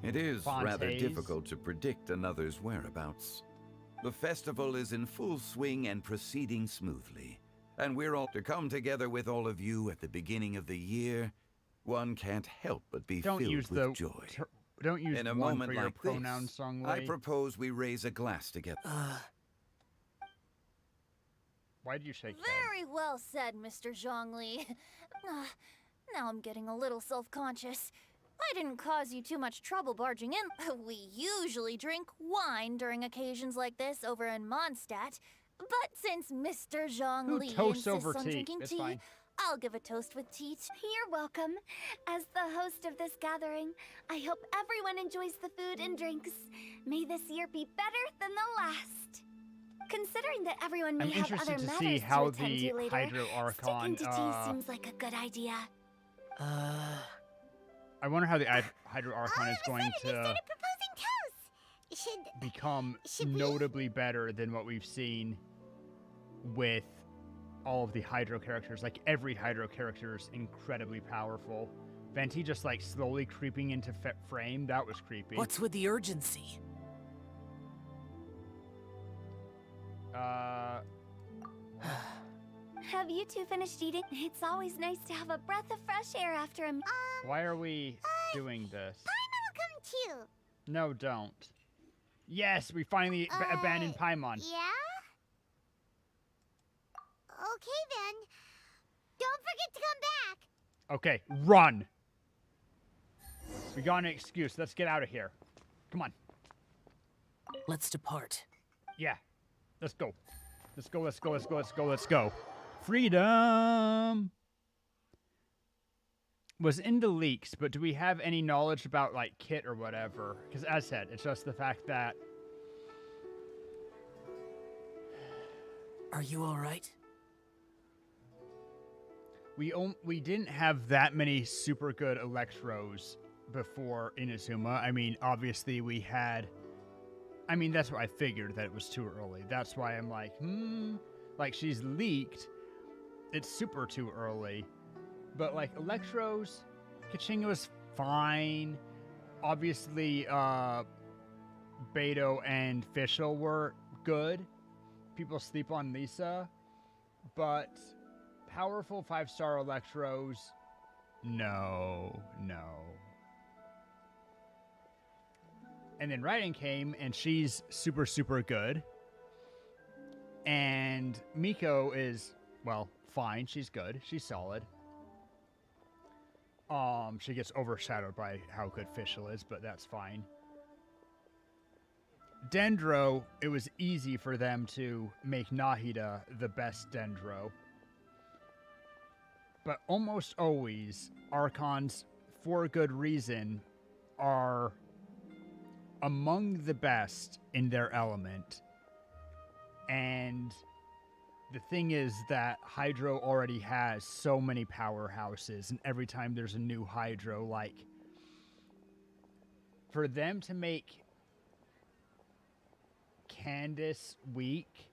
It is rather Fontaines. difficult to predict another's whereabouts. The festival is in full swing and proceeding smoothly, and we're all to come together with all of you at the beginning of the year. One can't help but be Don't filled use with the joy. Don't use In a one moment for your like pronoun this, song I way. propose we raise a glass together. Why did you shake Very well said, Mr. Zhongli. Now I'm getting a little self-conscious. I didn't cause you too much trouble barging in. We usually drink wine during occasions like this over in Mondstadt. But since Mr. Zhongli toasts insists over on tea? drinking It's tea, fine. I'll give a toast with teat. You're welcome. As the host of this gathering, I hope everyone enjoys the food and drinks. May this year be better than the last. Considering that everyone may I'm have interested other to matters see how to attend the to later, Hydro Archon, sticking to tea seems like a good idea. I wonder how the Hydro Archon is going to become notably better than what we've seen with all of the Hydro characters. Like, every Hydro character is incredibly powerful. Venti just, like, slowly creeping into frame, that was creepy. What's with the urgency? Have you two finished eating? It's always nice to have a breath of fresh air after a... Why are we doing this? Paimon will come too. No, don't. Yes, we finally abandoned Paimon. Yeah? Okay then. Don't forget to come back. Okay, run. We got an excuse. Let's get out of here. Come on. Let's depart. Yeah. Let's go. Let's go, let's go, let's go, let's go, let's go. Freedom! Was in the leaks, but do we have any knowledge about, like, Kit or whatever? Because, as said, it's just the fact that... Are you alright? We didn't have that many super good Electros before Inazuma. I mean, obviously we had... I mean, that's why I figured that it was too early. That's why I'm like, like, she's leaked. It's super too early. But, like, Electros, Kachinga was fine. Obviously, Beto and Fischl were good. People sleep on Lisa. But powerful 5-star Electros, no. And then Raiden came, and she's super, super good. And Miko is, well, fine. She's good. She's solid. She gets overshadowed by how good Fischl is, but that's fine. Dendro, it was easy for them to make Nahida the best Dendro. But almost always, Archons, for good reason, are among the best in their element. And the thing is that Hydro already has so many powerhouses, and every time there's a new Hydro, like, for them to make Candace weak,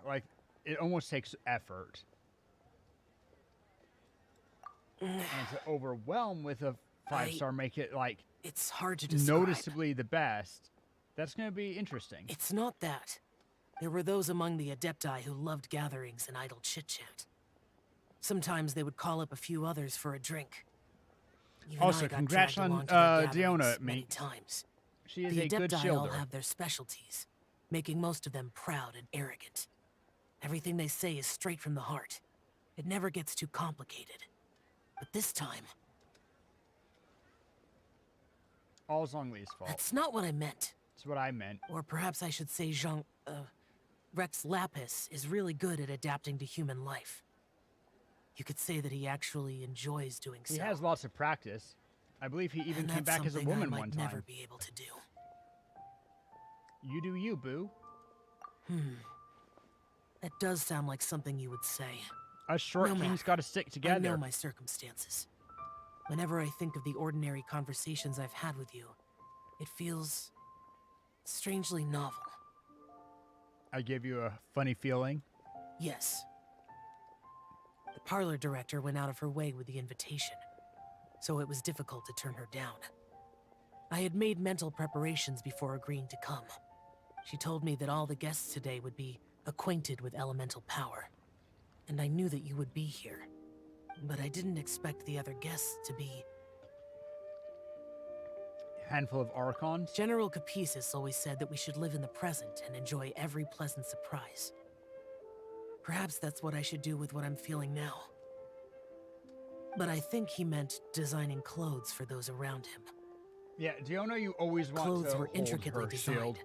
like, it almost takes effort. And to overwhelm with a 5-star, make it, like, it's hard to describe. Noticeably the best. That's going to be interesting. It's not that. There were those among the Adepti who loved gatherings and idle chit-chat. Sometimes they would call up a few others for a drink. Even also, I got congrats dragged on along to Diona, many mate. times. She is the a good Adepti all shielder. have their specialties, making most of them proud and arrogant. Everything they say is straight from the heart. It never gets too complicated. But this time... All Zhongli's fault. That's not what I meant. That's what I meant. Or perhaps I should say Rex Lapis is really good at adapting to human life. You could say that he actually enjoys doing so. He has lots of practice. I believe he even came back as a woman one time. I might never be able to do. You do you, boo. That does sound like something you would say. Us short kings gotta stick together. I know my circumstances. Whenever I think of the ordinary conversations I've had with you, it feels strangely novel. I give you a funny feeling? Yes. The parlor director went out of her way with the invitation, so it was difficult to turn her down. I had made mental preparations before agreeing to come. She told me that all the guests today would be acquainted with elemental power, and I knew that you would be here. But I didn't expect the other guests to be... Handful of Archons? General Capisis always said that we should live in the present and enjoy every pleasant surprise. Perhaps that's what I should do with what I'm feeling now. But I think he meant designing clothes for those around him. Yeah, Diona, you always want clothes to were hold intricately her designed, shield.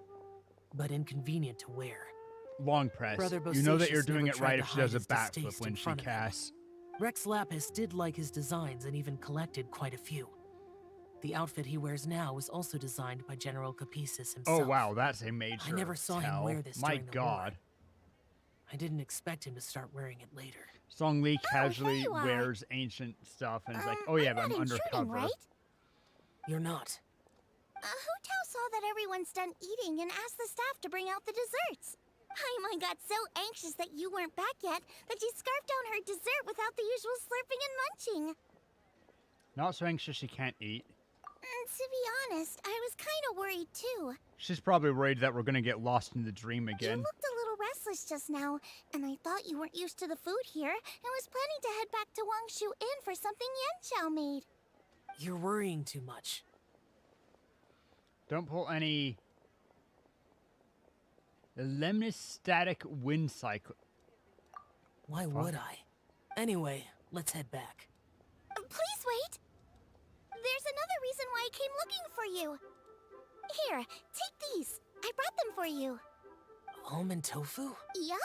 but inconvenient to wear. Long press. Brother You know that Bosatius you're doing never it tried right to if she does a hide his backflip distaste when in she front of him. casts. Rex Lapis did like his designs and even collected quite a few. The outfit he wears now was also designed by General Capisis himself. Oh wow, that's a major I never saw him tell. wear this My during the God. war. I didn't expect him to start wearing it later. Song Lee casually wears ancient stuff and is like, oh yeah, but I'm undercover. Right? You're not. Hu Tao saw that everyone's done eating and asked the staff to bring out the desserts. Paimon got so anxious that you weren't back yet that she scarfed down her dessert without the usual slurping and munching. Not so anxious she can't eat. To be honest, I was kind of worried too. She's probably worried that we're gonna get lost in the dream again. You looked a little restless just now, and I thought you weren't used to the food here and was planning to head back to Wangshu Inn for something Yan Xiao made. You're worrying too much. Don't pull any... The Lemnis static wind cycle. Why would I? Anyway, let's head back. Please wait. There's another reason why I came looking for you. Here, take these. I brought them for you. Almond tofu? Yup.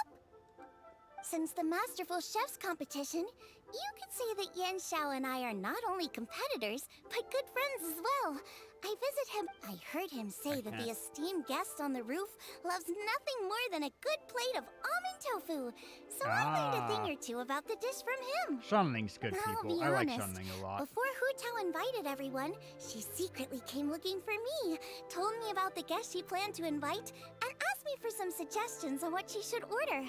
Since the Masterful Chef's competition, you could say that Yan Xiao and I are not only competitors, but good friends as well. I visit him. I heard him say that the esteemed guest on the roof loves nothing more than a good plate of almond tofu. So I learned a thing or two about the dish from him. Shanling's good I'll people. be I like honest, Shanling a lot. Before Hu Tao invited everyone, she secretly came looking for me, told me about the guests she planned to invite, and asked me for some suggestions on what she should order.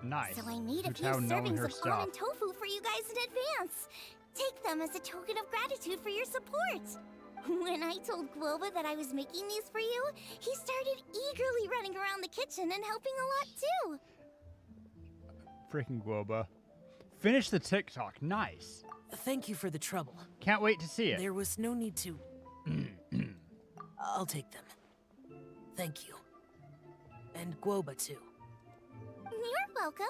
Nice. So I made a Hu few Tao knowing servings her of stuff. almond tofu for you guys in advance. Take them as a token of gratitude for your support. When I told Guoba that I was making these for you, he started eagerly running around the kitchen and helping a lot too. Freaking Guoba. Finish the TikTok. Nice. Thank you for the trouble. Can't wait to see it. There was no need to... I'll take them. Thank you. And Guoba too. You're welcome.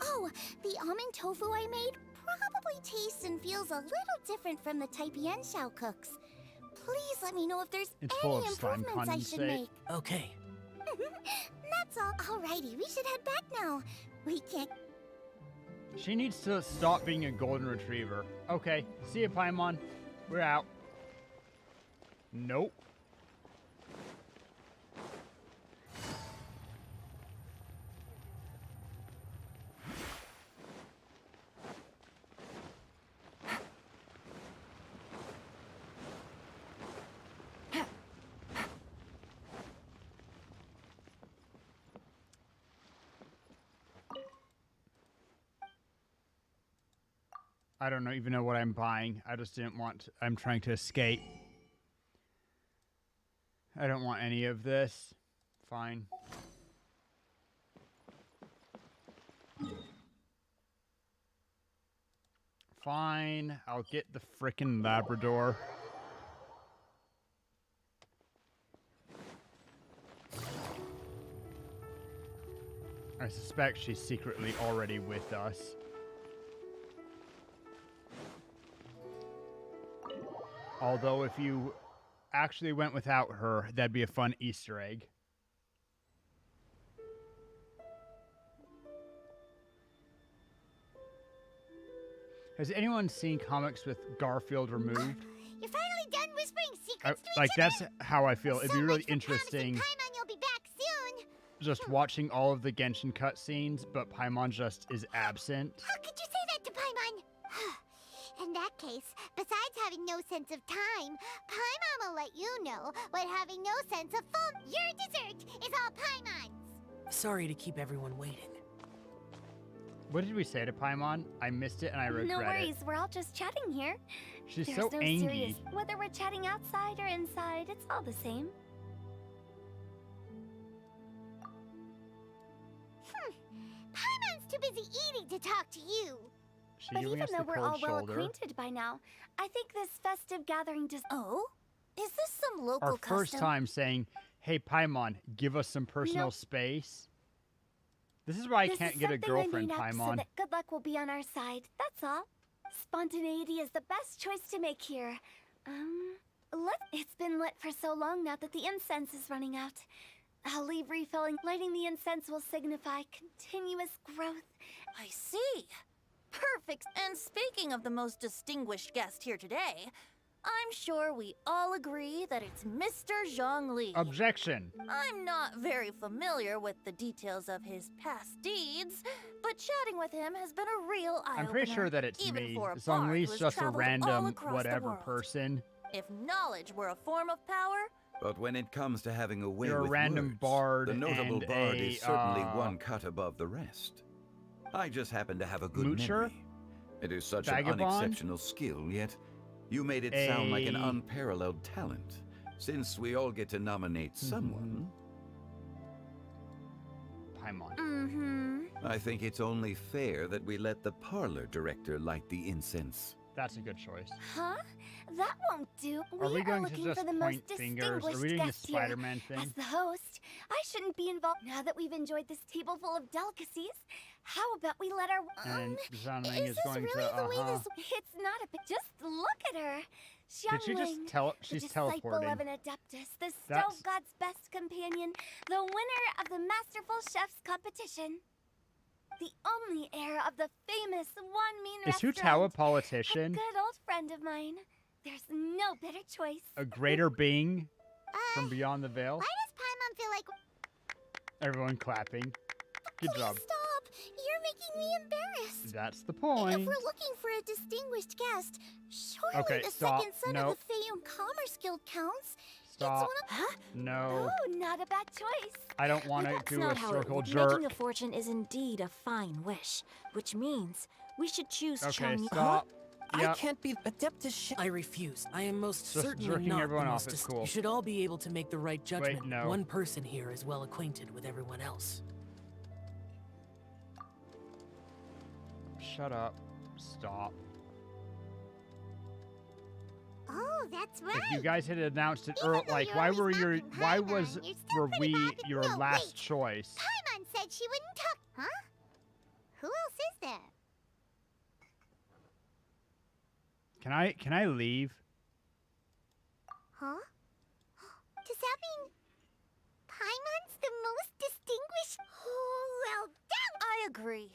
Oh, the almond tofu I made probably tastes and feels a little different from the type Yan Xiao cooks. Please let me know if there's any improvements I should make. Okay. That's all. Alrighty, we should head back now. We can't... She needs to stop being a golden retriever. Okay, see you, Paimon. We're out. Nope. I don't even know what I'm buying. I just didn't want to, I'm trying to escape. I don't want any of this. Fine. Fine. I'll get the frickin' Labrador. I suspect she's secretly already with us. Although if you actually went without her, that'd be a fun Easter egg. Has anyone seen comics with Garfield removed? You're finally done whispering secrets to like, each other? that's how I feel. It'd be really interesting Paimon, you'll be back soon. just watching all of the Genshin cutscenes, but Paimon just is absent. How could you say that to Paimon? In that case, besides having no sense of time, Paimon will let you know what having no sense of phone. Your dessert is all Paimon's. Sorry to keep everyone waiting. What did we say to Paimon? I missed it and I regret No worries, it. we're all just chatting here. She's There's so no angry. serious. Whether we're chatting outside or inside, it's all the same. Paimon's too busy eating to talk to you. She But giving even us though the we're cold all well shoulder. acquainted by now, I think this festive gathering just... Oh? Is this some local Our first time saying, hey, Paimon, give us some personal space. This is why I This can't is get a something I girlfriend, made up Paimon. So that good luck will be on our side, that's all. Spontaneity is the best choice to make here. It's been lit for so long now that the incense is running out. I'll leave refilling. Lighting the incense will signify continuous growth. I see. Perfect. And speaking of the most distinguished guest here today, I'm sure we all agree that it's Mr. Zhongli. Objection. I'm not very familiar with the details of his past deeds, but chatting with him has been a real eye-opener. I'm pretty sure that it's even me. for a bard Zhongli's who has just a traveled all random across the whatever world. person. If knowledge were a form of power, But when it comes to having a way You're a with random words, bard the notable and bard a, is certainly one cut above the rest. I just happen to have a good Moocher? memory. It is such Vagabond? an unexceptional skill, yet you made it sound like an A- unparalleled talent. Since we all get to nominate someone, Paimon. I think it's only fair that we let the parlor director light the incense. That's a good choice. Huh? That won't do. Are we going to looking just for the point most fingers? Are distinguished we doing the guest here. Spider-Man thing? As the host, I shouldn't be involved. Now that we've enjoyed this table full of delicacies, how about we let our And Zhongling is this going really to the way this? It's not a bit. Just look at her. Did she just Xiangling, tell? the She's disciple teleporting. of an adeptus, the That's- stove god's best companion, the winner of the masterful chef's competition, the only heir of the famous One Mean Is restaurant. Hu Tao a politician? Good old friend of mine. There's no better choice. A greater being from beyond the veil? Why does Paimon feel like... Everyone clapping. Good job. Stop! You're making me embarrassed. That's the If point. we're looking for a distinguished guest, surely Okay, the stop. second son Nope. of the Feyun Commerce Guild counts. Stop. It's one of... No. Oh, not a bad choice. I don't want to That's do a not how it circle works. jerk. Making a fortune is indeed a fine wish, which means we should choose Okay, Chang. stop. I Yep. can't be adeptus. I refuse. I am most Just certainly jerking not everyone the off most is cool. You should all be able to make the right judgment. no. One person here is well acquainted with everyone else. Shut up. Stop. Oh, that's right. If you guys had announced it Even early, though like, you're why always were your, mocking why Paimon, was, you're still were pretty we bad. your No, last wait. choice? Paimon said she wouldn't talk. Huh? Who else is there? Can I leave? Huh? Does that mean Paimon's the most distinguished? Oh, well, that... I agree.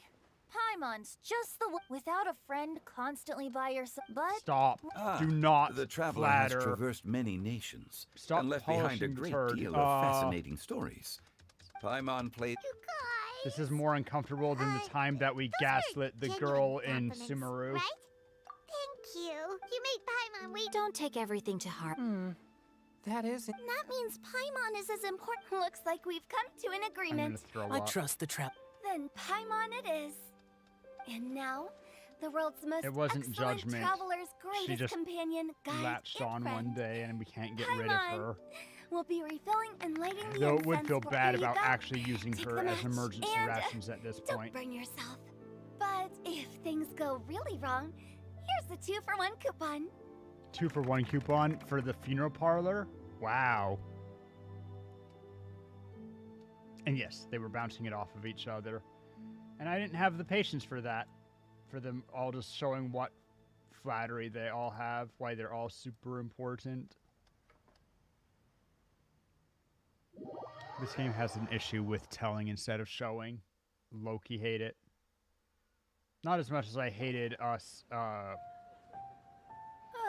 Paimon's just the one without a friend constantly by your side. But Stop. Do not The traveler flatter. has traversed many nations Stop and left behind a polishing the great turd. deal of fascinating stories. Paimon played... This is more uncomfortable than the time that we gaslit the girl in Sumeru. Right? Thank you. You made Paimon wait. Don't take everything to heart. That is... That means Paimon is as important. Looks like we've come to an I'm gonna agreement. throw I up. trust the trap. Then Paimon it is. And now, the world's most It wasn't excellent judgment. traveler's She greatest just companion, guide, latched and on friend. one day and we can't get rid of Paimon her. We'll be refilling and lighting the Though it would incense. feel Well, bad here you about go. actually using Take her the as match emergency and, rations at this Don't point. burn yourself. But if things go really wrong, here's the 2-for-1 coupon. 2-for-1 coupon for the funeral parlor? Wow. And yes, they were bouncing it off of each other. And I didn't have the patience for that. For them all just showing what flattery they all have, why they're all super important. This game has an issue with telling instead of showing. Low-key hate it. Not as much as I hated us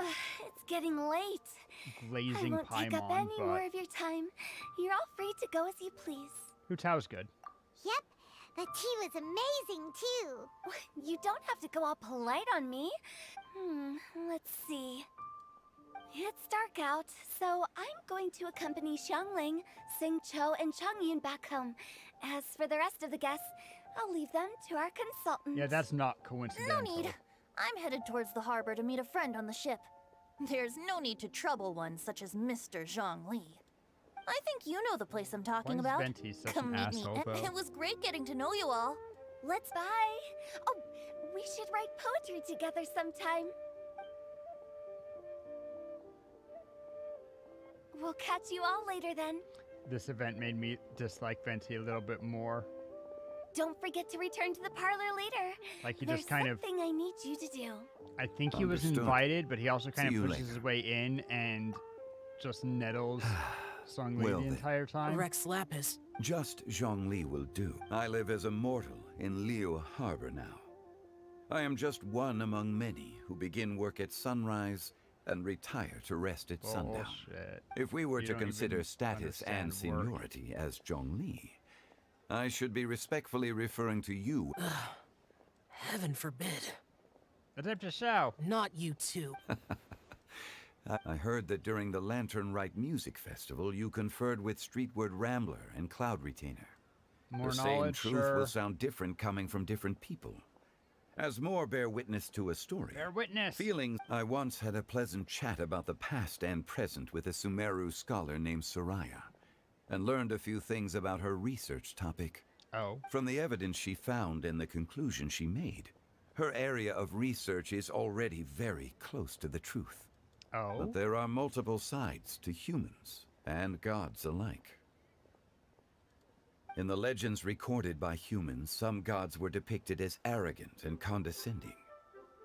It's getting late. glazing I won't take up Paimon, any more but of your time. You're all free to go as you please. Hu Tao's good. Yep. The tea was amazing, too. You don't have to go all polite on me. Let's see. It's dark out, so I'm going to accompany Xiangling, Xingqiu, and Changyun back home. As for the rest of the guests, I'll leave them to our consultants. Yeah, that's not no coincidental. need. I'm headed towards the harbor to meet a friend on the ship. There's no need to trouble one such as Mr. Zhongli. I think you know the place I'm talking Why is about. Venti such Come an meet asshole, me. though? It was great getting to know you all. Let's bye. Oh, we should write poetry together sometime. We'll catch you all later then. This event made me dislike Venti a little bit more. Don't forget to return to the parlor later. Like he There's just kind of, something I need you to do. I think he was Understood. invited, but he also kind See of you pushes later. his way in and just nettles Songli Well the then. entire time. Rex Lapis. Just Zhongli will do. I live as a mortal in Liu Harbor now. I am just one among many who begin work at sunrise and retire to rest at sundown. Bullshit. If we were You to don't consider even status and understand work. seniority as Zhongli, I should be respectfully referring to you. Heaven forbid. Adeptus Shao. Not you two. I heard that during the Lantern Rite Music Festival, you conferred with Streetward Rambler and Cloud Retainer. More The same knowledge, truth sure. will sound different coming from different people. As more bear witness to a story. Bear witness. Feelings. I once had a pleasant chat about the past and present with a Sumeru scholar named Soraya, and learned a few things about her research topic. Oh. From the evidence she found and the conclusion she made, her area of research is already very close to the truth. Oh. But there are multiple sides to humans and gods alike. In the legends recorded by humans, some gods were depicted as arrogant and condescending,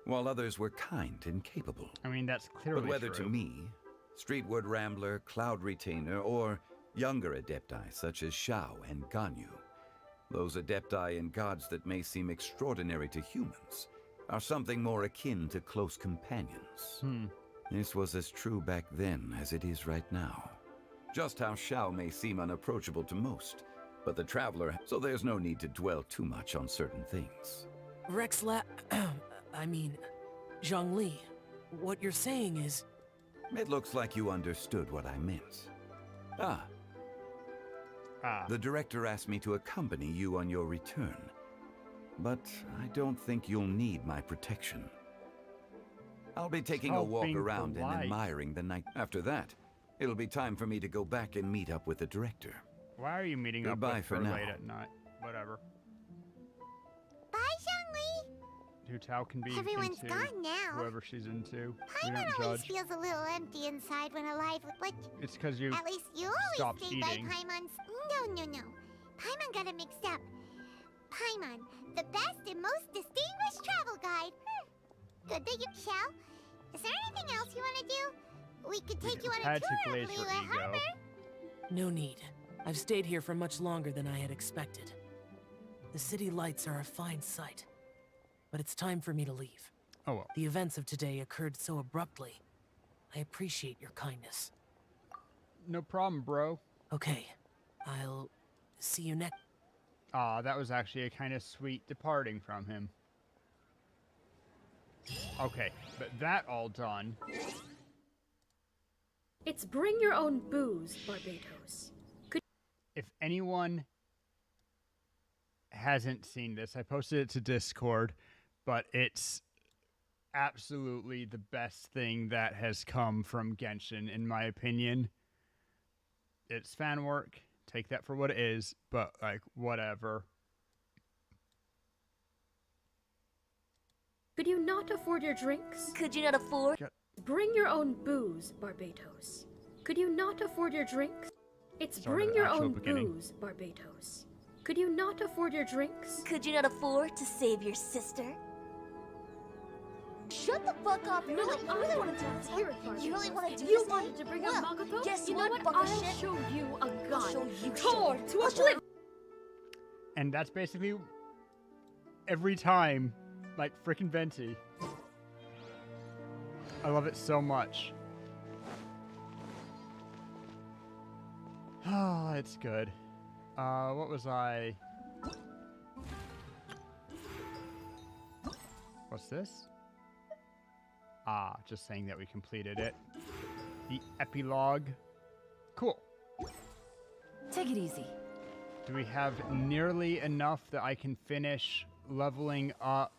while others were kind and capable. I mean, that's clearly But whether true. to me, Streetward Rambler, Cloud Retainer, or younger adepti such as Shao and Ganyu, those adepti and gods that may seem extraordinary to humans are something more akin to close companions. This was as true back then as it is right now. Just how Shao may seem unapproachable to most, but the Traveler, so there's no need to dwell too much on certain things. Zhongli, what you're saying is... It looks like you understood what I meant. The director asked me to accompany you on your return, but I don't think you'll need my protection. I'll be taking a walk around and admiring the night. After that, it'll be time for me to go back and meet up with the director. Why are you meeting Goodbye up with for her now. late at night? Whatever. Bye, Zhongli. Hu Tao can be Everyone's into gone now. whoever she's into. We Paimon don't always judge. feels a little empty inside when alive with what? It's because you At least you stopped always stay eating. by Paimon's. No. Paimon got it mixed up. Paimon, the best and most distinguished travel guide. Good that you shall. Is there anything else you want to do? We could take you on a had to tour of glaze her Liyue ego. Harbor. No need. I've stayed here for much longer than I had expected. The city lights are a fine sight. But it's time for me to leave. Oh well. The events of today occurred so abruptly. I appreciate your kindness. No problem, bro. Okay. I'll see you next. That was actually a kind of sweet departing from him. Okay, but that all done. It's bring your own booze, Barbatos. If anyone hasn't seen this, I posted it to Discord, but it's absolutely the best thing that has come from Genshin, in my opinion. It's fan work. Take that for what it is, but, like, whatever. Could you not afford your drinks? Could you not afford? Bring your own booze, Barbatos. Could you not afford your drinks? It's Start bring at your actual own beginning. booze, Barbatos. Could you not afford your drinks? Could you not afford to save your sister? Shut the fuck up! You really want to do this? Hear it, You really want to do You this? wanted to bring up Makoto? Guess You know what? fuck I'll of shit. show you a gun. I'll show you Tor shit. to I'll a show flip. And that's basically every time, like, frickin' Venti. I love it so much. Oh, it's good. What was I? What's this? Just saying that we completed it. The epilogue. Cool. Take it easy. Do we have nearly enough that I can finish leveling up?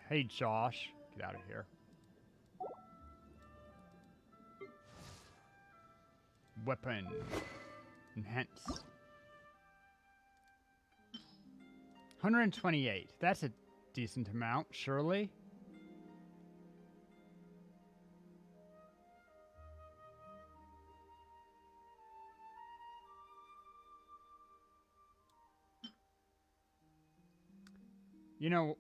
Hey, Josh. Get out of here. Weapon. Enhance. 128. That's a decent amount, surely. You know,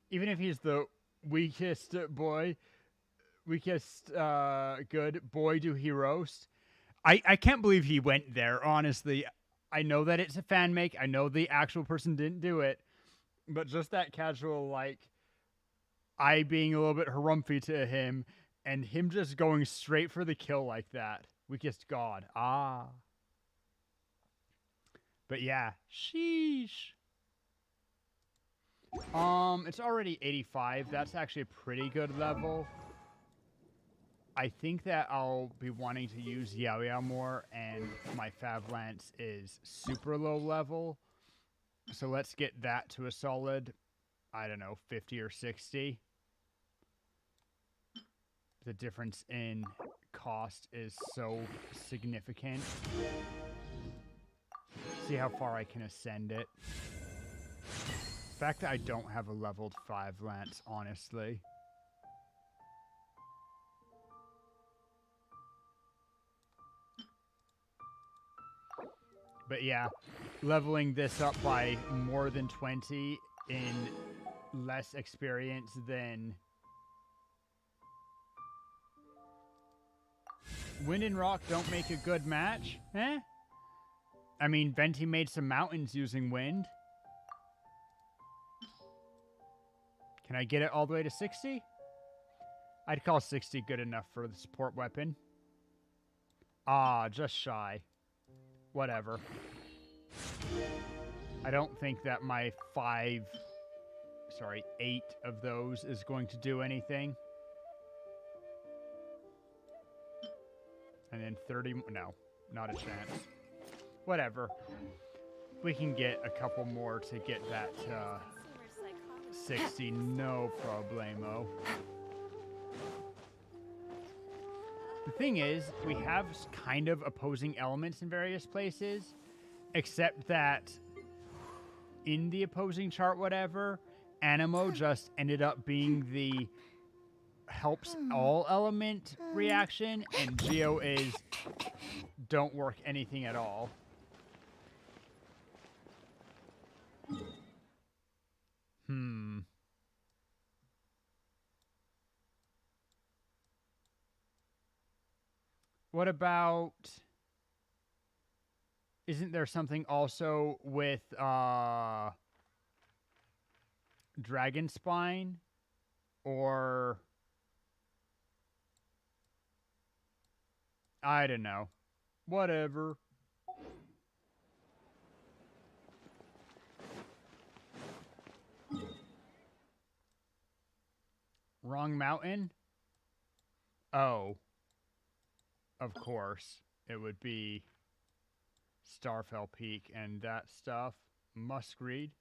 even if he's the weakest good boy, do he roast? I can't believe he went there, honestly. I know that it's a fan make. I know the actual person didn't do it. But just that casual, like, I being a little bit harumphy to him, and him just going straight for the kill like that. Weakest god. Ah. But yeah. Sheesh. It's already 85. That's actually a pretty good level. I think that I'll be wanting to use Yao Yao more, and my Fav Lance is super low level. So let's get that to a solid, I don't know, 50 or 60. The difference in cost is so significant. See how far I can ascend it. The fact that I don't have a leveled 5 Lance, honestly. But yeah, leveling this up by more than 20 in less experience than Wind and Rock don't make a good match, eh? I mean, Venti made some mountains using wind. Can I get it all the way to 60? I'd call 60 good enough for the support weapon. Ah, just shy. Whatever. I don't think that my 8 of those is going to do anything. And then 30, no, not a chance. Whatever. We can get a couple more to get that 60, no problemo. The thing is, we have kind of opposing elements in various places, except that in the opposing chart, whatever, Animo just ended up being the helps all element reaction, and Geo is don't work anything at all. What about... Isn't there something also with Dragon Spine? Or... I don't know. Whatever. Wrong mountain? Oh. Of course. It would be Starfell Peak and that stuff. Muskreed.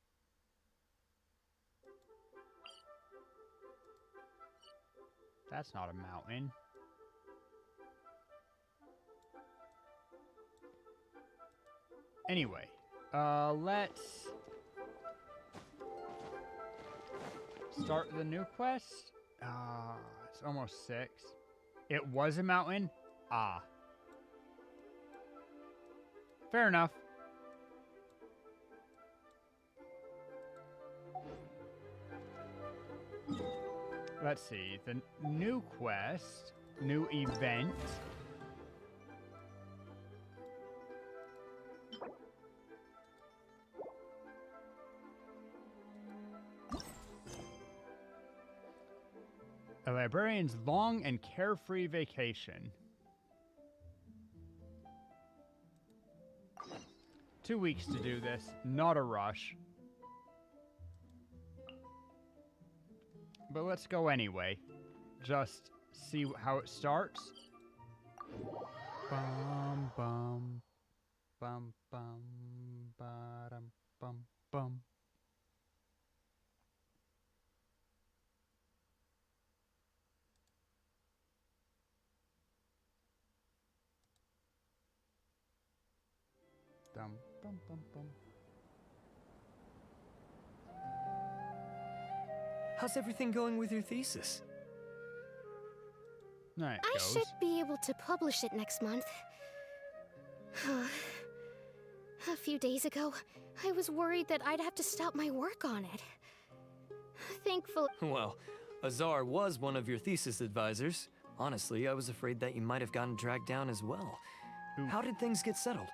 That's not a mountain. Anyway, let's start the new quest. It's almost 6. It was a mountain? Ah. Fair enough. Let's see. The new quest, new event. A librarian's long and carefree vacation. 2 weeks to do this, not a rush. But let's go anyway. Just see how it starts. Bum bum bum bum ba-dum bum bum. Dum bum bum bum. How's everything going with your thesis? I should be able to publish it next month. A few days ago, I was worried that I'd have to stop my work on it. Thankfully... Well, Azar was one of your thesis advisors. Honestly, I was afraid that you might have gotten dragged down as well. How did things get settled?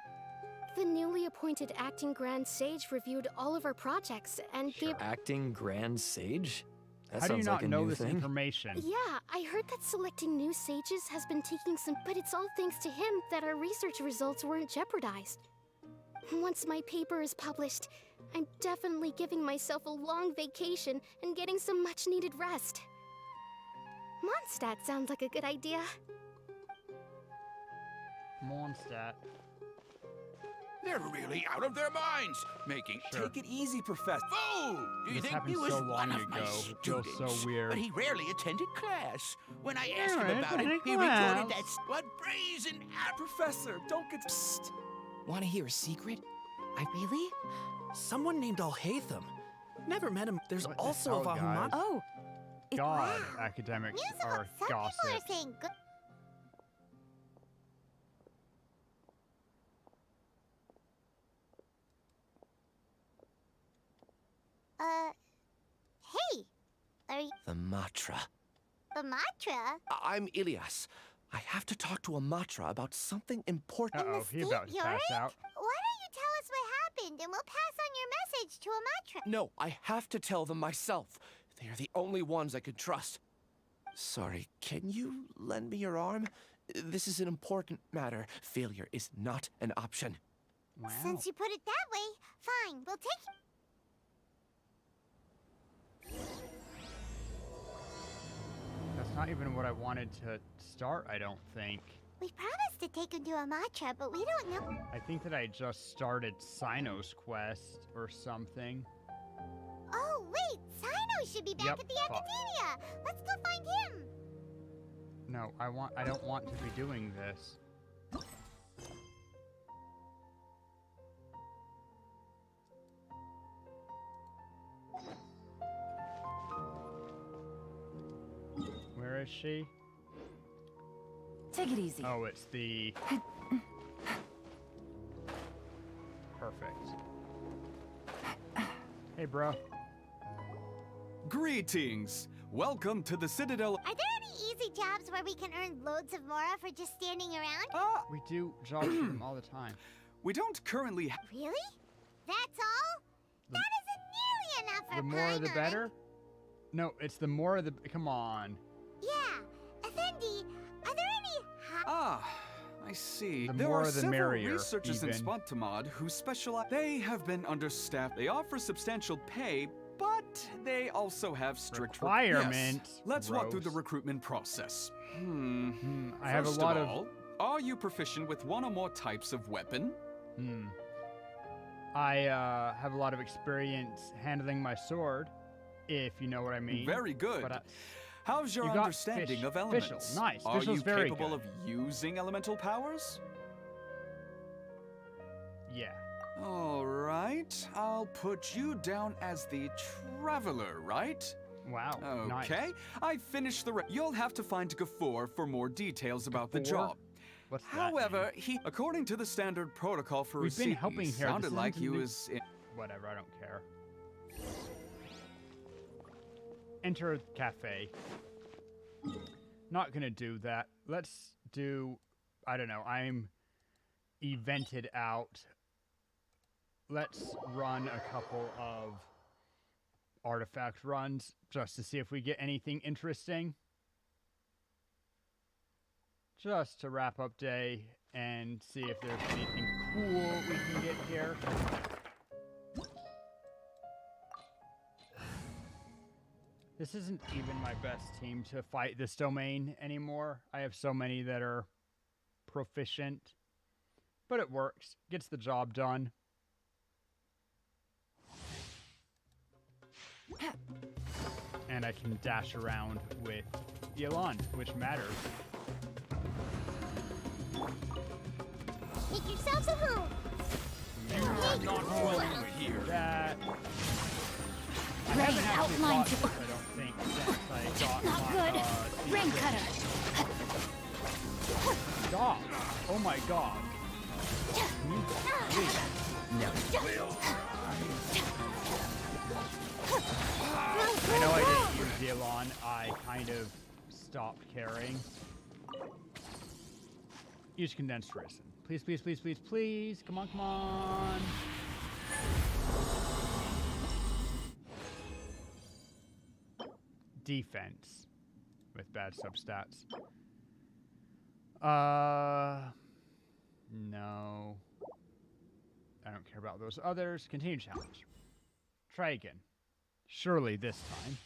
The newly appointed acting Grand Sage reviewed all of our projects and gave. Acting Grand Sage? That How do you sounds not like a know new this thing. information? Yeah, I heard that selecting new sages has been taking some, but it's all thanks to him that our research results weren't jeopardized. Once my paper is published, I'm definitely giving myself a long vacation and getting some much-needed rest. Mondstadt sounds like a good idea. Mondstadt. They're really out of their minds, making. Sure. Take it easy, Professor. Fool! Do you This think happened he was so one long of my ago. Feels students? so weird. But he rarely attended class. When I asked him Rarely about it, attended he class. retorted that what brazen Professor, don't get. Psst. Want to hear a secret? Really? Someone named Alhaitham. Never met him. There's What the also a hell, Vahumat. guys? Oh. God, academics are Some people are gossip. saying good. Hey, are you The Matra. the Matra? I'm Ilias. I have to talk to Amatra about something important. Uh-oh, he about to pass out. Why don't you tell us what happened and we'll pass on your message to Amatra? No, I have to tell them myself. They are the only ones I can trust. Sorry, can you lend me your arm? This is an important matter. Failure is not an option. Wow. Since you put it that way, fine, we'll take it. That's not even what I wanted to start, I don't think. We promised to take him to Amatra, but we don't know. I think that I just started Sino's quest or something. Oh, wait, Sino should be back Yep, at the fuck. academia. Let's go find him. No, I don't want to be doing this. Where is she? Take it easy. Oh, it's the... Perfect. Hey, bro. Greetings! Welcome to the Citadel. Are there any easy jobs where we can earn loads of Mora for just standing around? We do jobs for them all the time. We don't currently Really? That's all? That isn't nearly enough for The more the Paimon. better? No, it's the more the... Come on. Yeah. Effendi, are there any I see. The There more are the several merrier, researchers in even. Spontamod who specialize. They have been understaffed. They offer substantial pay, but they also have strict Requirements. Yes. Let's walk through the Gross. recruitment process. I have a First lot of of... all, are you proficient with one or more types of weapon? I have a lot of experience handling my sword, if you know what I mean. Very good. But How's your You got understanding fish- of elements? Fischl. Nice. Are Fischl's you very capable good. of using elemental powers? Yeah. All right. I'll put you down as the traveler, right? Wow. Okay. Nice. I finished the. You'll have to find Gafoor for more details about the Gafoor? job. What's that However, according to the standard protocol for We've been receipt, helping here. sounded This like isn't he the- was. Whatever, I don't care. Enter cafe. Not gonna do that. Let's do... I don't know. I'm evented out. Let's run a couple of artifact runs just to see if we get anything interesting. Just to wrap up day and see if there's anything cool we can get here. This isn't even my best team to fight this domain anymore. I have so many that are proficient. But it works. Gets the job done. And I can dash around with Yelan, which matters. Make yourselves at home. Not welcome here. That... I Rain haven't actually outlines fought this, I don't think, since I got Not my, good. Rain secret. cutter. Dog. Oh my god. Please. No. I know I didn't use Yelan. I kind of stopped caring. Use condensed resin. Please, please, please, please, please. Come on, come on. Defense with bad substats. No. I don't care about those others. Continue challenge. Try again. Surely this time.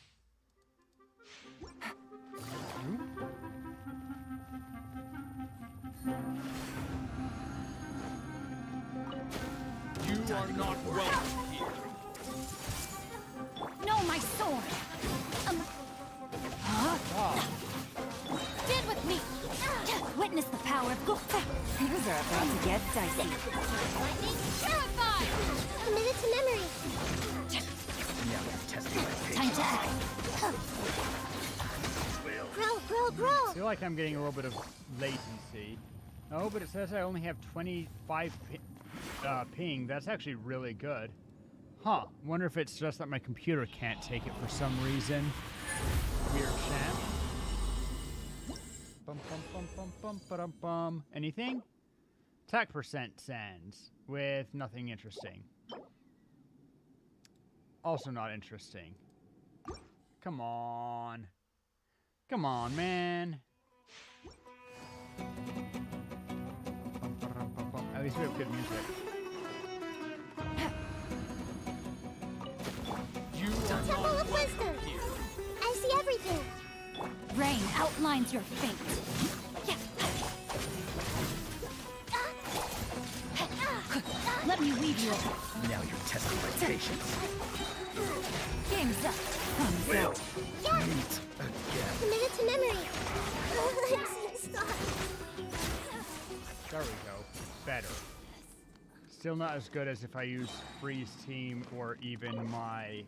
You are not welcome here. No, my sword! Stand with me! Witness the power of Gulf. Things are about to get dicey. Lightning terrified! Commit it to memory. Now you're testing my patience. Time to act. Grow. I feel like I'm getting a little bit of latency. Oh, but it says I only have 25 ping. That's actually really good. Huh. Wonder if it's just that my computer can't take it for some reason. Weird champ. Bum bum bum bum bum ba-dum bum. Anything? Attack percent sends with nothing interesting. Also not interesting. Come on. Come on, man. At least we have good music. Temple of Wisdom. I see everything. Rain outlines your fate. Let me weave you up. Now you're testing my patience. Game's up. Thumbs Will up. meet again. Commit it to memory. Stop. There we go. Better. Still not as good as if I use Freeze Team or even my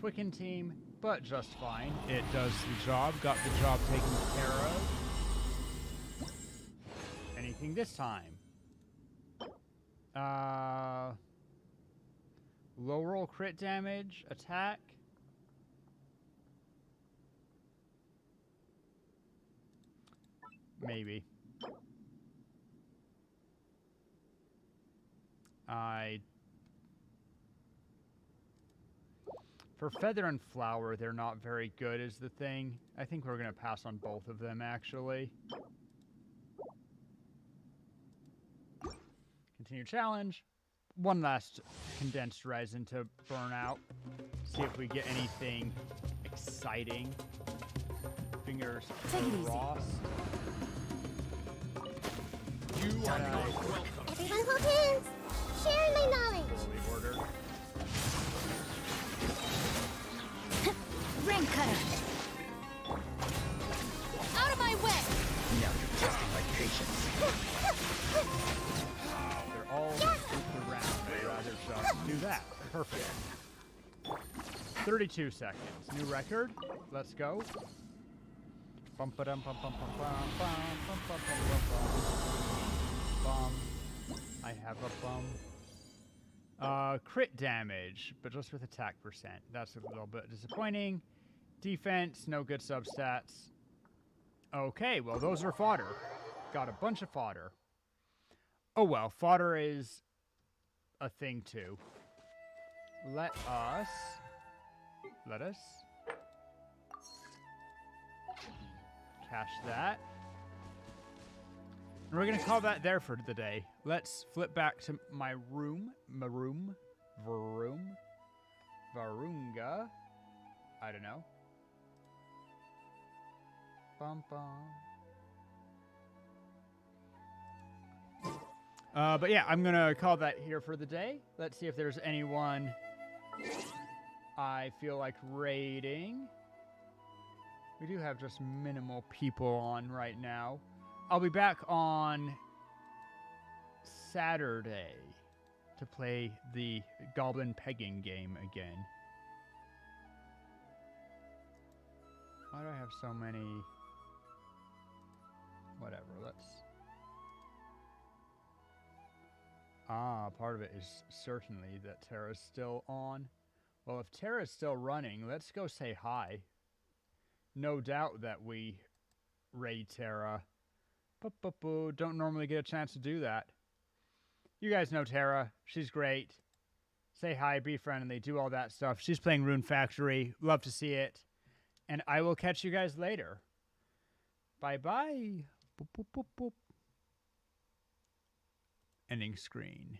Quicken Team, but just fine. It does the job. Got the job taken care of. Anything this time? Low roll crit damage, attack. Maybe. For Feather and Flower, they're not very good is the thing. I think we're going to pass on both of them, actually. Continue challenge. One last condensed resin to burn out. See if we get anything exciting. Fingers crossed. You are not welcome. Everyone hold hands. Sharing my knowledge. Holy order. Ring cutter. Out of my way. Now you're testing my patience. They're all grouped around. I'd rather just do that. Perfect. 32 seconds. New record. Let's go. Bum ba dum bum bum bum bum bum bum bum bum bum bum. I have a bum. Crit damage, but just with attack percent. That's a little bit disappointing. Defense, no good substats. Okay, well those are fodder. Got a bunch of fodder. Oh well, fodder is a thing too. Let us cache that. And we're gonna call that there for the day. Let's flip back to my room. Varunga. I don't know. Bum bum. But yeah, I'm gonna call that here for the day. Let's see if there's anyone I feel like raiding. We do have just minimal people on right now. I'll be back on Saturday to play the Goblin Pegging game again. Why do I have so many? Whatever, let's... part of it is certainly that Terra's still on. Well, if Terra's still running, let's go say hi. No doubt that we raid Terra. Don't normally get a chance to do that. You guys know Tara. She's great. Say hi, be friendly, do all that stuff. She's playing Rune Factory. Love to see it. And I will catch you guys later. Bye-bye. Boop, boop, boop, boop. Ending screen.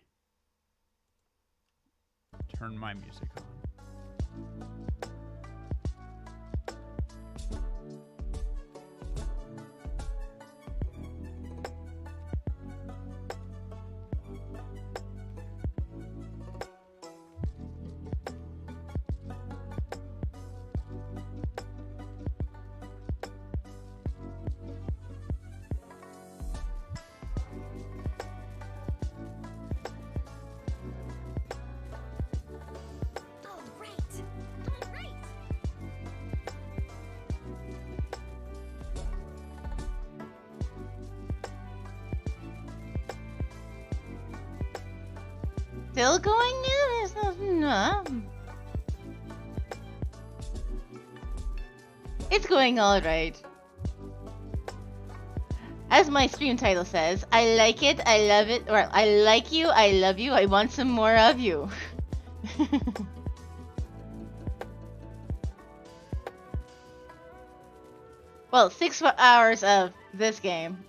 Turn my music on. Still going new? There's nothing. It's going alright. As my stream title says, I like it, I love it, or I like you, I love you, I want some more of you. Well, 6 hours of this game.